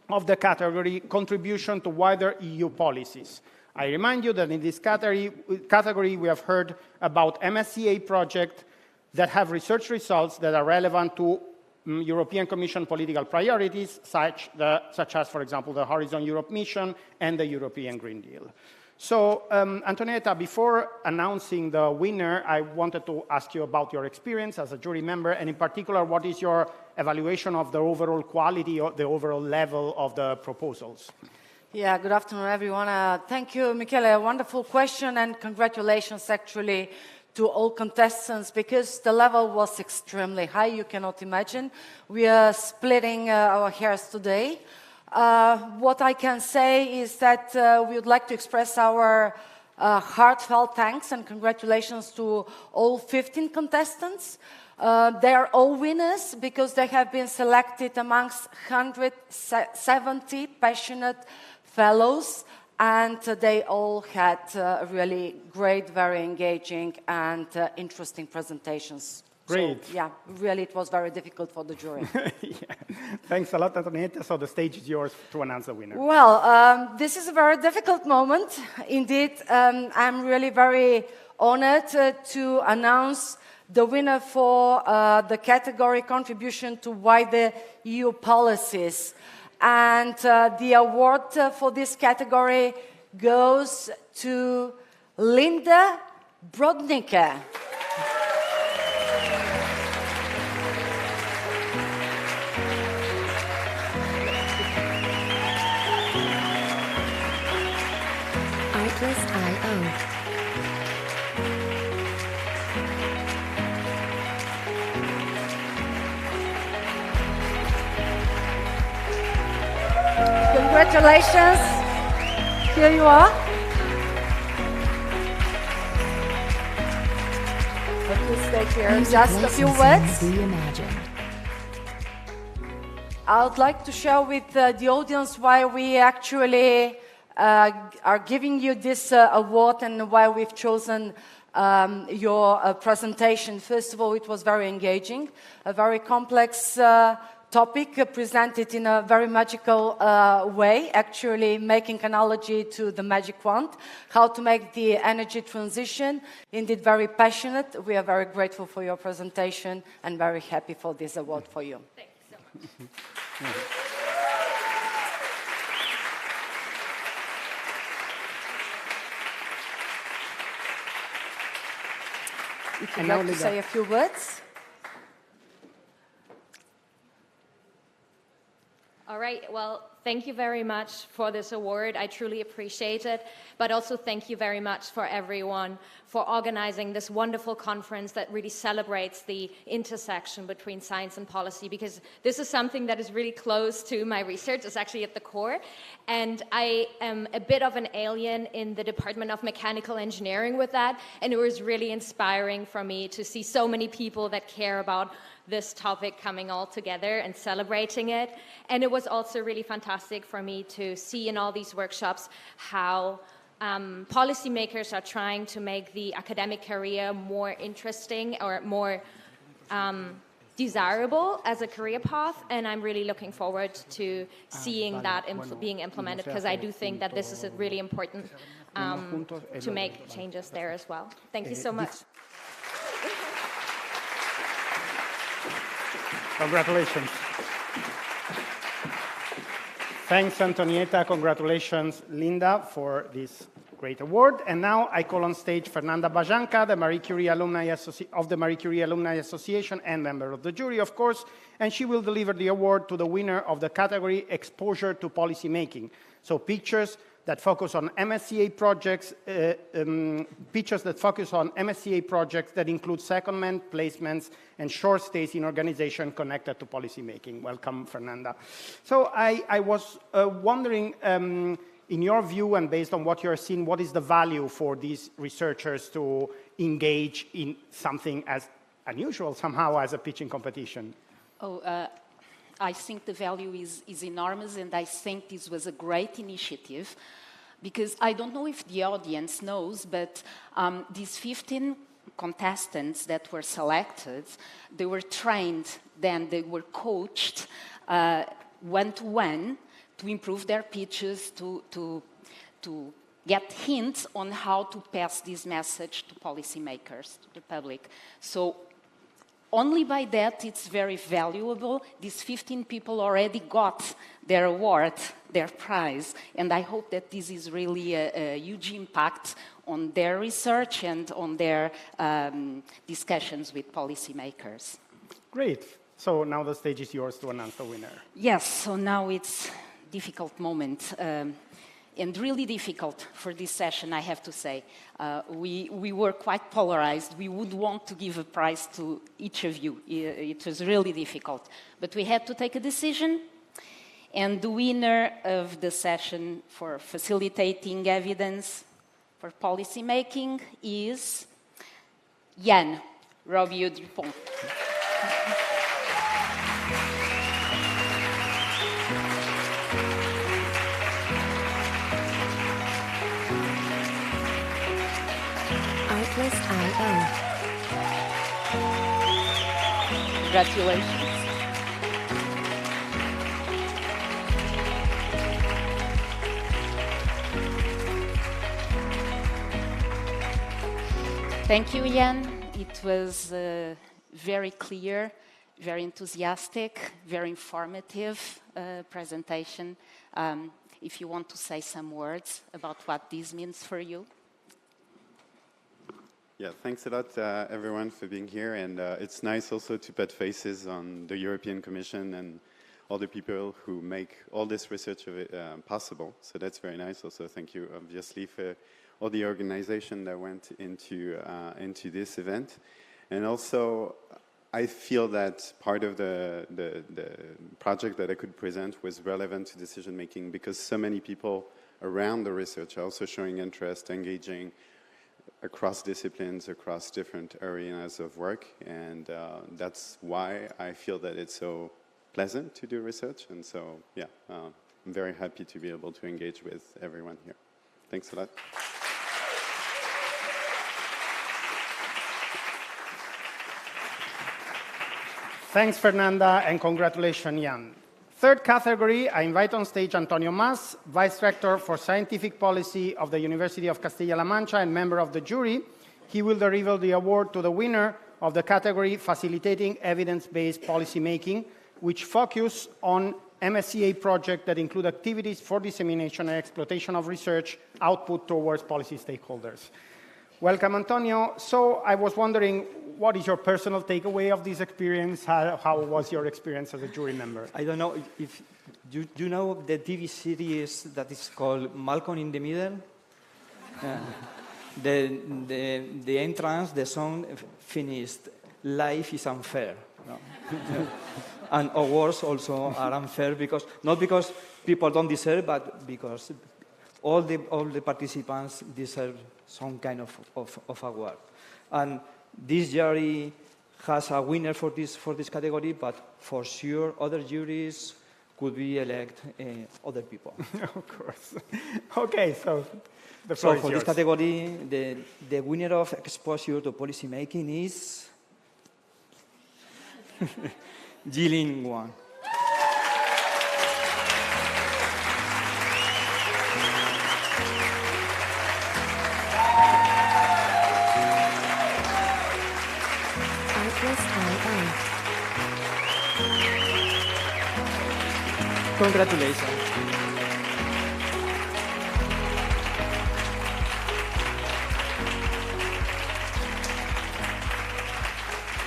Speaker 1: of the category Contribution to Wider EU Policies. I remind you that in this category we have heard about MSCA projects that have research results that are relevant to European Commission political priorities, such as, for example, the Horizon Europe mission and the European Green Deal. So, Antonietta, before announcing the winner, I wanted to ask you about your experience as a jury member, and in particular, what is your evaluation of the overall quality or the overall level of the proposals?
Speaker 19: Yeah, good afternoon, everyone. Thank you, Michele. A wonderful question, and congratulations, actually, to all contestants, because the level was extremely high, you cannot imagine. We are splitting our hairs today. What I can say is that we would like to express our heartfelt thanks and congratulations to all 15 contestants. They are all winners because they have been selected amongst 170 passionate fellows, and they all had really great, very engaging and interesting presentations.
Speaker 1: Great.
Speaker 19: So, yeah, really it was very difficult for the jury.
Speaker 1: Yeah. Thanks a lot, Antonietta. So the stage is yours to announce the winner.
Speaker 19: Well, this is a very difficult moment. Indeed, I'm really very honored to announce the winner for the category Contribution to Wider EU Policies. And the award for this category goes to Linda Brodnicke. Congratulations. Here you are. Please stay here. Just a few words. I would like to share with the audience why we actually are giving you this award and why we've chosen your presentation. First of all, it was very engaging, a very complex topic presented in a very magical way, actually making analogy to the magic wand, how to make the energy transition. Indeed, very passionate. We are very grateful for your presentation and very happy for this award for you. Thank you so much. If you'd like to say a few words.
Speaker 20: All right, well, thank you very much for this award. I truly appreciate it. But also thank you very much for everyone for organizing this wonderful conference that really celebrates the intersection between science and policy, because this is something that is really close to my research. It's actually at the core. And I am a bit of an alien in the Department of Mechanical Engineering with that. And it was really inspiring for me to see so many people that care about this topic coming all together and celebrating it. And it was also really fantastic for me to see in all these workshops how policymakers are trying to make the academic career more interesting or more desirable as a career path. And I'm really looking forward to seeing that being implemented, because I do think that this is really important to make changes there as well. Thank you so much.
Speaker 1: Congratulations. Thanks, Antonietta. Congratulations, Linda, for this great award. And now I call on stage Fernanda Bajanca, the Marie Curie of the Marie Curie Alumni Association and member of the jury, of course, and she will deliver the award to the winner of the category Exposure to Policymaking. So pictures that focus on MSCA projects, that include secondment, placements, and short stays in organizations connected to policymaking. Welcome, Fernanda. So I was wondering, in your view and based on what you're seeing, what is the value for these researchers to engage in something as unusual somehow as a pitching competition?
Speaker 21: I think the value is enormous, and I think this was a great initiative, because I don't know if the audience knows, but these 15 contestants that were selected, they were trained, then they were coached one-to-one to improve their pitches, to get hints on how to pass this message to policymakers, to the public. So only by that, it's very valuable. These 15 people already got their award, their prize, and I hope that this is really a huge impact on their research and on their discussions with policymakers.
Speaker 1: Great. So now the stage is yours to announce the winner.
Speaker 21: Yes, so now it's a difficult moment. And really difficult for this session, I have to say. We were quite polarized. We would want to give a prize to each of you. It was really difficult. But we had to take a decision. And the winner of the session for facilitating evidence for policy making is Yann Robieux-Dupont. Congratulations. Thank you, Yann. It was very clear, very enthusiastic, very informative presentation. If you want to say some words about what this means for you.
Speaker 22: Yeah, thanks a lot, everyone, for being here. And it's nice also to put faces on the European Commission and all the people who make all this research possible. So that's very nice. Also, thank you, obviously, for all the organization that went into this event. And also, I feel that part of the project that I could present was relevant to decision making because so many people around the research are also showing interest, engaging across disciplines, across different areas of work, and that's why I feel that it's so pleasant to do research, and so, yeah, I'm very happy to be able to engage with everyone here. Thanks a lot.
Speaker 1: Thanks, Fernanda, and congratulations, Jan. Third category, I invite on stage Antonio Mas, Vice Rector for Scientific Policy of the University of Castilla-la-Mancha and member of the jury. He will reveal the award to the winner of the category Facilitating Evidence-Based Policymaking, which focus on MSCA projects that include activities for dissemination and exploitation of research output towards policy stakeholders. Welcome, Antonio. So I was wondering, what is your personal takeaway of this experience? How was your experience as a jury member?
Speaker 5: I don't know if you know the TV series that is called Malcolm in the Middle? The entrance, the song finished, life is unfair. No? And awards also are unfair because, not because people don't deserve, but because all the participants deserve some kind of award. And this jury has a winner for this category, but for sure other juries could be elect other people.
Speaker 1: Of course. Okay, so the floor is
Speaker 5: for
Speaker 1: yours.
Speaker 5: this category, the winner of exposure to policy making is Jilin Wang. Congratulations.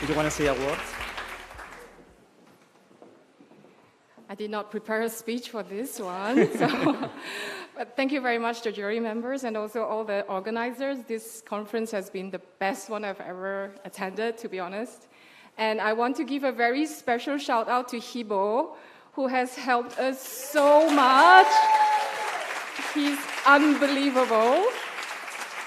Speaker 5: Do you want to say a word?
Speaker 10: I did not prepare a speech for this one, but thank you very much to jury members and also all the organizers. This conference has been the best one I've ever attended, to be honest. And I want to give a very special shout out to Hibo, who has helped us so much. He's unbelievable.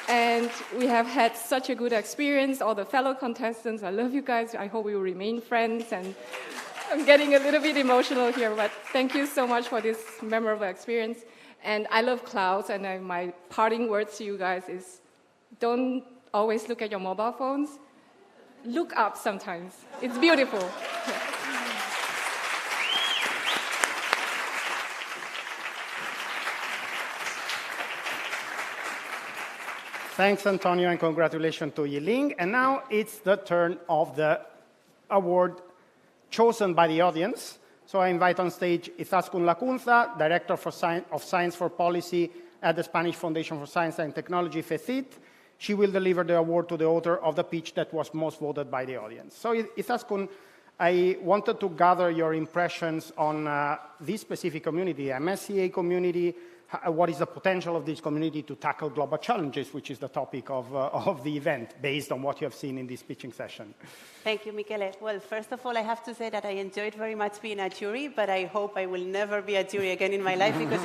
Speaker 10: And we have had such a good experience, all the fellow contestants. I love you guys. I hope we will remain friends. And I'm getting a little bit emotional here, but thank you so much for this memorable experience. And I love clouds, and my parting words to you guys is don't always look at your mobile phones. Look up sometimes. It's beautiful.
Speaker 1: Thanks, Antonio, and congratulations to Yiling. And now it's the turn of the award chosen by the audience. So I invite on stage Izaskun Lacunza, Director of Science for Policy at the Spanish Foundation for Science and Technology, FECYT. She will deliver the award to the author of the pitch that was most voted by the audience. So Izaskun, I wanted to gather your impressions on this specific community, MSCA community. What is the potential of this community to tackle global challenges, which is the topic of the event, based on what you have seen in this pitching session?
Speaker 2: Thank you, Michele. Well, first of all, I have to say that I enjoyed very much being a jury, but I hope I will never be a jury again in my life because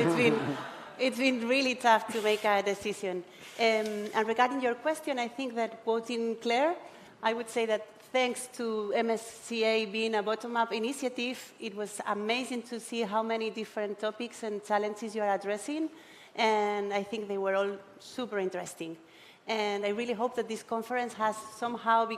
Speaker 2: it's been really tough to make a decision. And regarding your question, I think that quoting Claire, I would say that thanks to MSCA being a bottom-up initiative, it was amazing to see how many different topics and challenges you are addressing, and I think they were all super interesting. And I really hope that this conference has somehow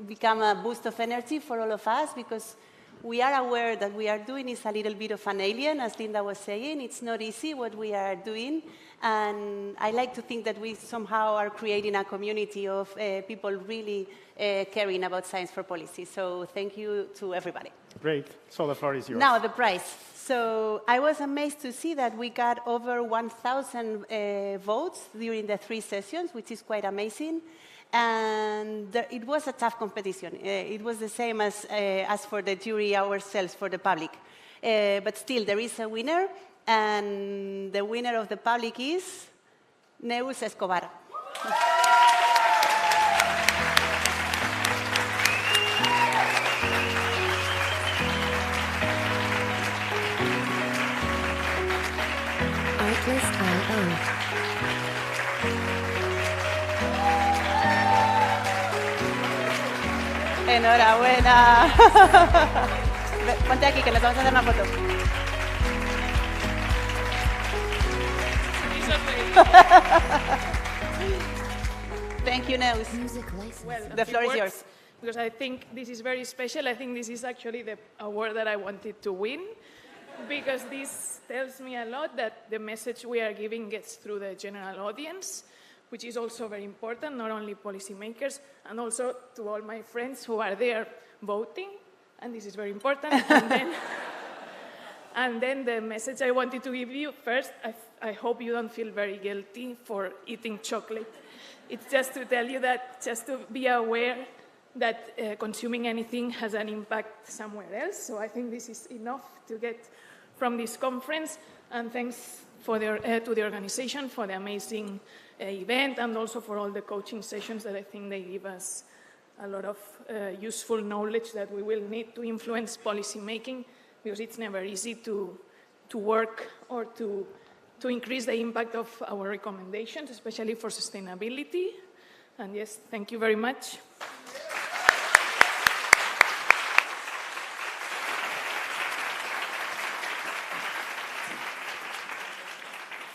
Speaker 2: become a boost of energy for all of us, because we are aware that we are doing is a little bit of an alien, as Linda was saying. It's not easy what we are doing, and I like to think that we somehow are creating a community of people really caring about science for policy. So thank you to everybody.
Speaker 1: Great. So the floor is yours.
Speaker 2: Now, the prize. So I was amazed to see that we got over 1,000 votes during the 3 sessions, which is quite amazing. And it was a tough competition. It was the same as for the jury ourselves, for the public. But still, there is a winner, and the winner of the public is Neus Escobar. Enhorabuena. Ponte aquí que nos vamos a hacer una foto. Thank you, Neus.
Speaker 6: Well,
Speaker 2: The floor is
Speaker 6: words,
Speaker 2: yours.
Speaker 6: Because I think this is very special. I think this is actually the award that I wanted to win, because this tells me a lot that the message we are giving gets through the general audience, which is also very important, not only policymakers, and also to all my friends who are there voting, and this is very important. And then the message I wanted to give you, first, I hope you don't feel very guilty for eating chocolate. It's just to tell you that, just to be aware that consuming anything has an impact somewhere else. So I think this is enough to get from this conference. And thanks to the organization for the amazing event, and also for all the coaching sessions that I think they give us a lot of useful knowledge that we will need to influence policy making, because it's never easy to work or to increase the impact of our recommendations, especially for sustainability. And yes, thank you very much.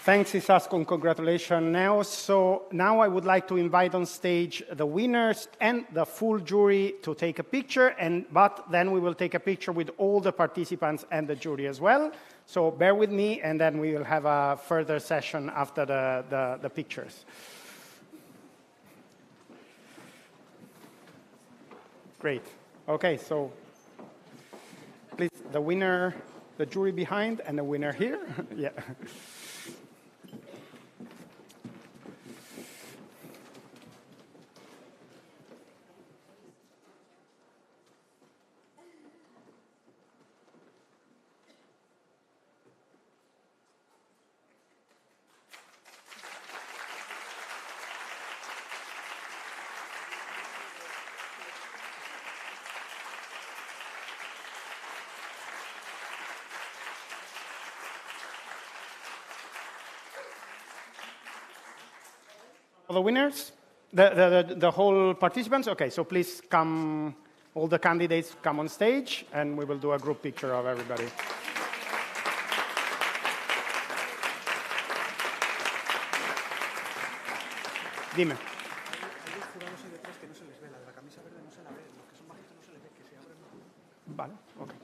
Speaker 1: Thanks, Isaskun. Congratulations, Neo. So now I would like to invite on stage the winners and the full jury to take a picture, but then we will take a picture with all the participants and the jury as well. So bear with me, and then we will have a further session after the pictures. Great. Okay, so please, the winner, the jury behind, and the winner here. Yeah. The winners, the whole participants. Okay, so please come, all the candidates come on stage, and we will do a group picture of everybody. Dime. Vale, okay.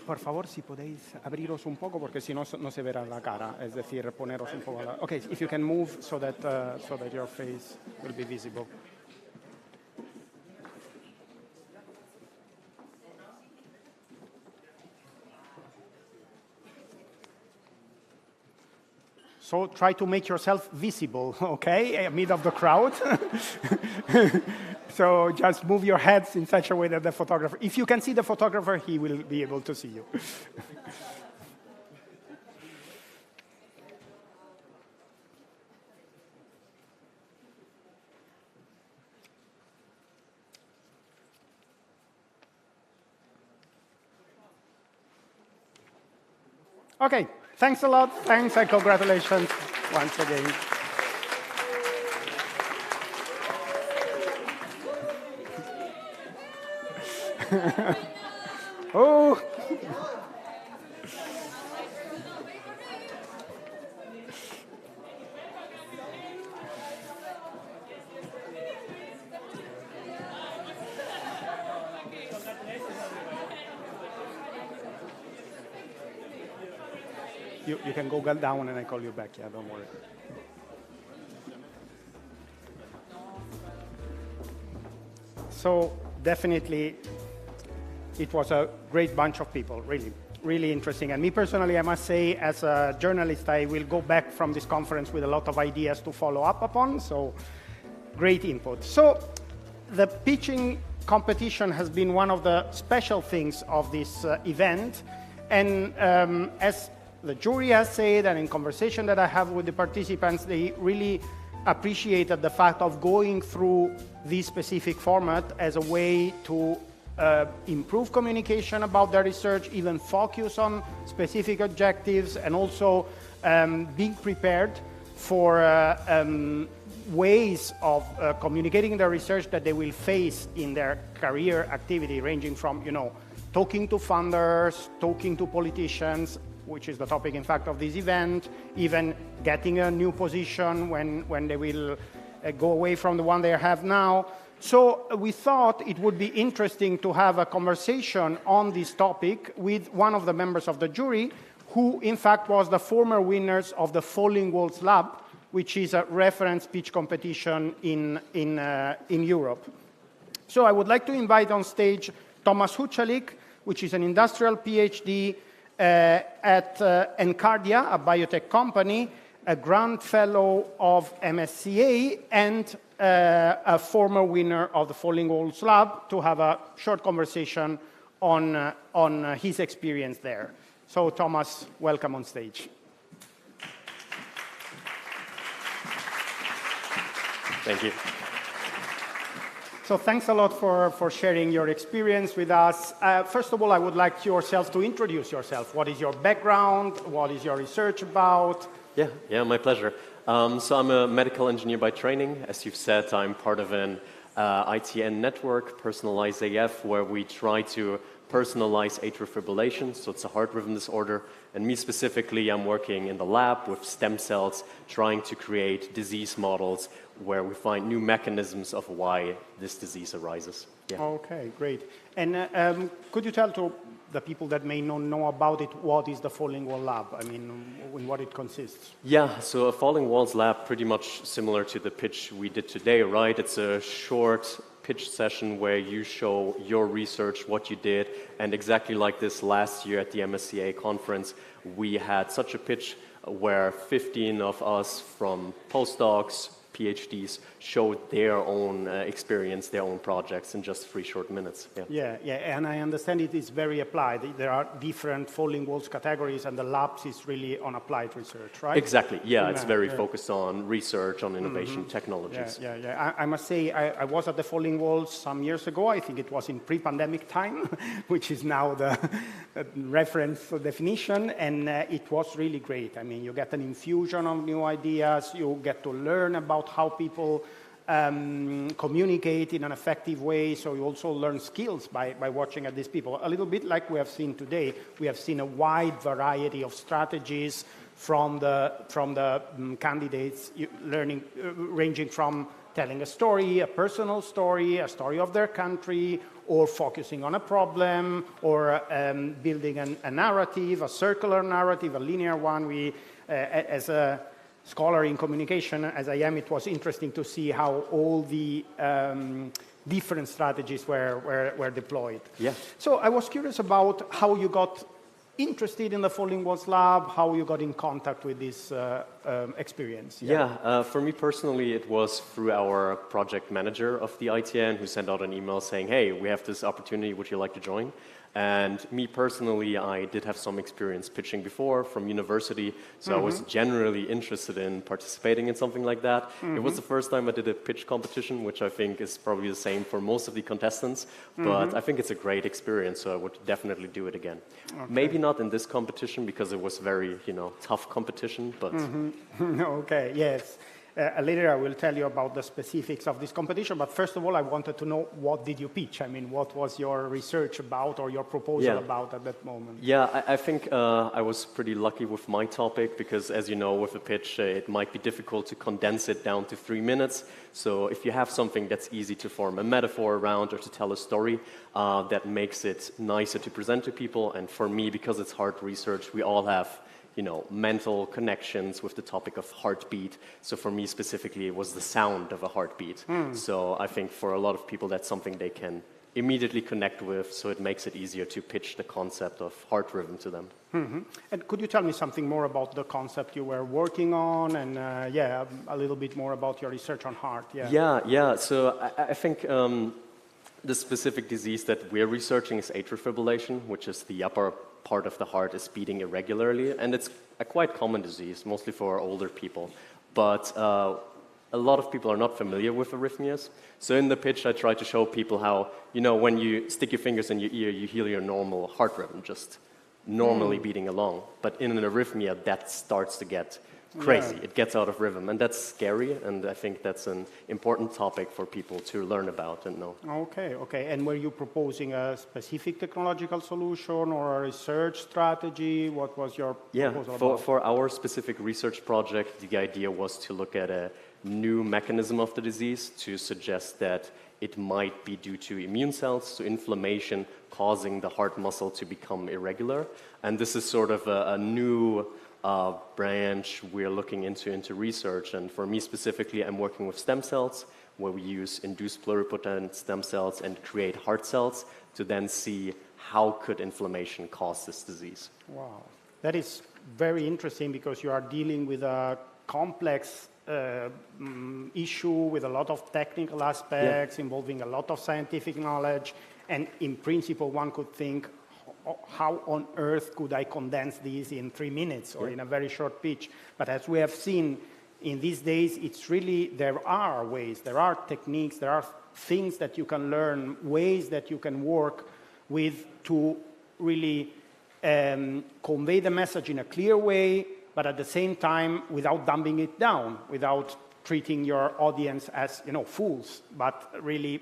Speaker 1: Por favor, si podéis abriros un poco, porque si no, no se verá la cara. Es decir, poneros un poco. Okay, if you can move so that your face will be visible. So try to make yourself visible, okay, amid of the crowd. So just move your heads in such a way that the photographer, if you can see the photographer, he will be able to see you. Okay, thanks a lot. Thanks and congratulations once again. Oh. You can go down and I call you back. Yeah, don't worry. So definitely, it was a great bunch of people, really, really interesting. And me personally, I must say, as a journalist, I will go back from this conference with a lot of ideas to follow up upon, so great input. So the pitching competition has been one of the special things of this event. And as the jury has said, and in conversation that I have with the participants, they really appreciated the fact of going through this specific format as a way to improve communication about their research, even focus on specific objectives, and also being prepared for ways of communicating their research that they will face in their career activity, ranging from, talking to funders, talking to politicians, which is the topic, in fact, of this event, even getting a new position when they will go away from the one they have now. So we thought it would be interesting to have a conversation on this topic with one of the members of the jury, who, in fact, was the former winners of the Falling Walls Lab, which is a reference pitch competition in Europe. So I would like to invite on stage Thomas Huchalik, which is an industrial PhD at Encardia, a biotech company, a grant fellow of MSCA, and a former winner of the Falling Walls Lab, to have a short conversation on his experience there. So Thomas, welcome on stage.
Speaker 7: Thank you.
Speaker 1: So thanks a lot for sharing your experience with us. First of all, I would like yourself to introduce yourself. What is your background? What is your research about?
Speaker 7: Yeah, my pleasure. So I'm a medical engineer by training. As you've said, I'm part of an ITN network, Personalized AF, where we try to personalize atrial fibrillation, so it's a heart rhythm disorder. And me specifically, I'm working in the lab with stem cells, trying to create disease models where we find new mechanisms of why this disease arises. Yeah.
Speaker 1: Okay, great. And could you tell to the people that may not know about it, what is the Falling Wall Lab? I mean, in what it consists?
Speaker 7: Yeah, so a Falling Walls Lab, pretty much similar to the pitch we did today, right? It's a short pitch session where you show your research, what you did, and exactly like this last year at the MSCA conference, we had such a pitch where 15 of us from postdocs, PhDs showed their own experience, their own projects in just 3 short minutes.
Speaker 1: Yeah, and I understand it is very applied. There are different Falling Walls categories, and the labs is really on applied research, right?
Speaker 7: Exactly, yeah, it's very focused on research, on innovation technologies.
Speaker 1: Yeah. I must say, I was at the Falling Walls some years ago. I think it was in pre-pandemic time, which is now the reference definition, and it was really great. I mean, you get an infusion of new ideas, you get to learn about how people communicate in an effective way, so you also learn skills by watching at these people. A little bit like we have seen today, we have seen a wide variety of strategies from the candidates, learning, ranging from telling a story, a personal story, a story of their country, or focusing on a problem, or building a narrative, a circular narrative, a linear one. As a scholar in communication, as I am, it was interesting to see how all the different strategies were deployed.
Speaker 7: Yeah.
Speaker 1: So I was curious about how you got interested in the Falling Walls Lab, how you got in contact with this experience.
Speaker 7: Yeah, for me personally, it was through our project manager of the ITN who sent out an email saying, hey, we have this opportunity, would you like to join? And me personally, I did have some experience pitching before from university, so I was generally interested in participating in something like that. It was the first time I did a pitch competition, which I think is probably the same for most of the contestants, but I think it's a great experience, so I would definitely do it again.
Speaker 1: Okay.
Speaker 7: Maybe not in this competition, because it was very, tough competition, but...
Speaker 1: Okay, yes. Later I will tell you about the specifics of this competition, but first of all I wanted to know, what did you pitch? I mean, what was your research about or your proposal about at that moment?
Speaker 7: Yeah, I think I was pretty lucky with my topic because, as you know, with a pitch it might be difficult to condense it down to 3 minutes. So if you have something that's easy to form a metaphor around or to tell a story, that makes it nicer to present to people. And for me, because it's hard research, we all have mental connections with the topic of heartbeat. So for me specifically, it was the sound of a heartbeat. So I think for a lot of people, that's something they can immediately connect with, so it makes it easier to pitch the concept of heart rhythm to them.
Speaker 1: And could you tell me something more about the concept you were working on, and a little bit more about your research on heart?
Speaker 7: Yeah. So I think the specific disease that we're researching is atrial fibrillation, which is the upper part of the heart is beating irregularly, and it's a quite common disease, mostly for older people. But a lot of people are not familiar with arrhythmias. So in the pitch, I try to show people how, when you stick your fingers in your ear, you hear your normal heart rhythm just normally beating along. But in an arrhythmia, that starts to get crazy. It gets out of rhythm, and that's scary, and I think that's an important topic for people to learn about and know.
Speaker 1: Okay, okay. And were you proposing a specific technological solution or a research strategy? What was your proposal about?
Speaker 7: For our specific research project, the idea was to look at a new mechanism of the disease to suggest that it might be due to immune cells, to inflammation causing the heart muscle to become irregular. And this is sort of a new branch we're looking into research. And for me specifically, I'm working with stem cells, where we use induced pluripotent stem cells and create heart cells to then see how could inflammation cause this disease.
Speaker 1: Wow. That is very interesting because you are dealing with a complex issue with a lot of technical aspects involving a lot of scientific knowledge, and in principle one could think, how on earth could I condense these in 3 minutes or in a very short pitch? But as we have seen in these days, it's really, there are ways, there are techniques, there are things that you can learn, ways that you can work with to really convey the message in a clear way, but at the same time without dumbing it down, without treating your audience as, fools, but really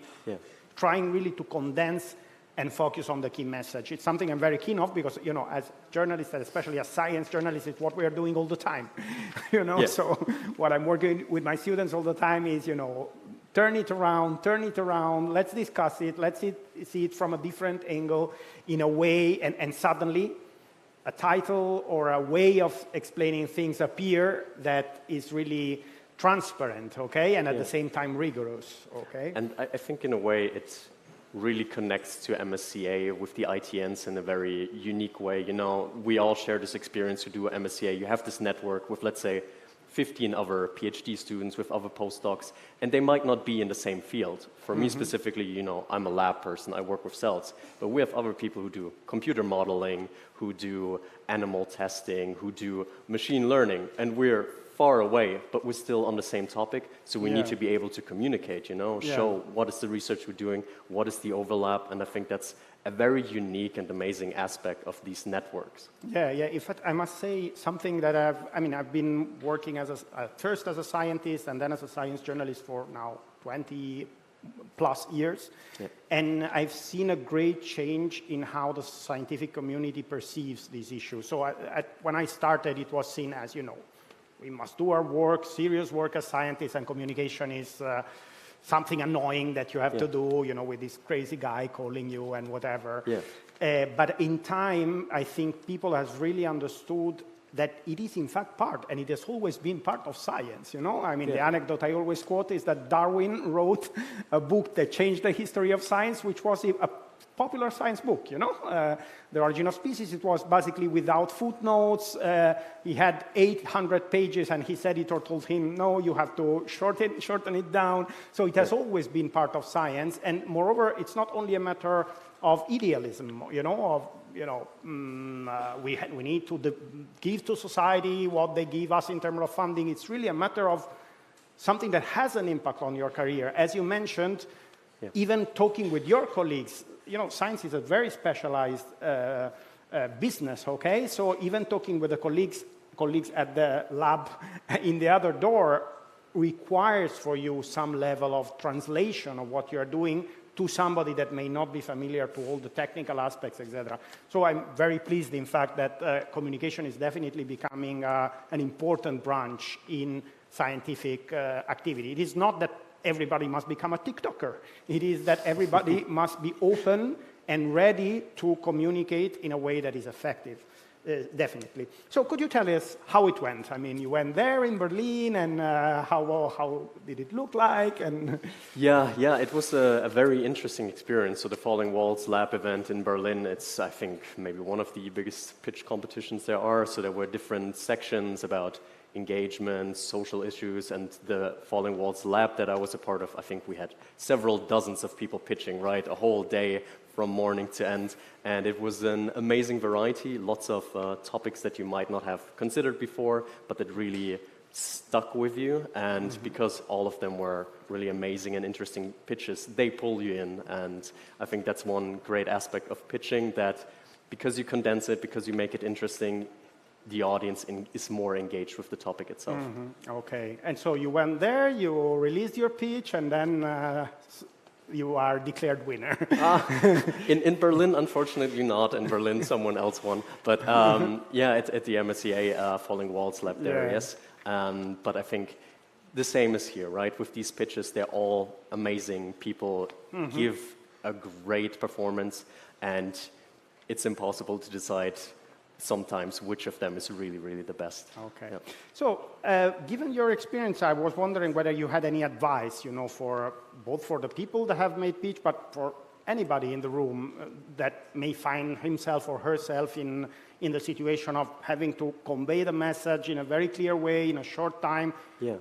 Speaker 1: trying really to condense and focus on the key message. It's something I'm very keen of because, as journalists, and especially as science journalists, it's what we are doing all the time, So what I'm working with my students all the time is, turn it around, let's discuss it, let's see it from a different angle in a way, and suddenly a title or a way of explaining things appear that is really transparent, okay, and at the same time rigorous, okay?
Speaker 7: And I think in a way it really connects to MSCA with the ITNs in a very unique way. We all share this experience who do MSCA. You have this network with, let's say, 15 other PhD students with other postdocs, and they might not be in the same field. For me specifically, I'm a lab person, I work with cells, but we have other people who do computer modeling, who do animal testing, who do machine learning, and we're far away, but we're still on the same topic, so we need to be able to communicate, show what is the research we're doing, what is the overlap, and I think that's a very unique and amazing aspect of these networks.
Speaker 1: Yeah. In fact, I must say something that I've been working first as a scientist and then as a science journalist for now 20 plus years, and I've seen a great change in how the scientific community perceives these issues. So when I started, it was seen as, we must do our work, serious work as scientists, and communication is something annoying that you have to do, with this crazy guy calling you and whatever. But in time, I think people have really understood that it is in fact part, and it has always been part of science, The anecdote I always quote is that Darwin wrote a book that changed the history of science, which was a popular science book, The Origin of Species. It was basically without footnotes. He had 800 pages, and his editor told him, no, you have to shorten it down. So it has always been part of science. And moreover, it's not only a matter of idealism, we need to give to society what they give us in terms of funding. It's really a matter of something that has an impact on your career. As you mentioned, even talking with your colleagues, science is a very specialized business, okay? So even talking with the colleagues at the lab in the other door requires for you some level of translation of what you're doing to somebody that may not be familiar to all the technical aspects, etc. So I'm very pleased, in fact, that communication is definitely becoming an important branch in scientific activity. It is not that everybody must become a TikToker. It is that everybody must be open and ready to communicate in a way that is effective, definitely. So could you tell us how it went? I mean, you went there in Berlin, and how did it look like? And
Speaker 7: Yeah, it was a very interesting experience. So the Falling Walls Lab event in Berlin, it's, I think, maybe one of the biggest pitch competitions there are. So there were different sections about engagement, social issues, and the Falling Walls Lab that I was a part of, I think we had several dozens of people pitching, right? A whole day from morning to end. And it was an amazing variety, lots of topics that you might not have considered before, but that really stuck with you. And because all of them were really amazing and interesting pitches, they pull you in. And I think that's one great aspect of pitching, that because you condense it, because you make it interesting, the audience is more engaged with the topic itself.
Speaker 1: Okay, and so you went there, you released your pitch, and then you are declared winner.
Speaker 7: In Berlin, unfortunately not. In Berlin, someone else won. But yeah, at the MSCA Falling Walls Lab there, yes. But I think the same is here, right? With these pitches, they're all amazing. People give a great performance, and it's impossible to decide sometimes which of them is really, really the best.
Speaker 1: Okay.
Speaker 7: Yep.
Speaker 1: So, given your experience, I was wondering whether you had any advice, you know, for both for the people that have made pitch, but for anybody in the room that may find himself or herself in the situation of having to convey the message in a very clear way in a short time,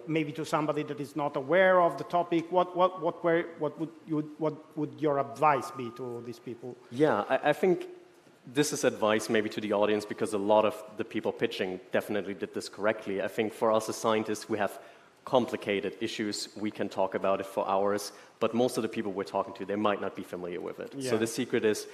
Speaker 1: maybe to somebody that is not aware of the topic. What would your advice be to these people?
Speaker 7: Yeah, I think this is advice maybe to the audience, because a lot of the people pitching definitely did this correctly. I think for us as scientists, we have complicated issues. We can talk about it for hours, but most of the people we're talking to, they might not be familiar with it. So the secret is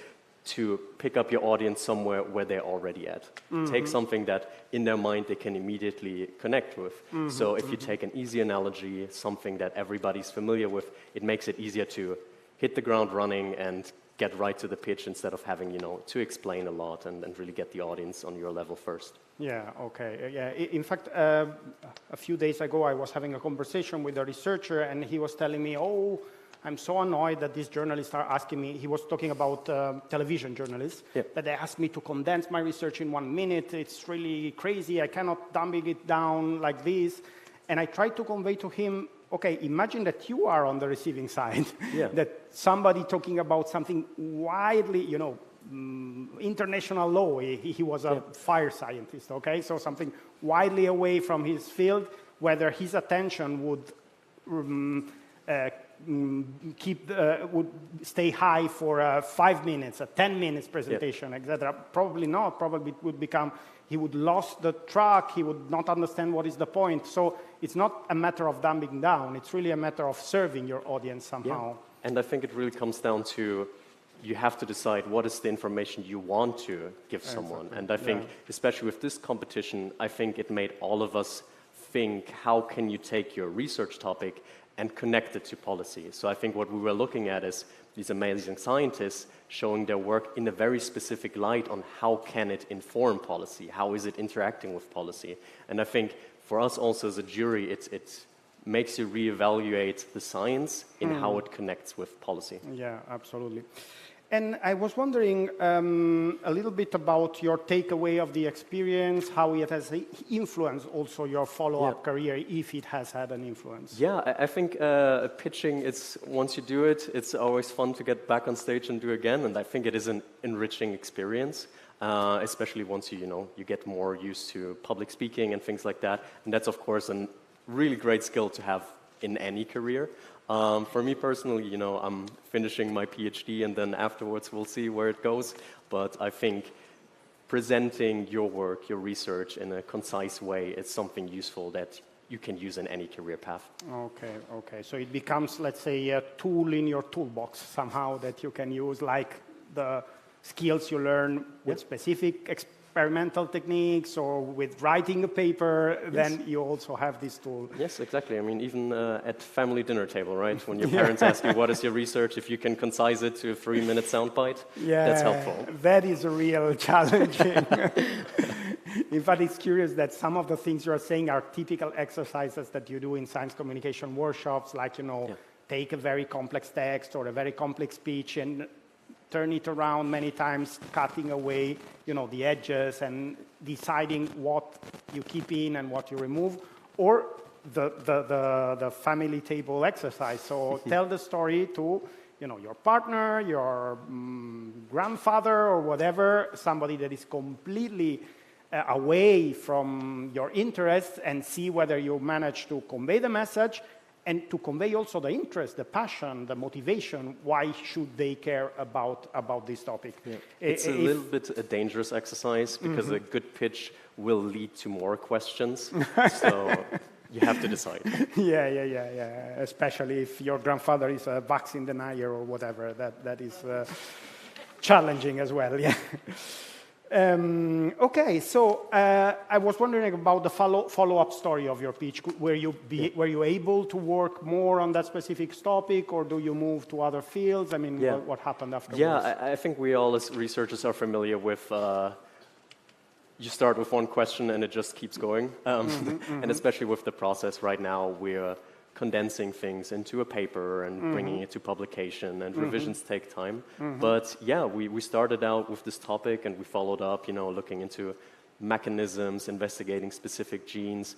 Speaker 7: to pick up your audience somewhere where they're already at. Take something that in their mind they can immediately connect with. So if you take an easy analogy, something that everybody's familiar with, it makes it easier to hit the ground running and get right to the pitch instead of having, you know, to explain a lot and really get the audience on your level first. Yeah, okay. Yeah. In fact, a few days ago, I was having a conversation with a researcher, and he was telling me, oh, I'm so annoyed that these journalists are asking me, he was talking about television journalists, that they asked me to condense my research in 1 minute. It's really crazy. I cannot dumb it down like this. And I tried to convey to him, okay, imagine that you are on the receiving side, that somebody talking about something widely, you know, international law. He was a fire scientist, okay? So something widely away from his field, whether his attention would would stay high for 5 minutes, a 10 minutes presentation, etc. Probably not. Probably it would become, he would lose the track, he would not understand what is the point. So it's not a matter of dumbing down, it's really a matter of serving your audience somehow. And I think it really comes down to, you have to decide what is the information you want to give someone. And I think, especially with this competition, I think it made all of us think, how can you take your research topic and connect it to policy? So I think what we were looking at is these amazing scientists showing their work in a very specific light on how can it inform policy, how is it interacting with policy. And I think for us also as a jury, it makes you reevaluate the science in how it connects with policy.
Speaker 1: Yeah, absolutely. And I was wondering a little bit about your takeaway of the experience, how it has influenced also your follow-up career, if it has had an influence.
Speaker 7: Yeah, I think pitching, once you do it, it's always fun to get back on stage and do again. And I think it is an enriching experience, especially once you get more used to public speaking and things like that. And that's, of course, a really great skill to have in any career. For me personally, I'm finishing my PhD, and then afterwards we'll see where it goes. But I think presenting your work, your research in a concise way is something useful that you can use in any career path. Okay. So it becomes, let's say, a tool in your toolbox somehow that you can use, like the skills you learn with specific experimental techniques or with writing a paper, then you also have this tool. Yes, exactly. I mean, even at family dinner table, right? When your parents ask you, what is your research? If you can concise it to a 3-minute soundbite, that's helpful. That is a real challenge. In fact, it's curious that some of the things you are saying are typical exercises that you do in science communication workshops, like, take a very complex text or a very complex speech and turn it around many times, cutting away, the edges and deciding what you keep in and what you remove, or the family table exercise. So tell the story to, your partner, your grandfather, or whatever, somebody that is completely away from your interests, and see whether you manage to convey the message and to convey also the interest, the passion, the motivation. Why should they care about this topic? Yeah. It's a little bit a dangerous exercise, because a good pitch will lead to more questions. So you have to decide. Yeah. Especially if your grandfather is a vaccine denier or whatever. That is challenging as well. Yeah.
Speaker 1: Okay, so I was wondering about the follow-up story of your pitch. Were you able to work more on that specific topic, or do you move to other fields? I mean, what happened afterwards?
Speaker 7: Yeah, I think we all as researchers are familiar with you start with one question and it just keeps going. And especially with the process right now, we're condensing things into a paper and bringing it to publication, and revisions take time. But yeah, we started out with this topic and we followed up, looking into mechanisms, investigating specific genes.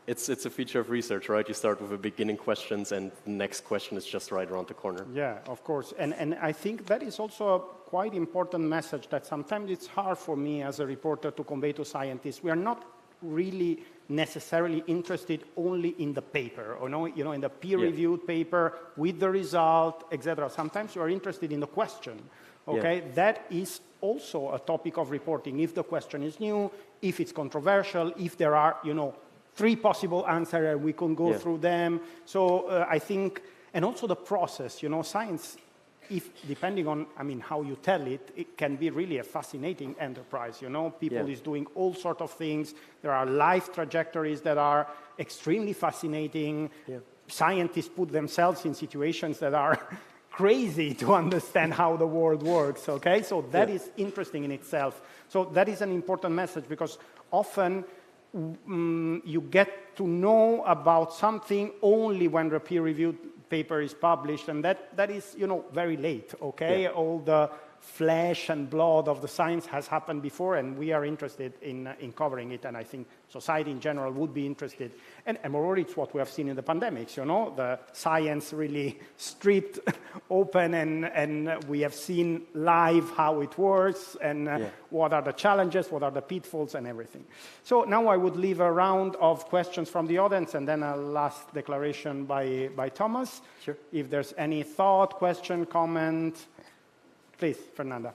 Speaker 7: It's a feature of research, right? You start with the beginning questions and the next question is just right around the corner.
Speaker 1: Yeah, of course. And I think that is also a quite important message that sometimes it's hard for me as a reporter to convey to scientists. We are not really necessarily interested only in the paper, or in the peer-reviewed paper with the result, etc. Sometimes you are interested in the question. Okay, that is also a topic of reporting. If the question is new, if it's controversial, if there are, 3 possible answers, and we can go through them. So I think, and also the process, science, depending on, how you tell it, it can be really a fascinating enterprise, People is doing all sorts of things. There are life trajectories that are extremely fascinating. Scientists put themselves in situations that are crazy to understand how the world works, okay? So that is interesting in itself. So that is an important message, because often you get to know about something only when the peer-reviewed paper is published, and that is, very late, okay? All the flesh and blood of the science has happened before, and we are interested in covering it, and I think society in general would be interested. And moreover, it's what we have seen in the pandemics, the science really stripped open, and we have seen live how it works, and what are the challenges, what are the pitfalls, and everything. So now I would leave a round of questions from the audience, and then a last declaration by Thomas.
Speaker 7: Sure.
Speaker 1: If there's any thought, question, comment. Please, Fernanda.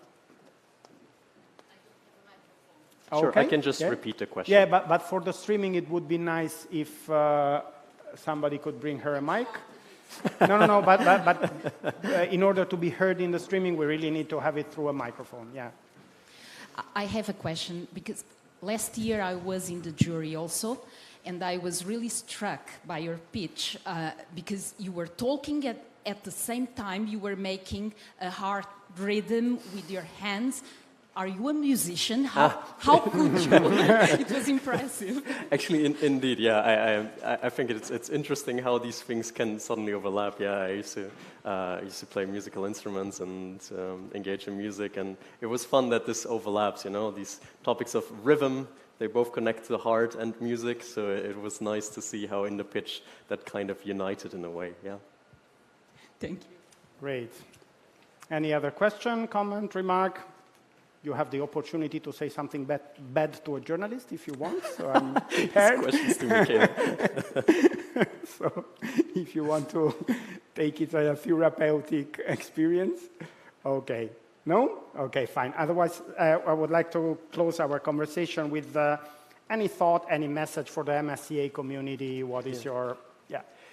Speaker 7: Sure, I can just repeat the question.
Speaker 1: Yeah, but for the streaming, it would be nice if somebody could bring her a mic. No, but in order to be heard in the streaming, we really need to have it through a microphone,
Speaker 3: I have a question, because last year I was in the jury also, and I was really struck by your pitch, because you were talking at the same time you were making a heart rhythm with your hands. Are you a musician? How could you? It was impressive.
Speaker 7: Actually, indeed, yeah. I think it's interesting how these things can suddenly overlap. Yeah, I used to play musical instruments and engage in music, and it was fun that this overlaps. These topics of rhythm, they both connect to the heart and music. So it was nice to see how in the pitch that kind of united in a way. Yeah.
Speaker 3: Thank you.
Speaker 1: Great. Any other question, comment, remark? You have the opportunity to say something bad to a journalist if you want, so I'm prepared.
Speaker 7: Questions to Michele.
Speaker 1: So if you want to take it as a therapeutic experience, okay. No? Okay, fine. Otherwise, I would like to close our conversation with any thought, any message for the MSCA community. What is your...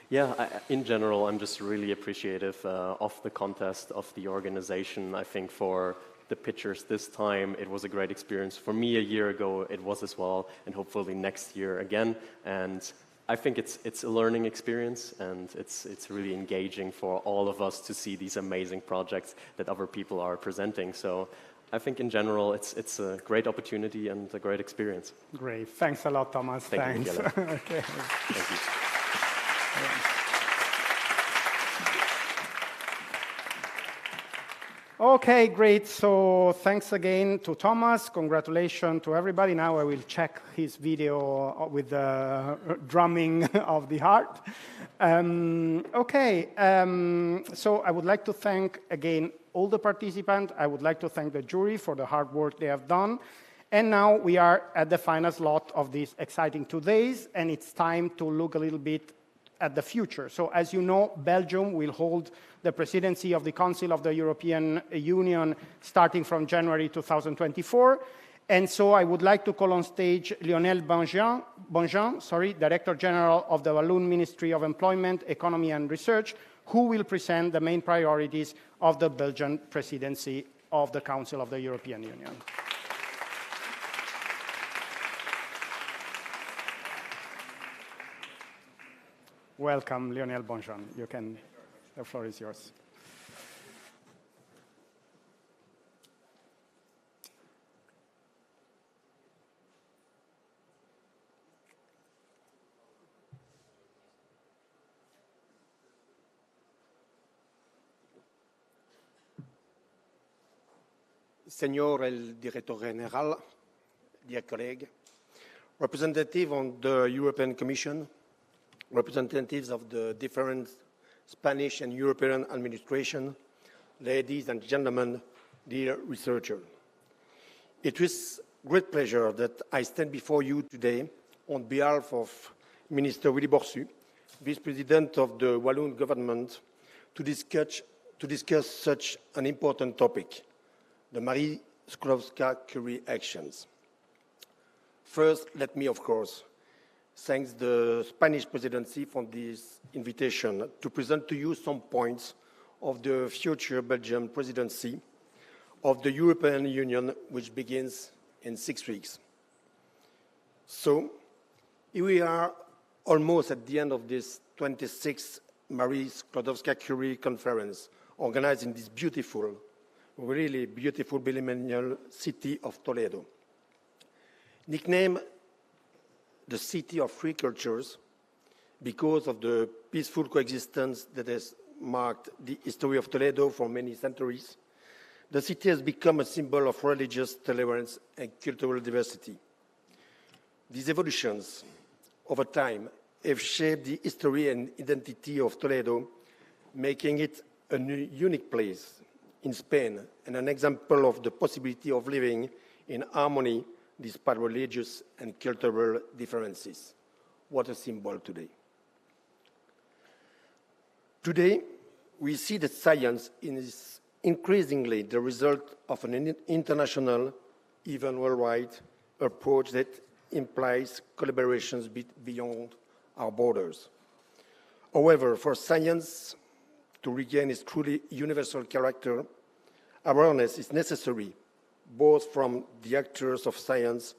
Speaker 7: Yeah, in general, I'm just really appreciative of the contest, of the organization. I think for the pitchers this time, it was a great experience. For me, a year ago, it was as well, and hopefully next year again. And I think it's a learning experience, and it's really engaging for all of us to see these amazing projects that other people are presenting. So I think in general, it's a great opportunity and a great experience.
Speaker 1: Great. Thanks a lot, Thomas.
Speaker 7: Thank you, Michele.
Speaker 1: Okay.
Speaker 7: Thank you.
Speaker 1: Okay, great. So thanks again to Thomas. Congratulations to everybody. Now I will check his video with the drumming of the heart. So I would like to thank again all the participants. I would like to thank the jury for the hard work they have done. And now we are at the final slot of these exciting 2 days, and it's time to look a little bit at the future. So as you know, Belgium will hold the presidency of the Council of the European Union starting from January 2024. And so I would like to call on stage Lionel Bonjean, Director General of the Walloon Ministry of Employment, Economy and Research, who will present the main priorities of the Belgian presidency of the Council of the European Union. welcome Lionel Bonjon. The floor is yours.
Speaker 4: Señor el Director General, dear colleague, representative of the European Commission, representatives of the different Spanish and European administration, ladies and gentlemen, dear researchers. It is great pleasure that I stand before you today on behalf of Minister Willy Borsu, Vice President of the Walloon government, to discuss such an important topic, the Marie Sklodowska-Curie actions. First, let me, of course, thank the Spanish presidency for this invitation to present to you some points of the future Belgian presidency of the European Union, which begins in 6 weeks. So, here we are almost at the end of this 26th Marie Sklodowska-Curie conference, organized in this beautiful, really beautiful bilingual city of Toledo. Nicknamed the city of three cultures because of the peaceful coexistence that has marked the history of Toledo for many centuries, the city has become a symbol of religious tolerance and cultural diversity. These evolutions over time have shaped the history and identity of Toledo, making it a unique place in Spain and an example of the possibility of living in harmony despite religious and cultural differences. What a symbol today. Today, we see that science is increasingly the result of an international, even worldwide, approach that implies collaborations beyond our borders. However, for science to regain its truly universal character, awareness is necessary, both from the actors of science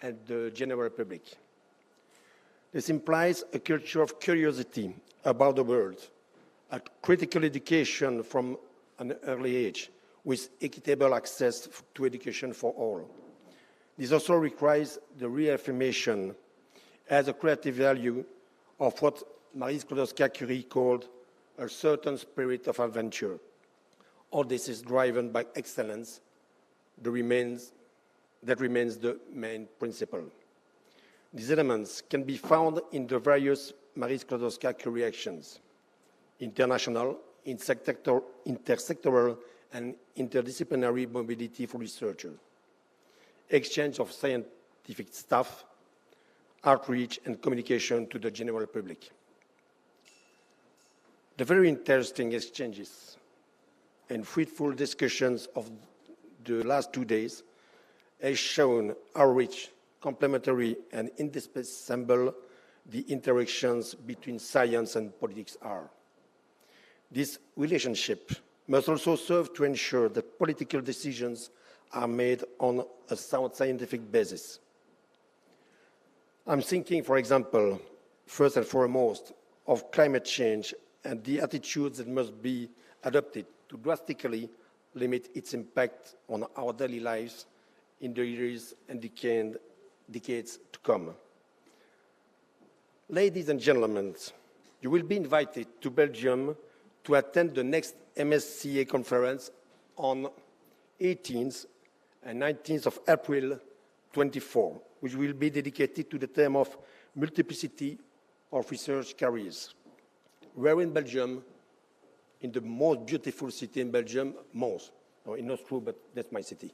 Speaker 4: and the general public. This implies a culture of curiosity about the world, a critical education from an early age, with equitable access to education for all. This also requires the reaffirmation as a creative value of what Marie Sklodowska-Curie called a certain spirit of adventure. All this is driven by excellence that remains the main principle. These elements can be found in the various Marie Sklodowska-Curie actions: international, intersectoral, and interdisciplinary mobility for researchers, exchange of scientific staff, outreach, and communication to the general public. The very interesting exchanges and fruitful discussions of the last 2 days has shown how rich, complementary, and indispensable the interactions between science and politics are. This relationship must also serve to ensure that political decisions are made on a sound scientific basis. I'm thinking, for example, first and foremost, of climate change and the attitudes that must be adopted to drastically limit its impact on our daily lives in the years and decades to come. Ladies and gentlemen, you will be invited to Belgium to attend the next MSCA conference on 18th and 19th of April 24, which will be dedicated to the theme of multiplicity of research careers. We're in Belgium, in the most beautiful city in Belgium, Mons. No, it's not true, but that's my city.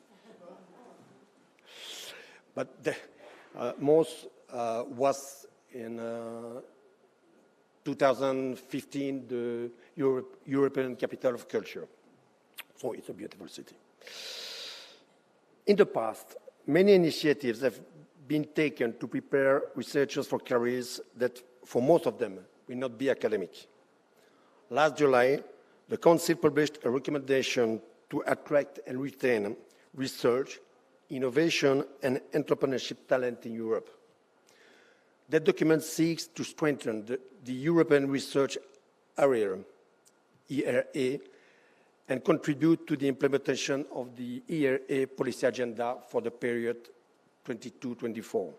Speaker 4: But Mons was in 2015 the European Capital of Culture. So it's a beautiful city. In the past, many initiatives have been taken to prepare researchers for careers that, for most of them, will not be academic. Last July, the Council published a recommendation to attract and retain research, innovation, and entrepreneurship talent in Europe. That document seeks to strengthen the European research area, ERA, and contribute to the implementation of the ERA policy agenda for the period 22-24.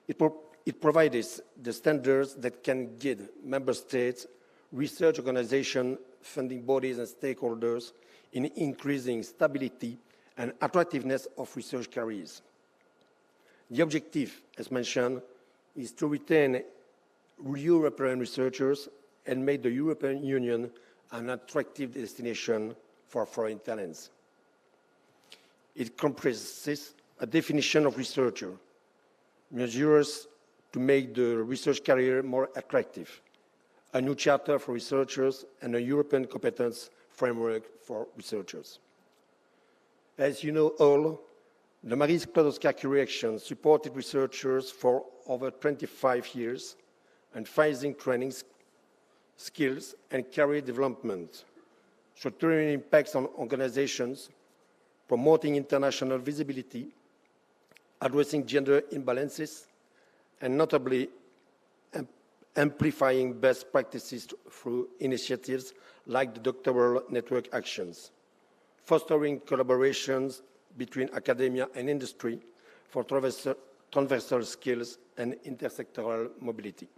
Speaker 4: It provides the standards that can guide member states, research organizations, funding bodies, and stakeholders in increasing stability and attractiveness of research careers. The objective, as mentioned, is to retain European researchers and make the European Union an attractive destination for foreign talents. It comprises a definition of researcher, measures to make the research career more attractive, a new charter for researchers, and a European competence framework for researchers. As you know all, the Marie Sklodowska-Curie Action supported researchers for over 25 years, advising training, skills, and career development, structuring impacts on organizations, promoting international visibility, addressing gender imbalances, and notably amplifying best practices through initiatives like the doctoral network actions, fostering collaborations between academia and industry for transversal skills and intersectoral mobility.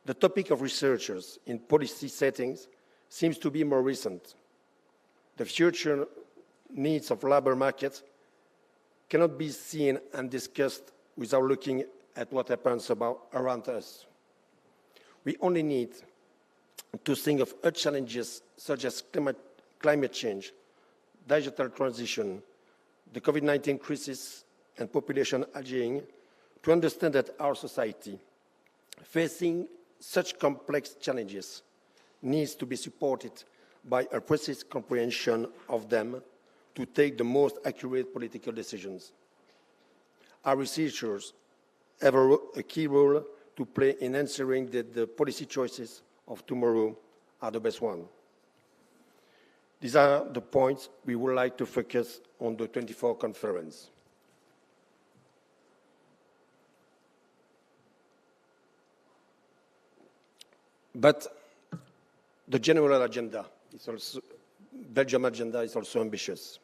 Speaker 4: The topic of researchers in policy settings seems to be more recent. The future needs of labor markets cannot be seen and discussed without looking at what happens around us. We only need to think of other challenges such as climate change, digital transition, the COVID-19 crisis, and population aging to understand that our society, facing such complex challenges, needs to be supported by a precise comprehension of them to take the most accurate political decisions. Our researchers have a key role to play in ensuring that the policy choices of tomorrow are the best ones. These are the points we would like to focus on the 24 conference. But the general agenda is also, Belgium agenda is also ambitious.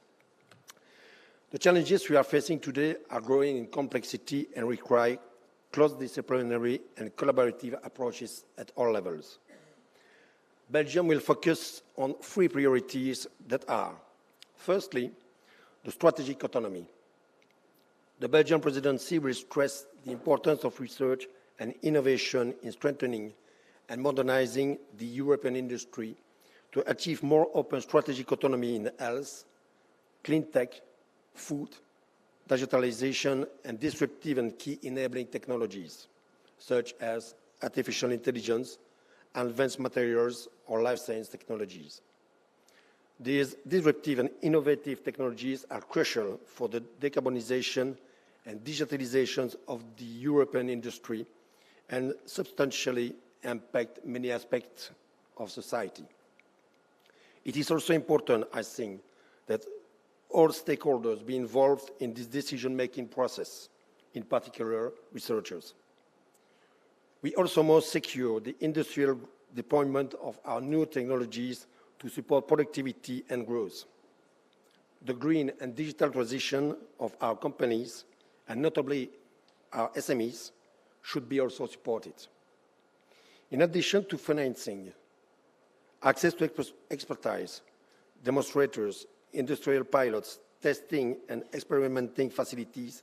Speaker 4: The challenges we are facing today are growing in complexity and require cross-disciplinary and collaborative approaches at all levels. Belgium will focus on three priorities that are, firstly, the strategic autonomy. The Belgian presidency will stress the importance of research and innovation in strengthening and modernizing the European industry to achieve more open strategic autonomy in health, clean tech, food, digitalization, and disruptive and key enabling technologies, such as artificial intelligence, advanced materials, or life science technologies. These disruptive and innovative technologies are crucial for the decarbonization and digitalization of the European industry and substantially impact many aspects of society. It is also important, I think, that all stakeholders be involved in this decision-making process, in particular researchers. We also must secure the industrial deployment of our new technologies to support productivity and growth. The green and digital transition of our companies, and notably our SMEs, should be also supported. In addition to financing, access to expertise, demonstrators, industrial pilots, testing and experimenting facilities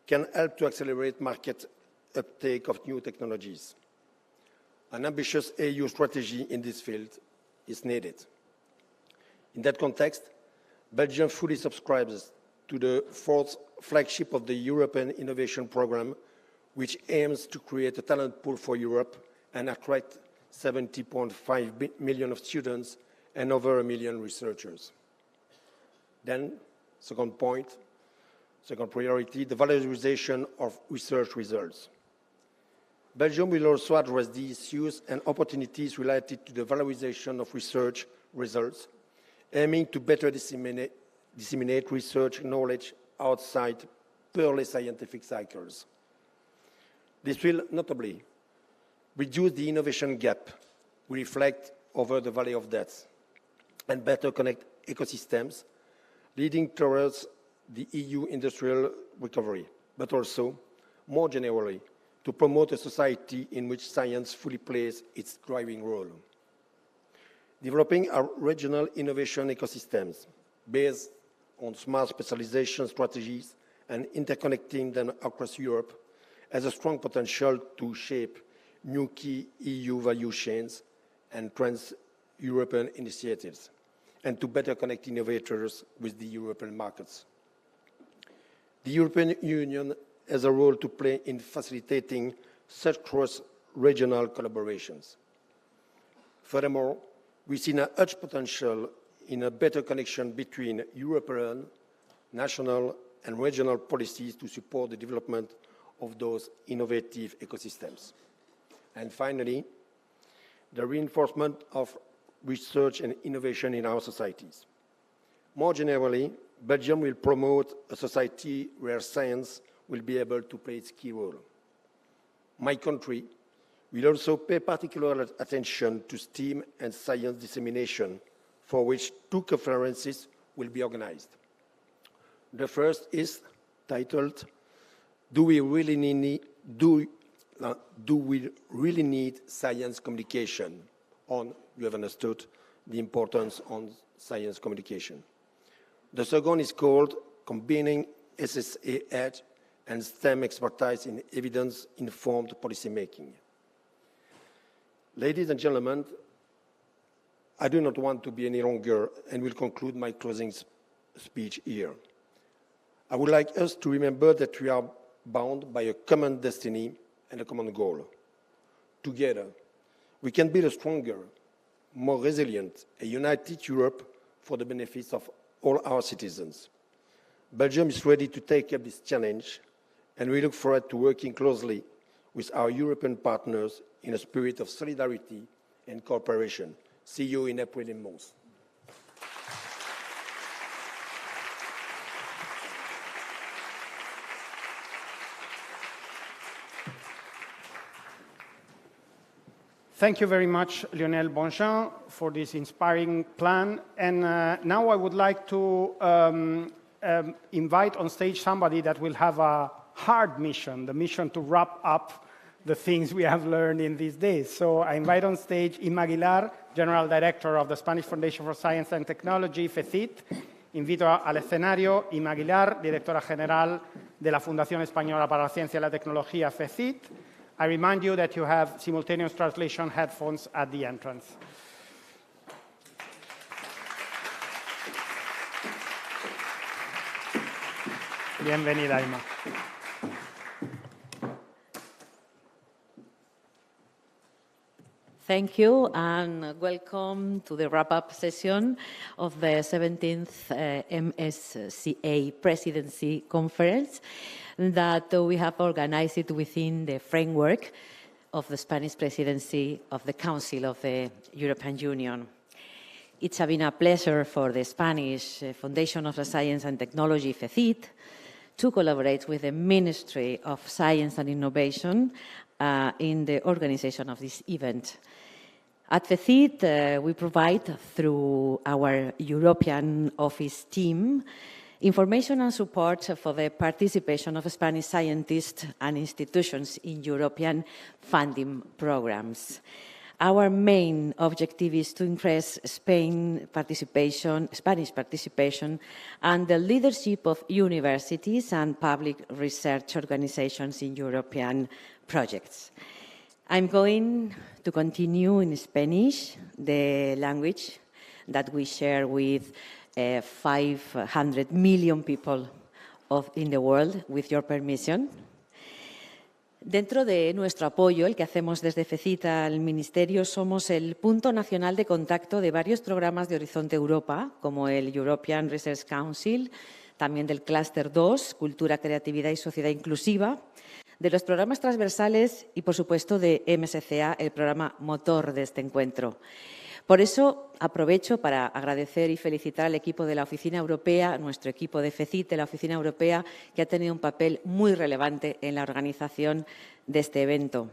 Speaker 4: can help to accelerate market uptake of new technologies. An ambitious EU strategy in this field is needed. In that context, Belgium fully subscribes to the fourth flagship of the European Innovation Programme, which aims to create a talent pool for Europe and attract 70.5 million of students and over 1 million researchers. Then, second point, second priority, the valorization of research results. Belgium will also address the issues and opportunities related to the valorization of research results, aiming to better disseminate research knowledge outside purely scientific cycles. This will notably reduce the innovation gap we reflect over the Valley of Death and better connect ecosystems, leading towards the EU industrial recovery, but also, more generally, to promote a society in which science fully plays its driving role. Developing our regional innovation ecosystems based on smart specialization strategies and interconnecting them across Europe has a strong potential to shape new key EU value chains and trans-European initiatives, and to better connect innovators with the European markets. The European Union has a role to play in facilitating such cross-regional collaborations. Furthermore, we see a huge potential in a better connection between European, national, and regional policies to support the development of those innovative ecosystems. And finally, the reinforcement of research and innovation in our societies. More generally, Belgium will promote a society where science will be able to play its key role. My country will also pay particular attention to STEAM and science dissemination, for which 2 conferences will be organized. The first is titled, Do we really need science communication? You have understood the importance on science communication. The second is called Combining SSA Edge and STEM expertise in evidence-informed policymaking. Ladies and gentlemen, I do not want to be any longer and will conclude my closing speech here. I would like us to remember that we are bound by a common destiny and a common goal. Together, we can build a stronger, more resilient, and united Europe for the benefits of all our citizens. Belgium is ready to take up this challenge, and we look forward to working closely with our European partners in a spirit of solidarity and cooperation. See you in April in Mons.
Speaker 1: Thank you very much, Lionel Bonjean, for this inspiring plan. And now I would like to invite on stage somebody that will have a hard mission, the mission to wrap up the things we have learned in these days. So I invite on stage Inma Aguilar, General Director of the Spanish Foundation for Science and Technology, FECYT. Invito al escenario Inma Aguilar, Directora General de la Fundación Española para la Ciencia y la Tecnología, FECYT. I remind you that you have simultaneous translation headphones at the entrance. Bienvenida, Inma.
Speaker 8: Thank you, and welcome to the wrap-up session of the 17th MSCA Presidency Conference that we have organized within the framework of the Spanish Presidency of the Council of the European Union. It's been a pleasure for the Spanish Foundation of Science and Technology, FECYT, to collaborate with the Ministry of Science and Innovation in the organization of this event. At FECYT, we provide, through our European office team, information and support for the participation of Spanish scientists and institutions in European funding programs. Our main objective is to increase Spanish participation and the leadership of universities and public research organizations in European projects. I'm going to continue in Spanish, the language that we share with 500 million people in the world, with your permission. Dentro de nuestro apoyo, el que hacemos desde FECYT al Ministerio, somos el punto nacional de contacto de varios programas de Horizonte Europa, como el European Research Council, también del Clúster 2, Cultura, Creatividad y Sociedad Inclusiva, de los programas transversales y, por supuesto, de MSCA, el programa motor de este encuentro. Por eso aprovecho para agradecer y felicitar al equipo de la Oficina Europea, nuestro equipo de FECYT de la Oficina Europea, que ha tenido un papel muy relevante en la organización de este evento.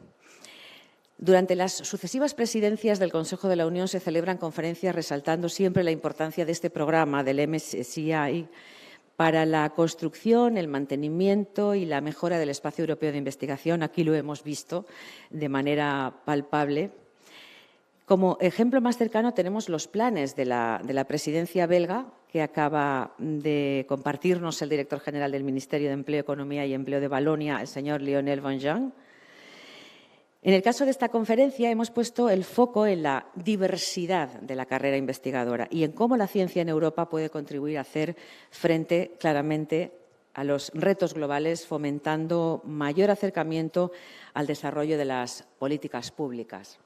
Speaker 8: Durante las sucesivas presidencias del Consejo de la Unión se celebran conferencias resaltando siempre la importancia de este programa del MSCA para la construcción, el mantenimiento y la mejora del espacio europeo de investigación. Aquí lo hemos visto de manera palpable. Como ejemplo más cercano tenemos los planes de la presidencia belga, que acaba de compartirnos el director general del Ministerio de Empleo, Economía y Empleo de Valonia, el señor Lionel Van Jean. En el caso de esta conferencia hemos puesto el foco en la diversidad de la carrera investigadora y en cómo la ciencia en Europa puede contribuir a hacer frente claramente a los retos globales, fomentando mayor acercamiento al desarrollo de las políticas públicas.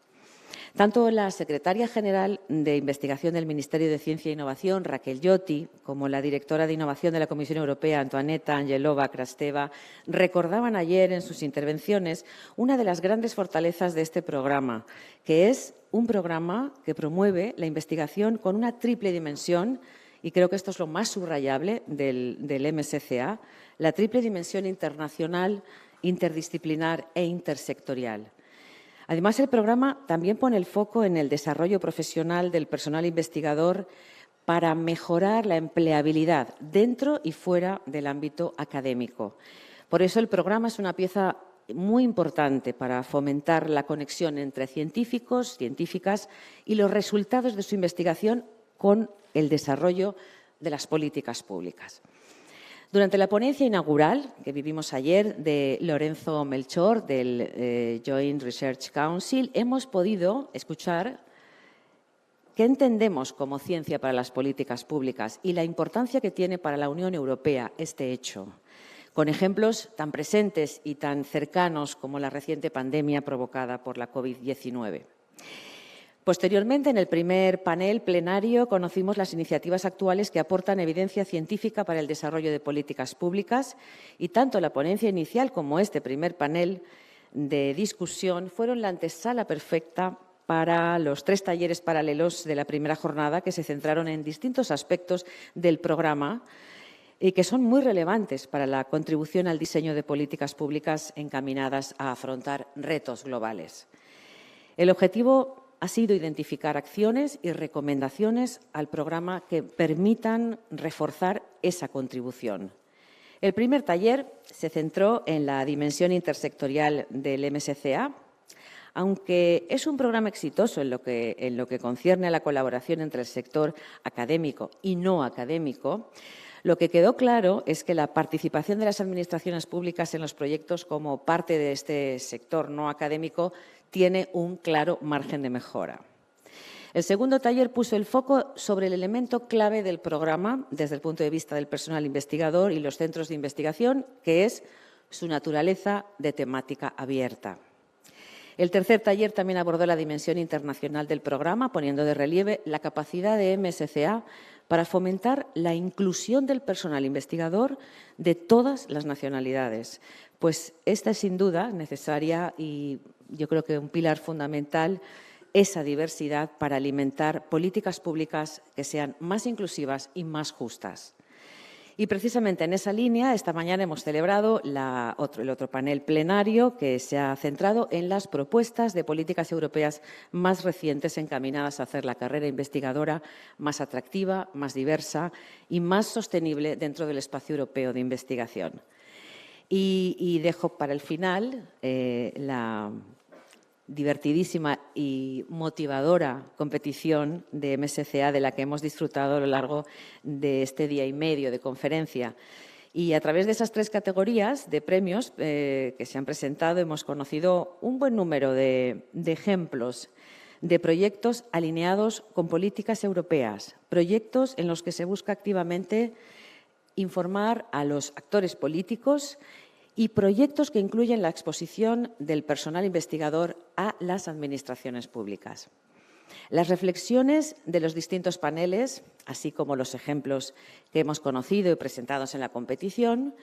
Speaker 8: Tanto la secretaria general de Investigación del Ministerio de Ciencia e Innovación, Raquel Lloti, como la directora de Innovación de la Comisión Europea, Antoaneta Angelova-Krasteva, recordaban ayer en sus intervenciones una de las grandes fortalezas de este programa, que es un programa que promueve la investigación con una triple dimensión, y creo que esto es lo más subrayable del MSCA, la triple dimensión internacional, interdisciplinar e intersectorial. Además, el programa también pone el foco en el desarrollo profesional del personal investigador para mejorar la empleabilidad dentro y fuera del ámbito académico. Por eso, el programa es una pieza muy importante para fomentar la conexión entre científicos, científicas y los resultados de su investigación con el desarrollo de las políticas públicas. Durante la ponencia inaugural que vivimos ayer de Lorenzo Melchor del Joint Research Council, hemos podido escuchar qué entendemos como ciencia para las políticas públicas y la importancia que tiene para la Unión Europea este hecho, con ejemplos tan presentes y tan cercanos como la reciente pandemia provocada por la COVID-19. Posteriormente, en el primer panel plenario, conocimos las iniciativas actuales que aportan evidencia científica para el desarrollo de políticas públicas y tanto la ponencia inicial como este primer panel de discusión fueron la antesala perfecta para los 3 talleres paralelos de la primera jornada que se centraron en distintos aspectos del programa y que son muy relevantes para la contribución al diseño de políticas públicas encaminadas a afrontar retos globales. El objetivo ha sido identificar acciones y recomendaciones al programa que permitan reforzar esa contribución. El primer taller se centró en la dimensión intersectorial del MSCA. Aunque es un programa exitoso en lo que concierne a la colaboración entre el sector académico y no académico, lo que quedó claro es que la participación de las administraciones públicas en los proyectos como parte de este sector no académico tiene un claro margen de mejora. El segundo taller puso el foco sobre el elemento clave del programa desde el punto de vista del personal investigador y los centros de investigación, que es su naturaleza de temática abierta. El tercer taller también abordó la dimensión internacional del programa, poniendo de relieve la capacidad de MSCA para fomentar la inclusión del personal investigador de todas las nacionalidades, pues esta es sin duda necesaria y yo creo que un pilar fundamental, esa diversidad para alimentar políticas públicas que sean más inclusivas y más justas. Y precisamente en esa línea, esta mañana hemos celebrado el otro panel plenario que se ha centrado en las propuestas de políticas europeas más recientes encaminadas a hacer la carrera investigadora más atractiva, más diversa y más sostenible dentro del espacio europeo de investigación. Y dejo para el final la divertidísima y motivadora competición de MSCA de la que hemos disfrutado a lo largo de este día y medio de conferencia. Y a través de esas 3 categorías de premios que se han presentado hemos conocido un buen número de ejemplos de proyectos alineados con políticas europeas, proyectos en los que se busca activamente informar a los actores políticos y proyectos que incluyen la exposición del personal investigador a las administraciones públicas. Las reflexiones de los distintos paneles, así como los ejemplos que hemos conocido y presentados en la competición,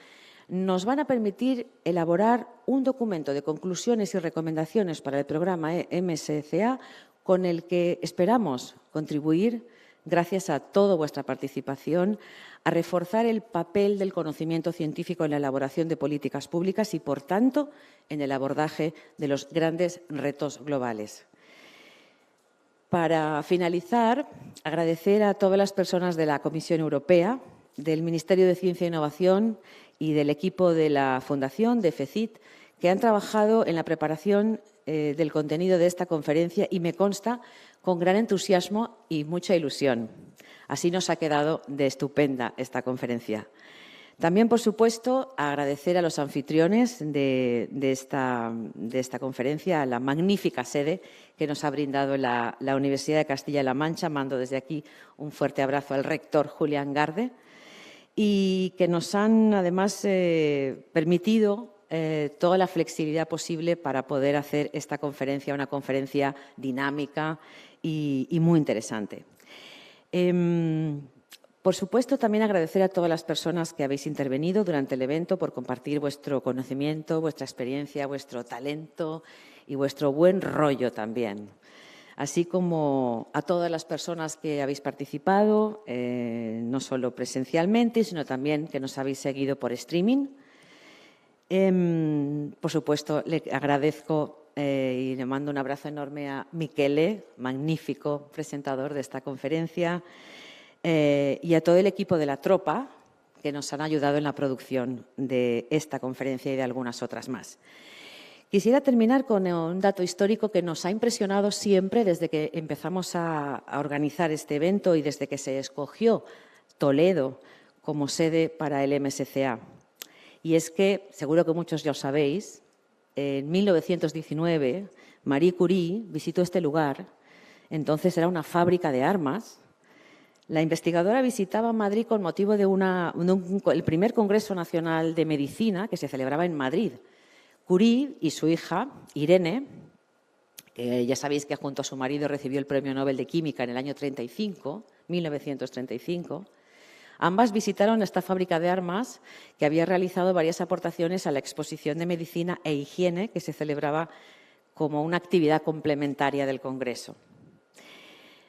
Speaker 8: nos van a permitir elaborar un documento de conclusiones y recomendaciones para el programa MSCA con el que esperamos contribuir, gracias a toda vuestra participación, a reforzar el papel del conocimiento científico en la elaboración de políticas públicas y, por tanto, en el abordaje de los grandes retos globales. Para finalizar, agradecer a todas las personas de la Comisión Europea, del Ministerio de Ciencia e Innovación y del equipo de la Fundación, de FECYT, que han trabajado en la preparación del contenido de esta conferencia y, me consta, con gran entusiasmo y mucha ilusión. Así nos ha quedado de estupenda esta conferencia. También, por supuesto, agradecer a los anfitriones de esta conferencia, a la magnífica sede que nos ha brindado la Universidad de Castilla-la-Mancha. Mando desde aquí un fuerte abrazo al rector Julián Garde y que nos han, además, permitido toda la flexibilidad posible para poder hacer esta conferencia una conferencia dinámica y muy interesante. Por supuesto, también agradecer a todas las personas que habéis intervenido durante el evento por compartir vuestro conocimiento, vuestra experiencia, vuestro talento y vuestro buen rollo también. Así como a todas las personas que habéis participado, no solo presencialmente, sino también que nos habéis seguido por streaming. Por supuesto, le agradezco y le mando un abrazo enorme a Michele, magnífico presentador de esta conferencia, y a todo el equipo de la tropa que nos han ayudado en la producción de esta conferencia y de algunas otras más. Quisiera terminar con un dato histórico que nos ha impresionado siempre desde que empezamos a organizar este evento y desde que se escogió Toledo como sede para el MSCA. Y es que, seguro que muchos ya lo sabéis, en 1919 Marie Curie visitó este lugar, entonces era una fábrica de armas. La investigadora visitaba Madrid con motivo de el primer Congreso Nacional de Medicina que se celebraba en Madrid. Curie y su hija, Irene, que ya sabéis que junto a su marido recibió el Premio Nobel de Química en el año 1935, ambas visitaron esta fábrica de armas que había realizado varias aportaciones a la exposición de medicina e higiene que se celebraba como una actividad complementaria del Congreso.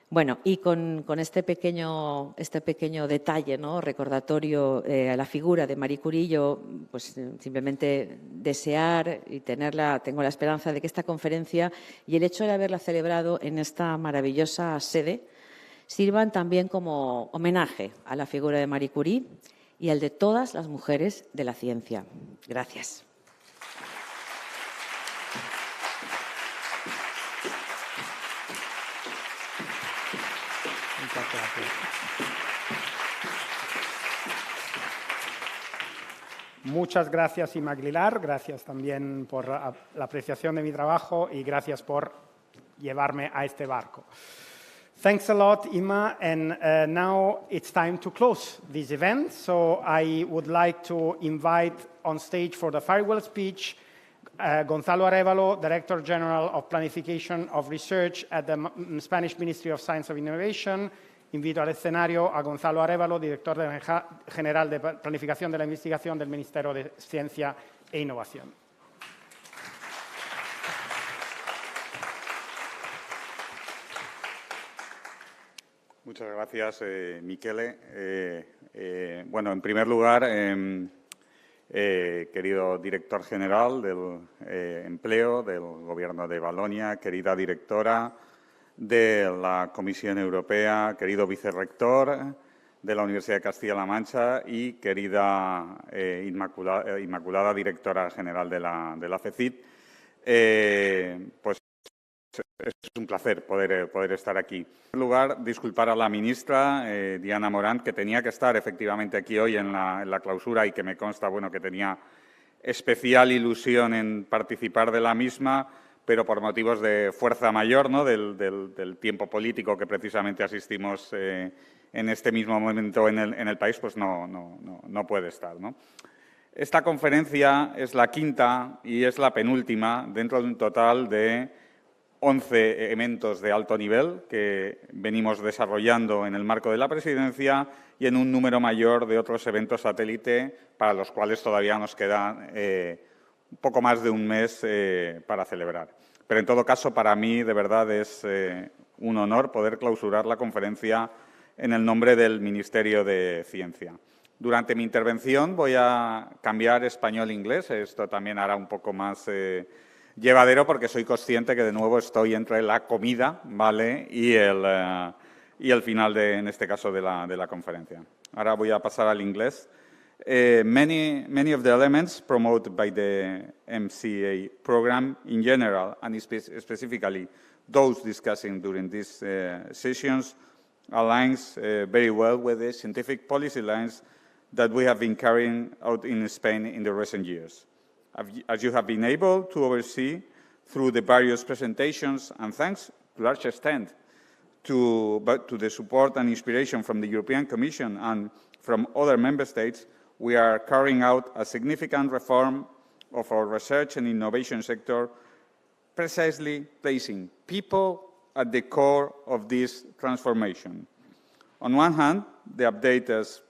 Speaker 8: Bueno, y con este pequeño detalle, ¿no?, recordatorio a la figura de Marie Curie, yo pues, simplemente desear y tengo la esperanza de que esta conferencia y el hecho de haberla celebrado en esta maravillosa sede sirvan también como homenaje a la figura de Marie Curie y al de todas las mujeres de la ciencia. Gracias.
Speaker 1: Muchas gracias, Ima Aguilar. Gracias también por la apreciación de mi trabajo y gracias por llevarme a este barco. Thanks a lot, Ima. And now it's time to close this event. So I would like to invite on stage for the farewell speech Gonzalo Arévalo, Director General of Planification of Research at the Spanish Ministry of Science and Innovation. Invito al escenario a Gonzalo Arévalo, Director General de Planificación de la Investigación del Ministerio de Ciencia e Innovación.
Speaker 14: Muchas gracias, Michele. Bueno, en primer lugar, querido Director General del Empleo del Gobierno de Valonia, querida directora de la Comisión Europea, querido vicerrector de la Universidad de Castilla-la-Mancha y querida Inmaculada Directora General de la FECYT, pues es un placer poder estar aquí. En primer lugar, disculpar a la ministra Diana Morant, que tenía que estar efectivamente aquí hoy en la clausura y que me consta, bueno, que tenía especial ilusión en participar de la misma, pero por motivos de fuerza mayor, ¿no?, del tiempo político que precisamente asistimos en este mismo momento en el país, pues no puede estar, ¿no? Esta conferencia es la quinta y es la penúltima dentro de un total de 11 eventos de alto nivel que venimos desarrollando en el marco de la presidencia y en un número mayor de otros eventos satélite para los cuales todavía nos queda un poco más de un mes para celebrar.
Speaker 9: Pero en todo caso, para mí, de verdad, es un honor poder clausurar la conferencia en el nombre del Ministerio de Ciencia. Durante mi intervención voy a cambiar español-inglés. Esto también hará un poco más llevadero porque soy consciente que de nuevo estoy entre la comida, ¿vale? y el final, en este caso, de la conferencia. Ahora voy a pasar al inglés. Many of the elements promoted by the MSCA program in general and specifically those discussing during these sessions aligns very well with the scientific policy lines that we have been carrying out in Spain in the recent years. As you have been able to oversee through the various presentations, and thanks to a large extent to the support and inspiration from the European Commission and from other member states, we are carrying out a significant reform of our research and innovation sector, precisely placing people at the core of this transformation. On one hand, the update, as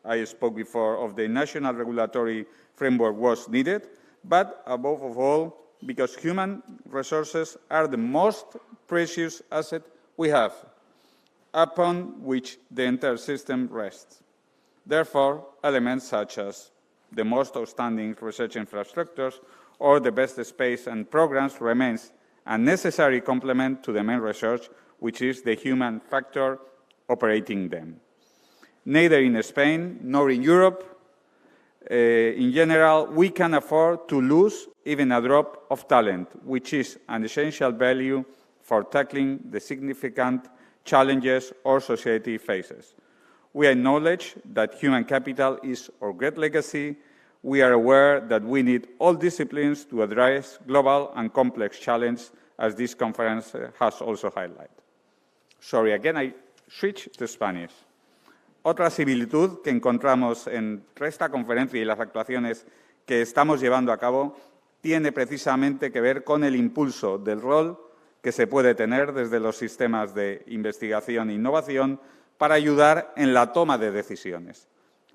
Speaker 9: I spoke before, of the national regulatory framework was needed, but above all, because human resources are the most precious asset we have, upon which the entire system rests. Therefore, elements such as the most outstanding research infrastructures or the best space and programs remains a necessary complement to the main research, which is the human factor operating them. Neither in Spain nor in Europe, in general, we can afford to lose even a drop of talent, which is an essential value for tackling the significant challenges our society faces. We acknowledge that human capital is our great legacy. We are aware that we need all disciplines to address global and complex challenges, as this conference has also highlighted. Sorry, again, I switch to Spanish. Otra similitud que encontramos entre esta conferencia y las actuaciones que estamos llevando a cabo tiene precisamente que ver con el impulso del rol que se puede tener desde los sistemas de investigación e innovación para ayudar en la toma de decisiones,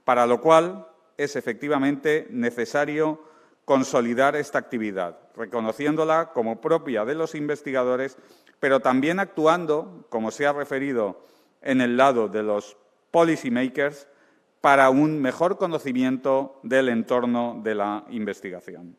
Speaker 9: para lo cual es efectivamente necesario consolidar esta actividad, reconociéndola como propia de los investigadores, pero también actuando, como se ha referido, en el lado de los policy makers para un mejor conocimiento del entorno de la investigación.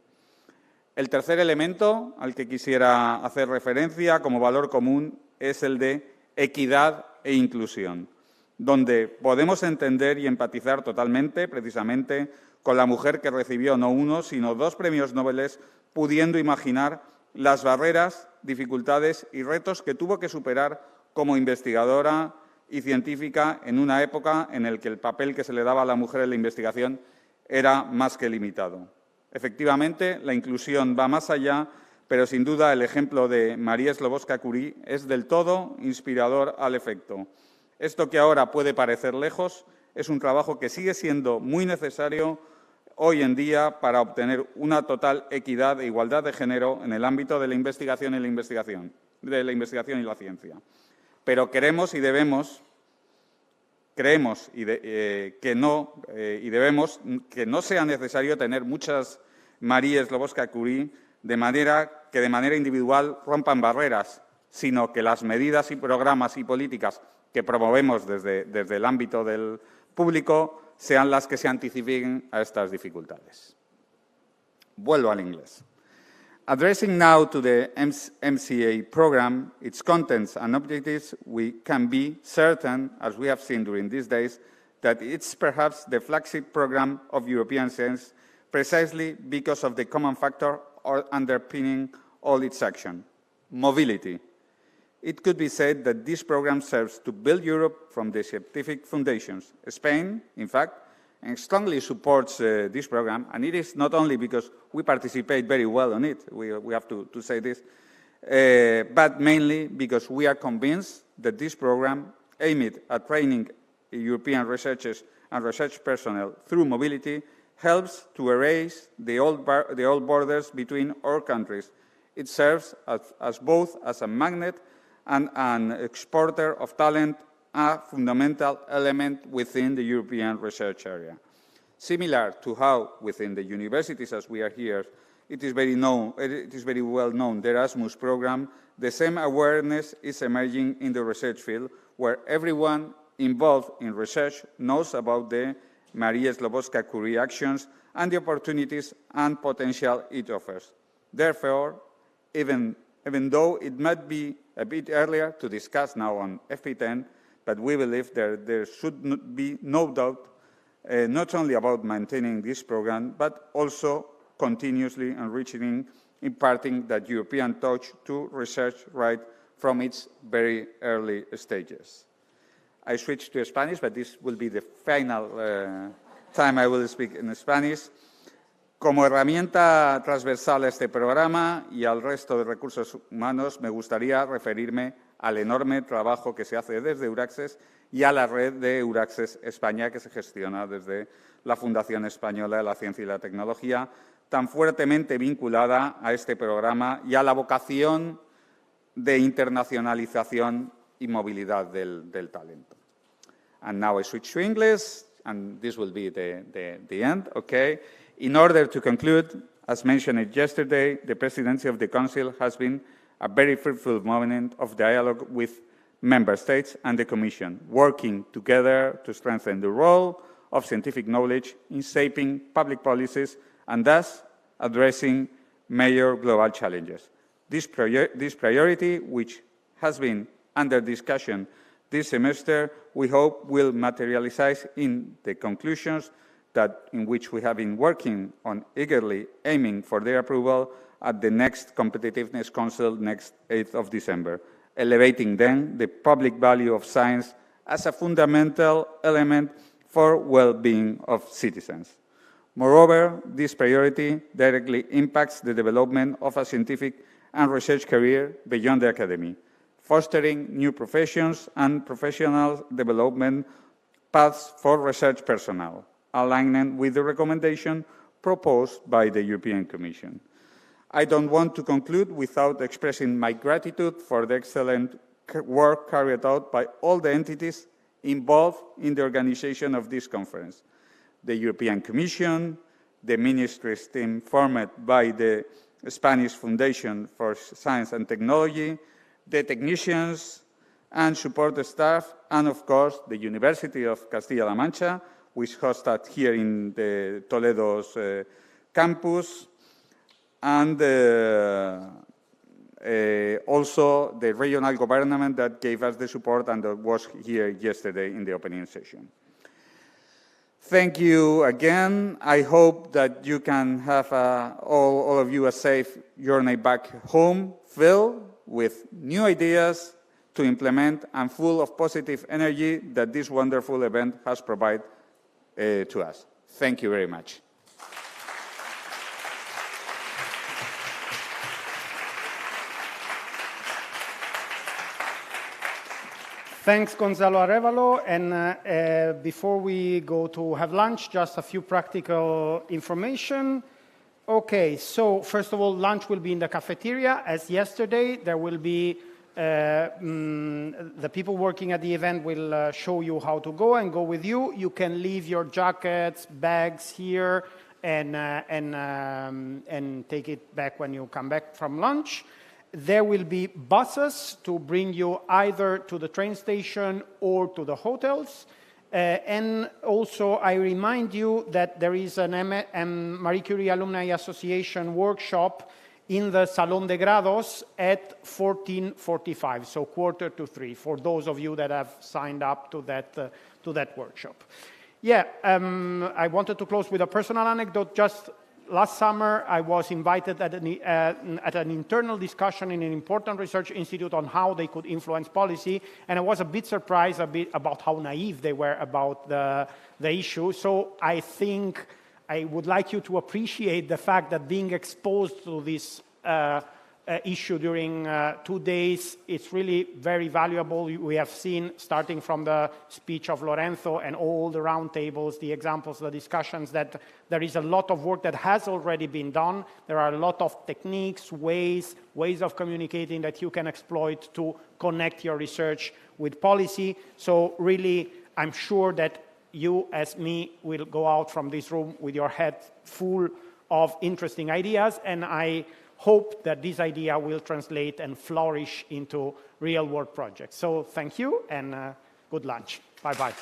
Speaker 9: El tercer elemento al que quisiera hacer referencia como valor común es el de equidad e inclusión, donde podemos entender y empatizar totalmente, precisamente, con la mujer que recibió no uno, sino 2 premios Nobel, pudiendo imaginar las barreras, dificultades y retos que tuvo que superar como investigadora y científica en una época en la que el papel que se le daba a la mujer en la investigación era más que limitado. Efectivamente, la inclusión va más allá, pero sin duda el ejemplo de Marie Sklodowska-Curie es del todo inspirador al efecto. Esto que ahora puede parecer lejos es un trabajo que sigue siendo muy necesario hoy en día para obtener una total equidad e igualdad de género en el ámbito de la investigación y la ciencia. Pero creemos y debemos que no sea necesario tener muchas Marie Sklodowska-Curie de manera que de manera individual rompan barreras, sino que las medidas y programas y políticas que promovemos desde el ámbito del público sean las que se anticipen a estas dificultades. Vuelvo al inglés. Addressing now to the MSCA program, its contents and objectives, we can be certain, as we have seen during these days, that it's perhaps the flagship program of European science precisely because of the common factor underpinning all its action, mobility. It could be said that this program serves to build Europe from the scientific foundations. Spain, in fact, strongly supports this program, and it is not only because we participate very well on it, we have to say this, but mainly because we are convinced that this program, aimed at training European researchers and research personnel through mobility, helps to erase the old borders between our countries. It serves as both as a magnet and an exporter of talent, a fundamental element within the European research area. Similar to how within the universities, as we are here it is very well known, the Erasmus program, the same awareness is emerging in the research field, where everyone involved in research knows about the Marie Sklodowska-Curie actions and the opportunities and potential it offers. Therefore, even though it might be a bit earlier to discuss now on FP10, but we believe there should be no doubt not only about maintaining this program, but also continuously enriching, imparting that European touch to research right from its very early stages. I switch to Spanish, but this will be the final time I will speak in Spanish. Como herramienta transversal a este programa y al resto de recursos humanos, me gustaría referirme al enorme trabajo que se hace desde Euraccess y a la red de Euraccess España, que se gestiona desde la Fundación Española de la Ciencia y la Tecnología, tan fuertemente vinculada a este programa y a la vocación de internacionalización y movilidad del talento. And now I switch to English, and this will be the end, okay? In order to conclude, as mentioned yesterday, the Presidency of the Council has been a very fruitful moment of dialogue with Member States and the Commission, working together to strengthen the role of scientific knowledge in shaping public policies and thus addressing major global challenges. This priority, which has been under discussion this semester, we hope will materialize in the conclusions in which we have been working on, eagerly aiming for their approval at the next Competitiveness Council next 8th of December, elevating then the public value of science as a fundamental element for well-being of citizens. Moreover, this priority directly impacts the development of a scientific and research career beyond the academy, fostering new professions and professional development paths for research personnel, aligning with the recommendation proposed by the European Commission. I don't want to conclude without expressing my gratitude for the excellent work carried out by all the entities involved in the organization of this conference. The European Commission, the ministries team formed by the Spanish Foundation for Science and Technology, the technicians and support staff, and of course the University of Castilla-la-Mancha, which hosted here in the Toledo's campus, and also the regional government that gave us the support and that was here yesterday in the opening session. Thank you again. I hope that you can have, all of you, a safe journey back home, filled with new ideas to implement and full of positive energy that this wonderful event has provided to us. Thank you very much.
Speaker 1: Thanks, Gonzalo Arevalo. And before we go to have lunch, just a few practical information. Okay, so first of all, lunch will be in the cafeteria. As yesterday, there will be the people working at the event will show you how to go and go with you. You can leave your jackets, bags here, and take it back when you come back from lunch. There will be buses to bring you either to the train station or to the hotels. And also, I remind you that there is an Marie Curie Alumni Association workshop in the Salón de Grados at 14:45, so 2:45, for those of you that have signed up to that workshop. Yeah, I wanted to close with a personal anecdote. Just last summer, I was invited at an internal discussion in an important research institute on how they could influence policy, and I was a bit surprised about how naive they were about the issue. So I think I would like you to appreciate the fact that being exposed to this issue during 2 days, it's really very valuable. We have seen, starting from the speech of Lorenzo and all the roundtables, the examples, the discussions, that there is a lot of work that has already been done. There are a lot of techniques, ways of communicating that you can exploit to connect your research with policy. So really, I'm sure that you, as me, will go out from this room with your head full of interesting ideas, and I hope that this idea will translate and flourish into real-world projects. So thank you, and good lunch. Bye-bye.